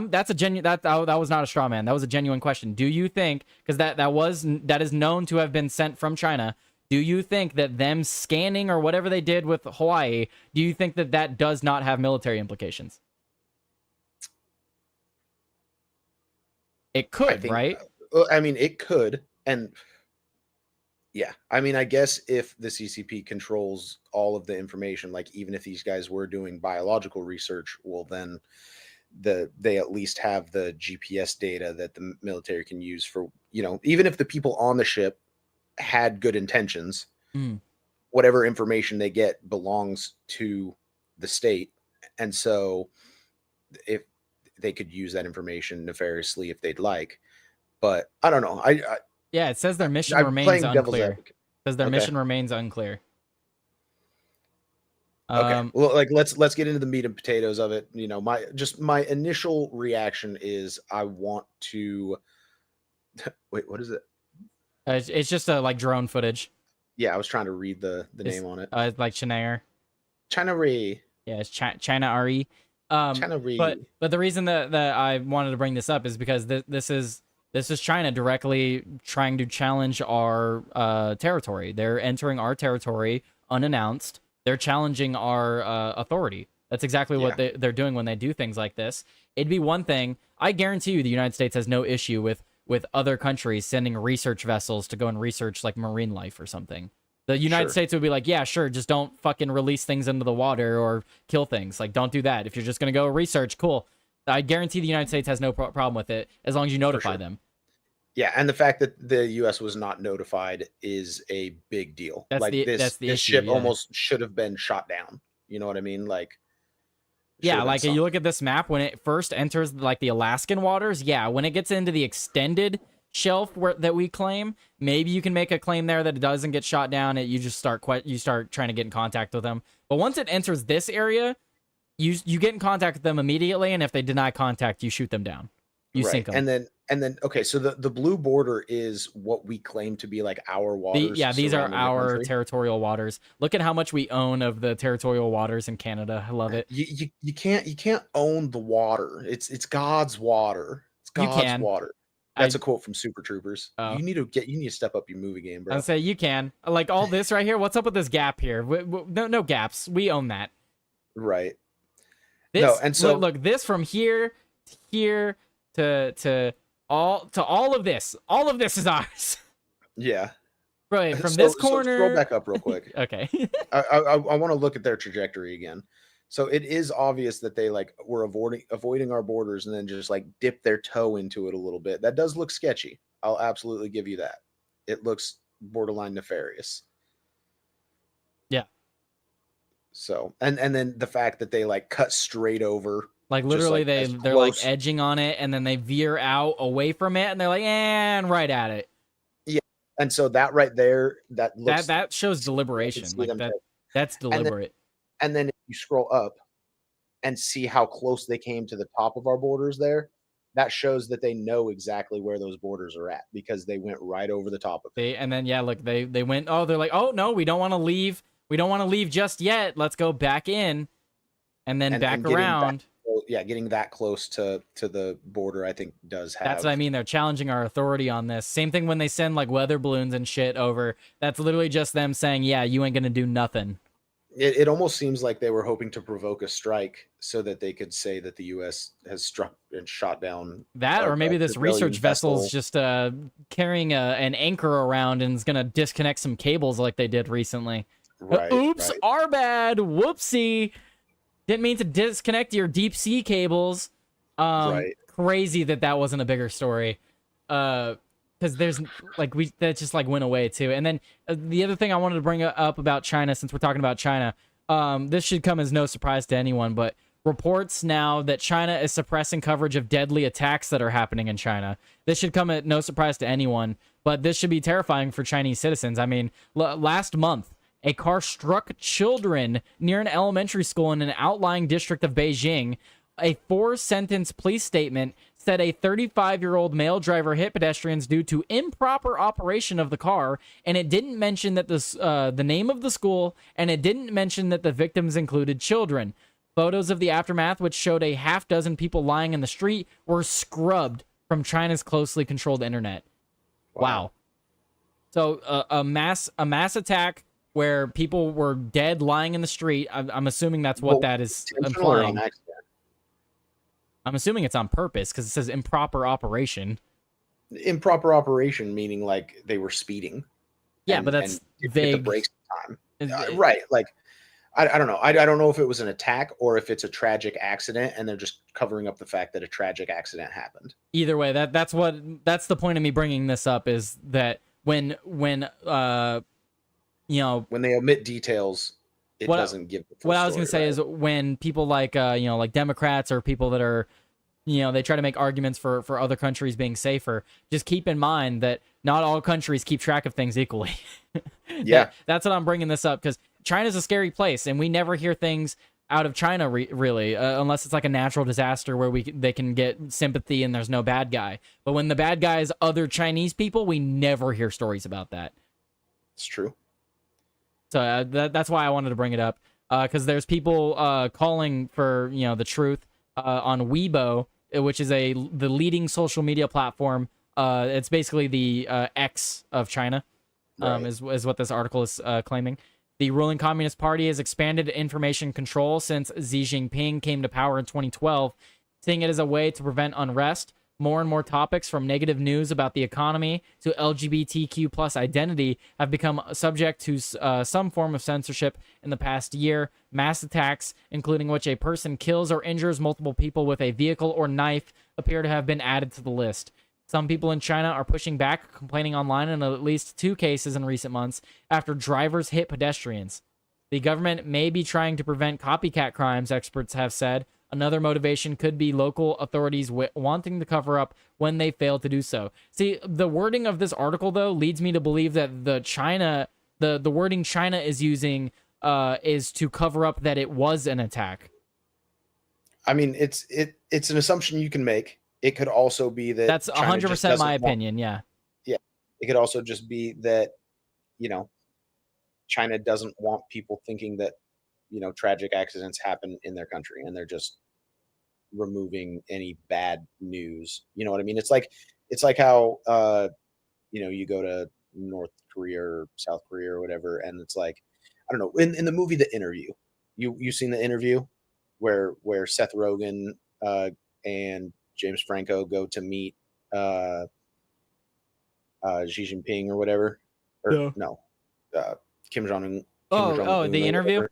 That's a genuine. That was not a straw man. That was a genuine question. Do you think, because that is known to have been sent from China? Do you think that them scanning or whatever they did with Hawaii? Do you think that does not have military implications? It could, right? I mean, it could, and. Yeah, I mean, I guess if the CCP controls all of the information, like even if these guys were doing biological research, well, then they at least have the GPS data that the military can use for, even if the people on the ship had good intentions, whatever information they get belongs to the state. And so if they could use that information nefariously if they'd like, but I don't know. Yeah, it says their mission remains unclear. It says their mission remains unclear. Okay. Well, like let's get into the meat and potatoes of it. My initial reaction is I want to wait. What is it? It's just like drone footage. Yeah, I was trying to read the name on it. It's like China Re. Yeah, it's China Re. China Re. But the reason that I wanted to bring this up is because this is China directly trying to challenge our territory. They're entering our territory unannounced. They're challenging our authority. That's exactly what they're doing when they do things like this. It'd be one thing. I guarantee you the United States has no issue with other countries sending research vessels to go and research like marine life or something. The United States would be like, yeah, sure, just don't fucking release things into the water or kill things. Like, don't do that. If you're just going to go research, cool. I guarantee the United States has no problem with it as long as you notify them. Yeah, and the fact that the U.S. was not notified is a big deal. That's the issue, ship almost should have been shot down. You know what I mean? Like, yeah, like you look at this map when it first enters like the Alaskan waters. Yeah, when it gets into the extended shelf that we claim, maybe you can make a claim there that it doesn't get shot down. You just start trying to get in contact with them. But once it enters this area, you get in contact with them immediately, and if they deny contact, you shoot them down. You sink them. And then okay, so the blue border is what we claim to be like our waters. These are our territorial waters. Look at how much we own of the territorial waters in Canada. I love it. You can't own the water. It's God's water. It's God's water. That's a quote from Super Troopers. Oh. You need to step up your movie game, bro. I'll say you can. Like all this right here. What's up with this gap here? No gaps. We own that. Right. Look, this from here to here to all of this. All of this is ours. Yeah. Right, from this corner. Scroll back up real quick. Okay. I want to look at their trajectory again. So it is obvious that they like were avoiding our borders and then just like dip their toe into it a little bit. That does look sketchy. I'll absolutely give you that. It looks borderline nefarious. Yeah. So, and then the fact that they like cut straight over, like literally they're like edging on it, and then they veer out away from it, and they're like, and right at it. Yeah, and so that right there, that looks that shows deliberation. Like that's deliberate. And then if you scroll up and see how close they came to the top of our borders there, that shows that they know exactly where those borders are at, because they went right over the top of it. And then look, they went, oh, they're like, oh no, we don't want to leave. We don't want to leave just yet. Let's go back in, and then back around. Getting that close to the border, I think does have. That's what I mean. They're challenging our authority on this. Same thing when they send like weather balloons and shit over. That's literally just them saying, yeah, you ain't gonna do nothing. It almost seems like they were hoping to provoke a strike so that they could say that the U.S. has struck and shot down that, or maybe this research vessel's just carrying an anchor around and is gonna disconnect some cables like they did recently. Right, oops, our bad. Whoopsie. Didn't mean to disconnect your deep sea cables. Crazy that wasn't a bigger story. Because there's like that just like went away too. And then the other thing I wanted to bring up about China, since we're talking about China, this should come as no surprise to anyone, but reports now that China is suppressing coverage of deadly attacks that are happening in China. This should come at no surprise to anyone, but this should be terrifying for Chinese citizens. I mean, last month, a car struck children near an elementary school in an outlying district of Beijing. A 4-sentence police statement said a 35-year-old male driver hit pedestrians due to improper operation of the car, and it didn't mention that the name of the school, and it didn't mention that the victims included children. Photos of the aftermath, which showed a half-dozen people lying in the street, were scrubbed from China's closely controlled internet. Wow. So a mass attack where people were dead lying in the street. I'm assuming that's what that is implying. I'm assuming it's on purpose because it says improper operation. Improper operation meaning like they were speeding. Yeah, but that's vague. The brakes time. Right. Like, I don't know. I don't know if it was an attack or if it's a tragic accident and they're just covering up the fact that a tragic accident happened. Either way, that's the point of me bringing this up, is that when they omit details, it doesn't give the full what I was going to say is when people like like Democrats or people that are they try to make arguments for other countries being safer, just keep in mind that not all countries keep track of things equally. Yeah, that's what I'm bringing this up, because China's a scary place and we never hear things out of China really, unless it's like a natural disaster where they can get sympathy and there's no bad guy. But when the bad guy is other Chinese people, we never hear stories about that. It's true. So that's why I wanted to bring it up, because there's people calling for the truth on Weibo, which is the leading social media platform. It's basically the X of China, is what this article is claiming. The ruling Communist Party has expanded information control since Xi Jinping came to power in 2012, seeing it as a way to prevent unrest. More and more topics, from negative news about the economy to LGBTQ plus identity, have become subject to some form of censorship in the past year. Mass attacks, including which a person kills or injures multiple people with a vehicle or knife, appear to have been added to the list. Some people in China are pushing back, complaining online in at least 2 cases in recent months after drivers hit pedestrians. The government may be trying to prevent copycat crimes, experts have said. Another motivation could be local authorities wanting to cover up when they fail to do so. See, the wording of this article, though, leads me to believe that the wording China is using is to cover up that it was an attack. I mean, it's an assumption you can make. It could also be that that's 100% my opinion. Yeah. It could also just be that, China doesn't want people thinking that, tragic accidents happen in their country, and they're just removing any bad news. You know what I mean? It's like how, you go to North Korea or South Korea or whatever, and it's like, I don't know, in the movie The Interview, you seen The Interview where Seth Rogen and James Franco go to meet Xi Jinping or whatever, or no, Kim Jong-un. The Interview.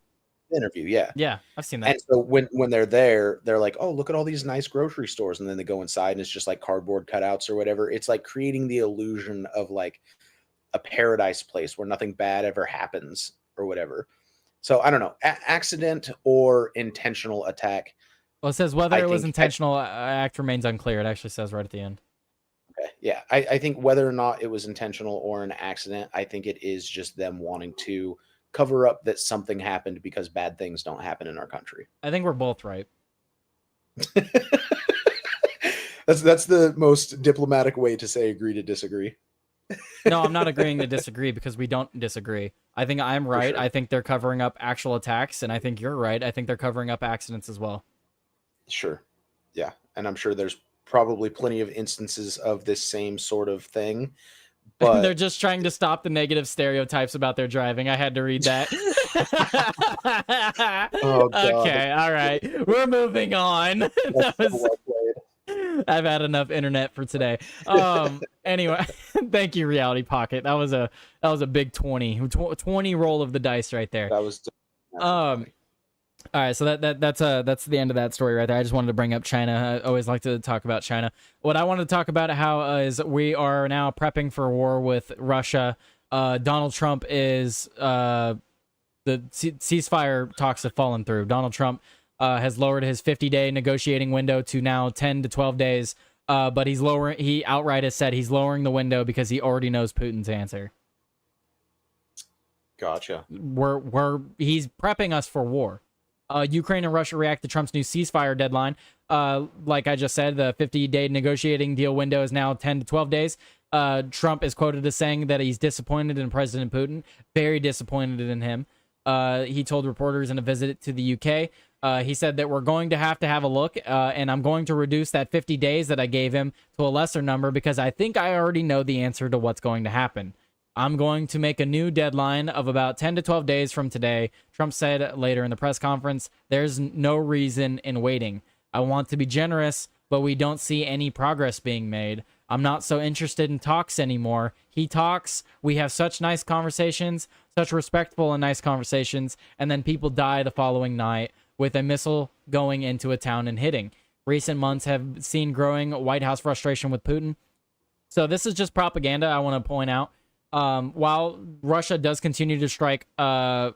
interview, yeah. Yeah, I've seen that. And so when they're there, they're like, "Oh, look at all these nice grocery stores," and then they go inside and it's just like cardboard cutouts or whatever. It's like creating the illusion of like a paradise place where nothing bad ever happens or whatever. So I don't know, accident or intentional attack. Well, it says whether I it was think intentional, act remains unclear. It actually says right at the end. Okay, yeah, I think whether or not it was intentional or an accident, I think it is just them wanting to cover up that something happened because bad things don't happen in our country. I think we're both right. That's the most diplomatic way to say agree to disagree. No, I'm not agreeing to disagree because we don't disagree. I think I'm right. Sure. I think they're covering up actual attacks, and I think you're right. I think they're covering up accidents as well. Sure. Yeah, and I'm sure there's probably plenty of instances of this same sort of thing. But they're just trying to stop the negative stereotypes about their driving. I had to read that. Oh, God. Okay, all right. We're moving on. That was, well played. I've had enough internet for today. Anyway, thank you, Reality Pocket. That was a big 20 roll of the dice right there. That was All right, so that's the end of that story right there. I just wanted to bring up China. I always like to talk about China. What I wanted to talk about is we are now prepping for war with Russia. Donald Trump is the ceasefire talks have fallen through. Donald Trump has lowered his 50-day negotiating window to now 10 to 12 days. But he outright has said he's lowering the window because he already knows Putin's answer. Gotcha. He's prepping us for war. Ukraine and Russia react to Trump's new ceasefire deadline. Like I just said, the 50-day negotiating deal window is now 10 to 12 days. Trump is quoted as saying that he's disappointed in President Putin, very disappointed in him. He told reporters in a visit to the UK, he said that we're going to have a look, and I'm going to reduce that 50 days that I gave him to a lesser number because I think I already know the answer to what's going to happen. I'm going to make a new deadline of about 10 to 12 days from today. Trump said later in the press conference, there's no reason in waiting. I want to be generous, but we don't see any progress being made. I'm not so interested in talks anymore. He talks. We have such nice conversations, such respectful and nice conversations, and then people die the following night with a missile going into a town and hitting. Recent months have seen growing White House frustration with Putin. So this is just propaganda, I want to point out. While Russia does continue to strike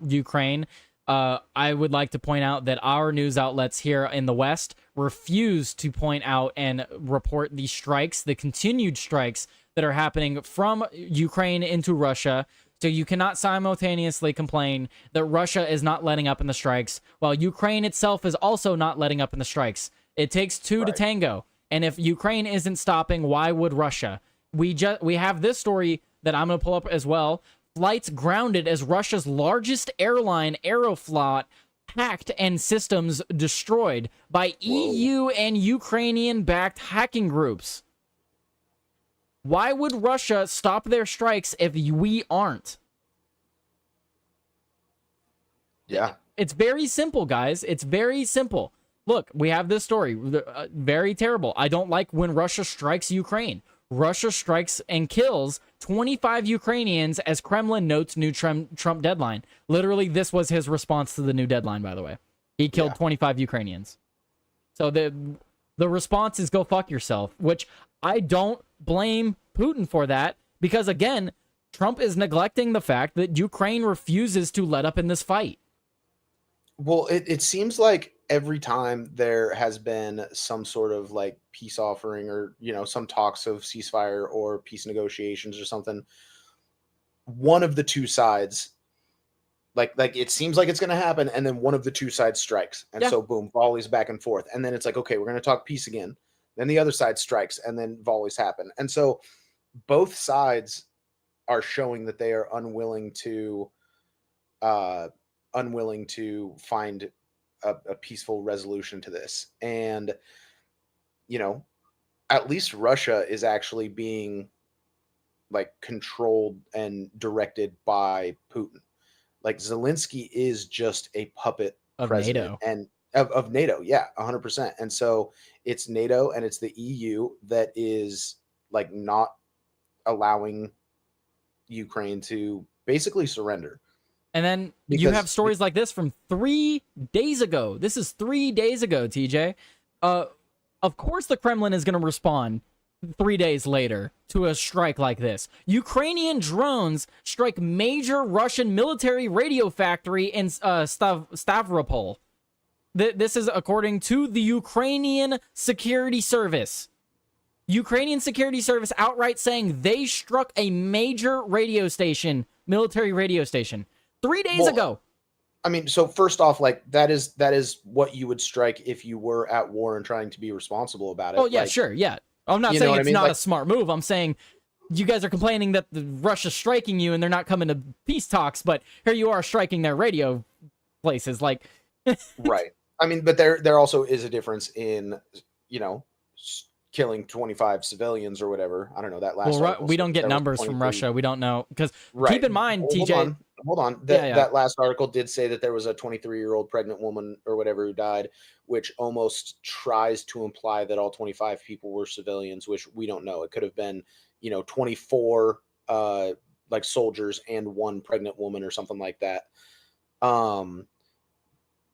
Ukraine, I would like to point out that our news outlets here in the West refuse to point out and report the strikes, the continued strikes that are happening from Ukraine into Russia. So you cannot simultaneously complain that Russia is not letting up in the strikes, while Ukraine itself is also not letting up in the strikes. It takes two to tango. And if Ukraine isn't stopping, why would Russia? We have this story that I'm going to pull up as well. Flights grounded as Russia's largest airline, Aeroflot, hacked and systems destroyed by EU and Ukrainian-backed hacking groups. Why would Russia stop their strikes if we aren't? Yeah. It's very simple, guys. It's very simple. Look, we have this story. Very terrible. I don't like when Russia strikes Ukraine. Russia strikes and kills 25 Ukrainians as Kremlin notes new Trump deadline. Literally, this was his response to the new deadline, by the way. He killed 25 Ukrainians. So the response is go fuck yourself, which I don't blame Putin for that because, again, Trump is neglecting the fact that Ukraine refuses to let up in this fight. Well, it seems like every time there has been some sort of like peace offering or, some talks of ceasefire or peace negotiations or something, one of the two sides, like it seems like it's going to happen. And then one of the two sides strikes. And so boom, volleys back and forth. And then it's like, okay, we're going to talk peace again. Then the other side strikes and then volleys happen. And so both sides are showing that they are unwilling to find a peaceful resolution to this. And, at least Russia is actually being like controlled and directed by Putin. Like Zelensky is just a puppet of president NATO. And of NATO. Yeah, 100%. And so it's NATO and it's the EU that is like not allowing Ukraine to basically surrender. And then you have stories like this from 3 days ago. This is 3 days ago, TJ. Of course the Kremlin is going to respond 3 days later to a strike like this. Ukrainian drones strike major Russian military radio factory in Stavropol. This is according to the Ukrainian Security Service. Ukrainian Security Service outright saying they struck a major radio station, military radio station, 3 days ago. I mean, so first off, like that is what you would strike if you were at war and trying to be responsible about it. Oh yeah, like, sure, yeah. I'm not saying it's not a smart move. I'm saying you guys are complaining that Russia's striking you and they're not coming to peace talks, but here you are striking their radio places. Like, right. I mean, but there also is a difference in, killing 25 civilians or whatever. I don't know that last. Well, we don't get numbers from Russia. We don't know because keep in mind, TJ. Hold on. That last article did say that there was a 23-year-old pregnant woman or whatever who died, which almost tries to imply that all 25 people were civilians, which we don't know. It could have been, 24 like soldiers and one pregnant woman or something like that.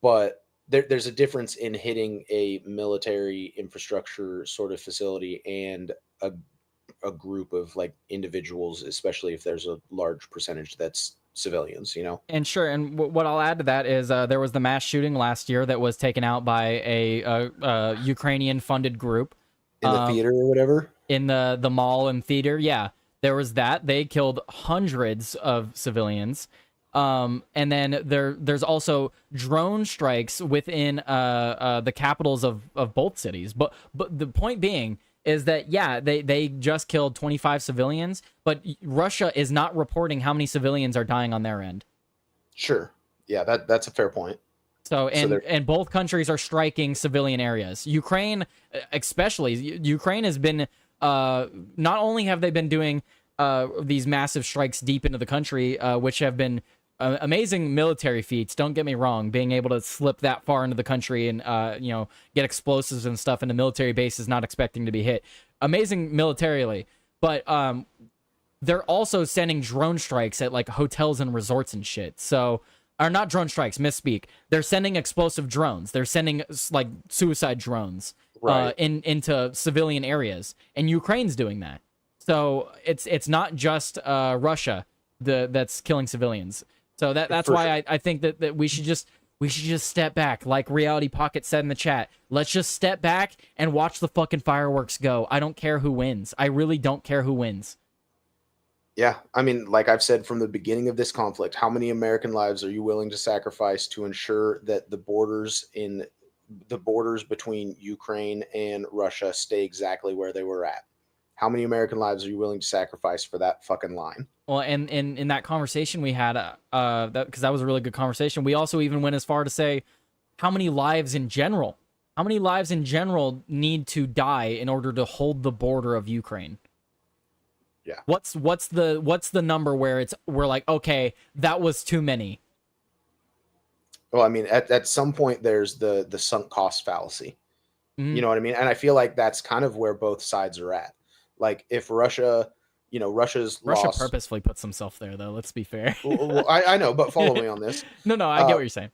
But there's a difference in hitting a military infrastructure sort of facility and a group of like individuals, especially if there's a large percentage that's civilians, And sure, and what I'll add to that is there was the mass shooting last year that was taken out by a Ukrainian-funded group in the theater or whatever, in the mall and theater. Yeah, there was that. They killed hundreds of civilians. And then there's also drone strikes within the capitals of both cities. But the point being is that, yeah, they just killed 25 civilians, but Russia is not reporting how many civilians are dying on their end. Sure. Yeah, that's a fair point. So, and both countries are striking civilian areas. Ukraine, especially, Ukraine has been, not only have they been doing these massive strikes deep into the country, which have been amazing military feats, don't get me wrong, being able to slip that far into the country and get explosives and stuff into military bases not expecting to be hit, amazing militarily, but they're also sending drone strikes at like hotels and resorts and shit. So, or not drone strikes, misspeak, they're sending explosive drones, they're sending like suicide drones into civilian areas, and Ukraine's doing that. So it's not just Russia that's killing civilians. So that's why I think that we should just step back, like Reality Pocket said in the chat. Let's just step back and watch the fucking fireworks go. I don't care who wins. I really don't care who wins. Yeah, I mean, like I've said from the beginning of this conflict, how many American lives are you willing to sacrifice to ensure that the borders between Ukraine and Russia stay exactly where they were at? How many American lives are you willing to sacrifice for that fucking line? Well, and in that conversation we had, because that was a really good conversation, we also even went as far to say how many lives in general need to die in order to hold the border of Ukraine. Yeah. What's the number where we're like, okay, that was too many? Well, I mean, at some point there's the sunk cost fallacy. Mm-hmm. You know what I mean? And I feel like that's kind of where both sides are at. Like if Russia Russia purposefully puts himself there, though. Let's be fair. Well, I know, but follow me on this. No, I get what you're saying.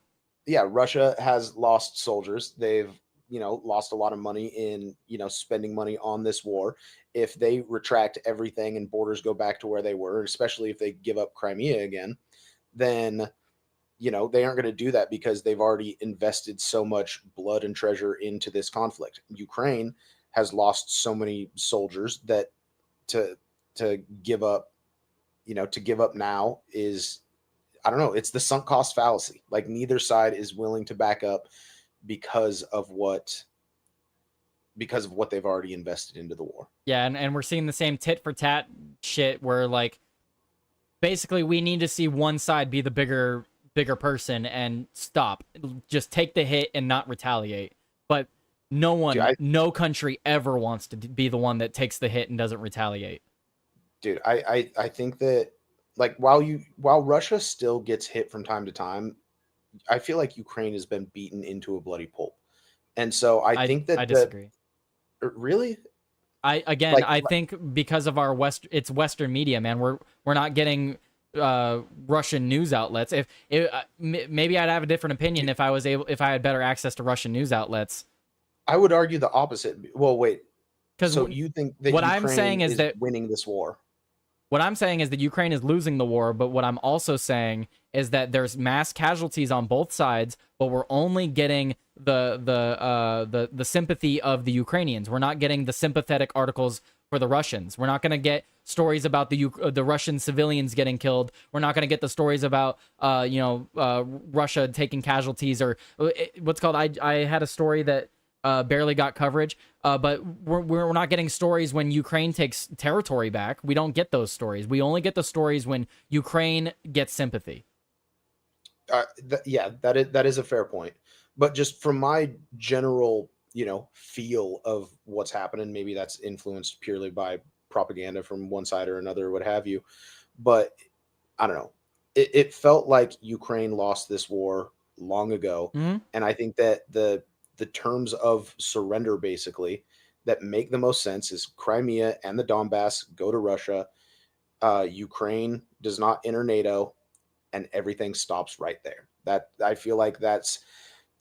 Yeah, Russia has lost soldiers. They've lost a lot of money in spending money on this war. If they retract everything and borders go back to where they were, especially if they give up Crimea again, then they aren't going to do that because they've already invested so much blood and treasure into this conflict. Ukraine has lost so many soldiers that to give up, to give up now is, I don't know, it's the sunk cost fallacy. Like neither side is willing to back up because of what they've already invested into the war. Yeah, and we're seeing the same tit for tat shit where like basically we need to see one side be the bigger person and stop. Just take the hit and not retaliate. But no country ever wants to be the one that takes the hit and doesn't retaliate. Dude, I think that like while Russia still gets hit from time to time, I feel like Ukraine has been beaten into a bloody pulp. And so I think that I disagree. Really? I think because of it's Western media, man, we're not getting Russian news outlets. Maybe I'd have a different opinion if I had better access to Russian news outlets. I would argue the opposite. Well, wait. Because so you think that what Ukraine I'm saying is that winning this war? What I'm saying is that Ukraine is losing the war, but what I'm also saying is that there's mass casualties on both sides, but we're only getting the sympathy of the Ukrainians. We're not getting the sympathetic articles for the Russians. We're not going to get stories about the Russian civilians getting killed. We're not going to get the stories about Russia taking casualties or what's called. I had a story that barely got coverage, but we're not getting stories when Ukraine takes territory back. We don't get those stories. We only get the stories when Ukraine gets sympathy. That is a fair point. But just from my general, feel of what's happening, maybe that's influenced purely by propaganda from one side or another, or what have you. But I don't know. It felt like Ukraine lost this war long ago, and I think that the terms of surrender basically that make the most sense is Crimea and the Donbass go to Russia. Ukraine does not enter NATO, and everything stops right there. That I feel like that's,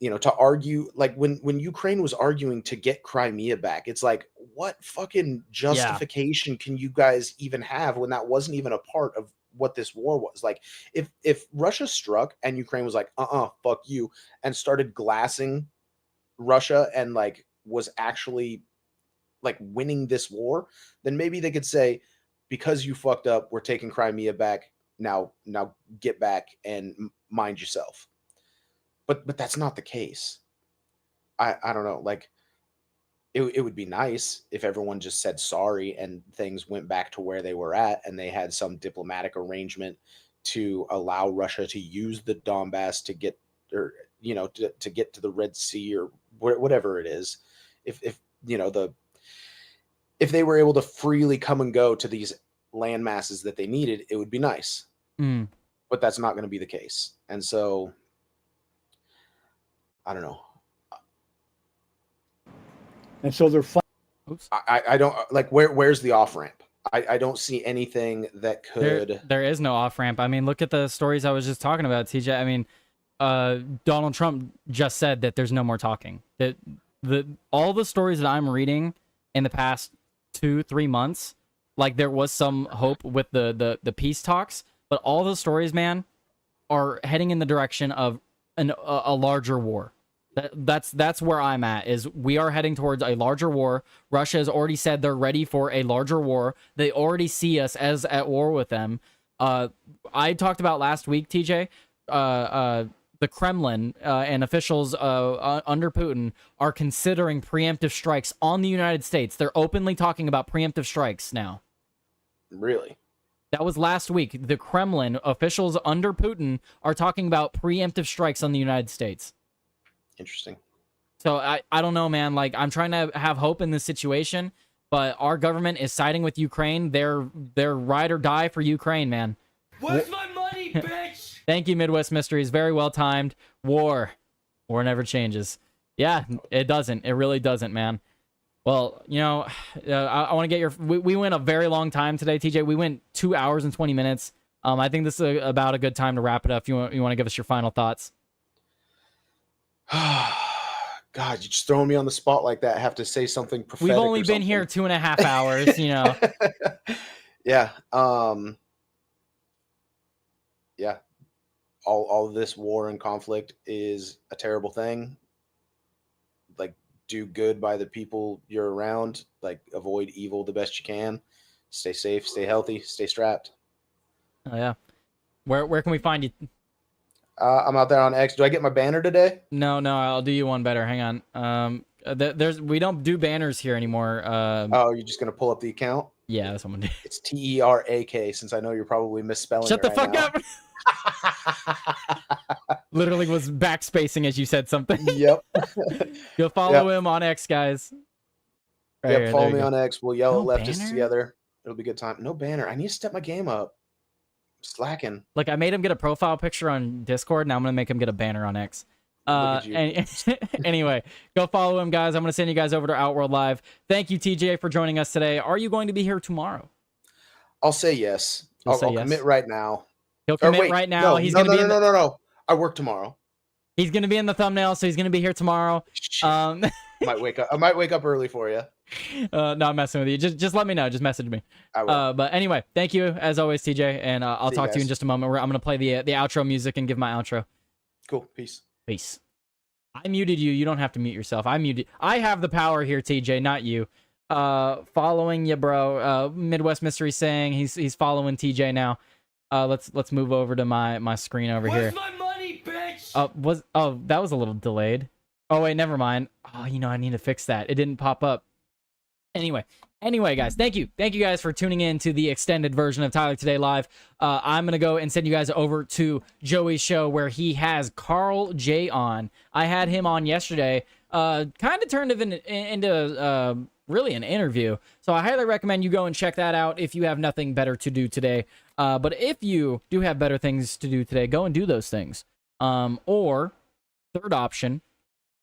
to argue, like when Ukraine was arguing to get Crimea back, it's like, what fucking justification can you guys even have when that wasn't even a part of what this war was? Like, if Russia struck and Ukraine was like, fuck you, and started glassing Russia and like was actually like winning this war, then maybe they could say, because you fucked up, we're taking Crimea back. Now get back and mind yourself. But that's not the case. I don't know. Like it would be nice if everyone just said sorry and things went back to where they were at and they had some diplomatic arrangement to allow Russia to use the Donbass to get, or to get to the Red Sea or whatever it is. If they were able to freely come and go to these land masses that they needed, it would be nice. But that's not going to be the case. And so I don't know. And so they're I don't like where's the off ramp? I don't see anything that could. There is no off ramp. I mean, look at the stories I was just talking about, TJ. I mean, Donald Trump just said that there's no more talking. That all the stories that I'm reading in the past 2-3 months, like there was some hope with the peace talks, but all the stories, man, are heading in the direction of a larger war. That's where I'm at, is we are heading towards a larger war. Russia has already said they're ready for a larger war. They already see us as at war with them. I talked about last week, TJ, the Kremlin and officials under Putin are considering preemptive strikes on the United States. They're openly talking about preemptive strikes now. Really? That was last week. The Kremlin officials under Putin are talking about preemptive strikes on the United States. Interesting. So I don't know, man. Like, I'm trying to have hope in this situation, but our government is siding with Ukraine. They're ride or die for Ukraine, man. Where's my money, bitch? Thank you, Midwest Mysteries. Very well timed. War never changes. Yeah, it doesn't. It really doesn't, man. Well, I want to get your. We went a very long time today, TJ. We went 2 hours and 20 minutes. I think this is about a good time to wrap it up. You want to give us your final thoughts? God, you just throwing me on the spot like that. I have to say something prophetic. We've only been here 2.5 hours, Yeah. Yeah. All of this war and conflict is a terrible thing. Like, do good by the people you're around. Like, avoid evil the best you can. Stay safe, stay healthy, stay strapped. Oh yeah. Where can we find you? I'm out there on X. Do I get my banner today? No, I'll do you one better. Hang on. We don't do banners here anymore. Oh, you're just gonna pull up the account? Yeah, that's what I'm gonna do. It's TERAK, since I know you're probably misspelling. Shut the right fuck up. Literally was backspacing as you said something. Yep. Go follow him on X, guys. Right here, follow me on X. We'll yell No at leftists banner? together. It'll be a good time. No banner. I need to step my game up. I'm slacking. Like, I made him get a profile picture on Discord. Now I'm gonna make him get a banner on X. Anyway, go follow him, guys. I'm gonna send you guys over to Outworld Live. Thank you, TJ, for joining us today. Are you going to be here tomorrow? I'll say yes. I'll yes. commit right now. He'll commit right now. No, He's no, gonna no, be no, no, no. I work tomorrow. He's gonna be in the thumbnail, so he's gonna be here tomorrow. Might wake up. I might wake up early for you. No, I'm messing with you. Just let me know. Just message me. I will. But anyway, thank you as always, TJ, and I'll talk to you in just a moment. I'm gonna play the outro music and give my outro. Cool. Peace. Peace. I muted you. You don't have to mute yourself. I muted. I have the power here, TJ, not you. Following you, bro. Midwest Mystery saying he's following TJ now. Let's move over to my screen over here. Where's my money, bitch? That was a little delayed. Oh wait, never mind. Oh, I need to fix that. It didn't pop up. Anyway, guys, thank you guys for tuning in to the extended version of Tyler Today Live. I'm gonna go and send you guys over to Joey's show where he has Carl J on. I had him on yesterday. Kind of turned it into really an interview. So I highly recommend you go and check that out if you have nothing better to do today. But if you do have better things to do today, go and do those things. Or third option,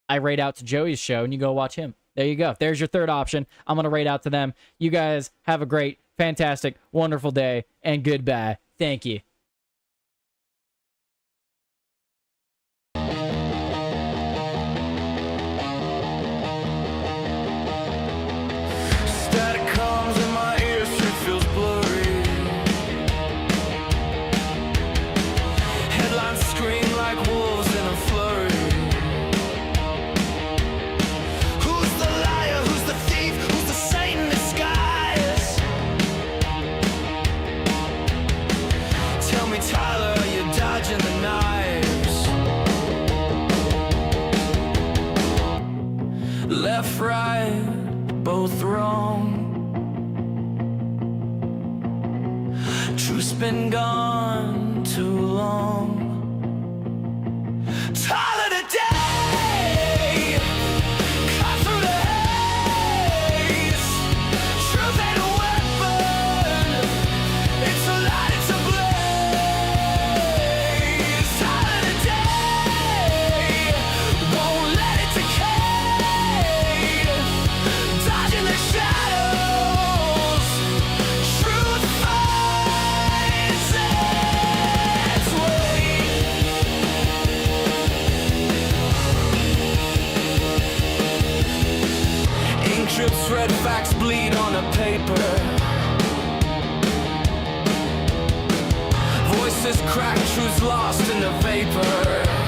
I raid out to Joey's show and you go watch him. There you go. There's your third option. I'm going to raid out to them. You guys have a great, fantastic, wonderful day, and goodbye. Thank you. Static comes in my ears, street feels blurry. Headlines scream like wolves in a flurry. Who's the liar? Who's the thief? Who's the saint in disguise? Tell me, Tyler, are you dodging the knives? Left, right, both wrong. Truth's been gone too long. Tyler today, cut through the haze. Truth ain't a weapon, it's a light, it's a blaze. Tyler today, won't let it decay. Dodging the shadows, truth finds its way. Ink drips, red facts bleed on a paper. Voices crack, truths lost in the vapor.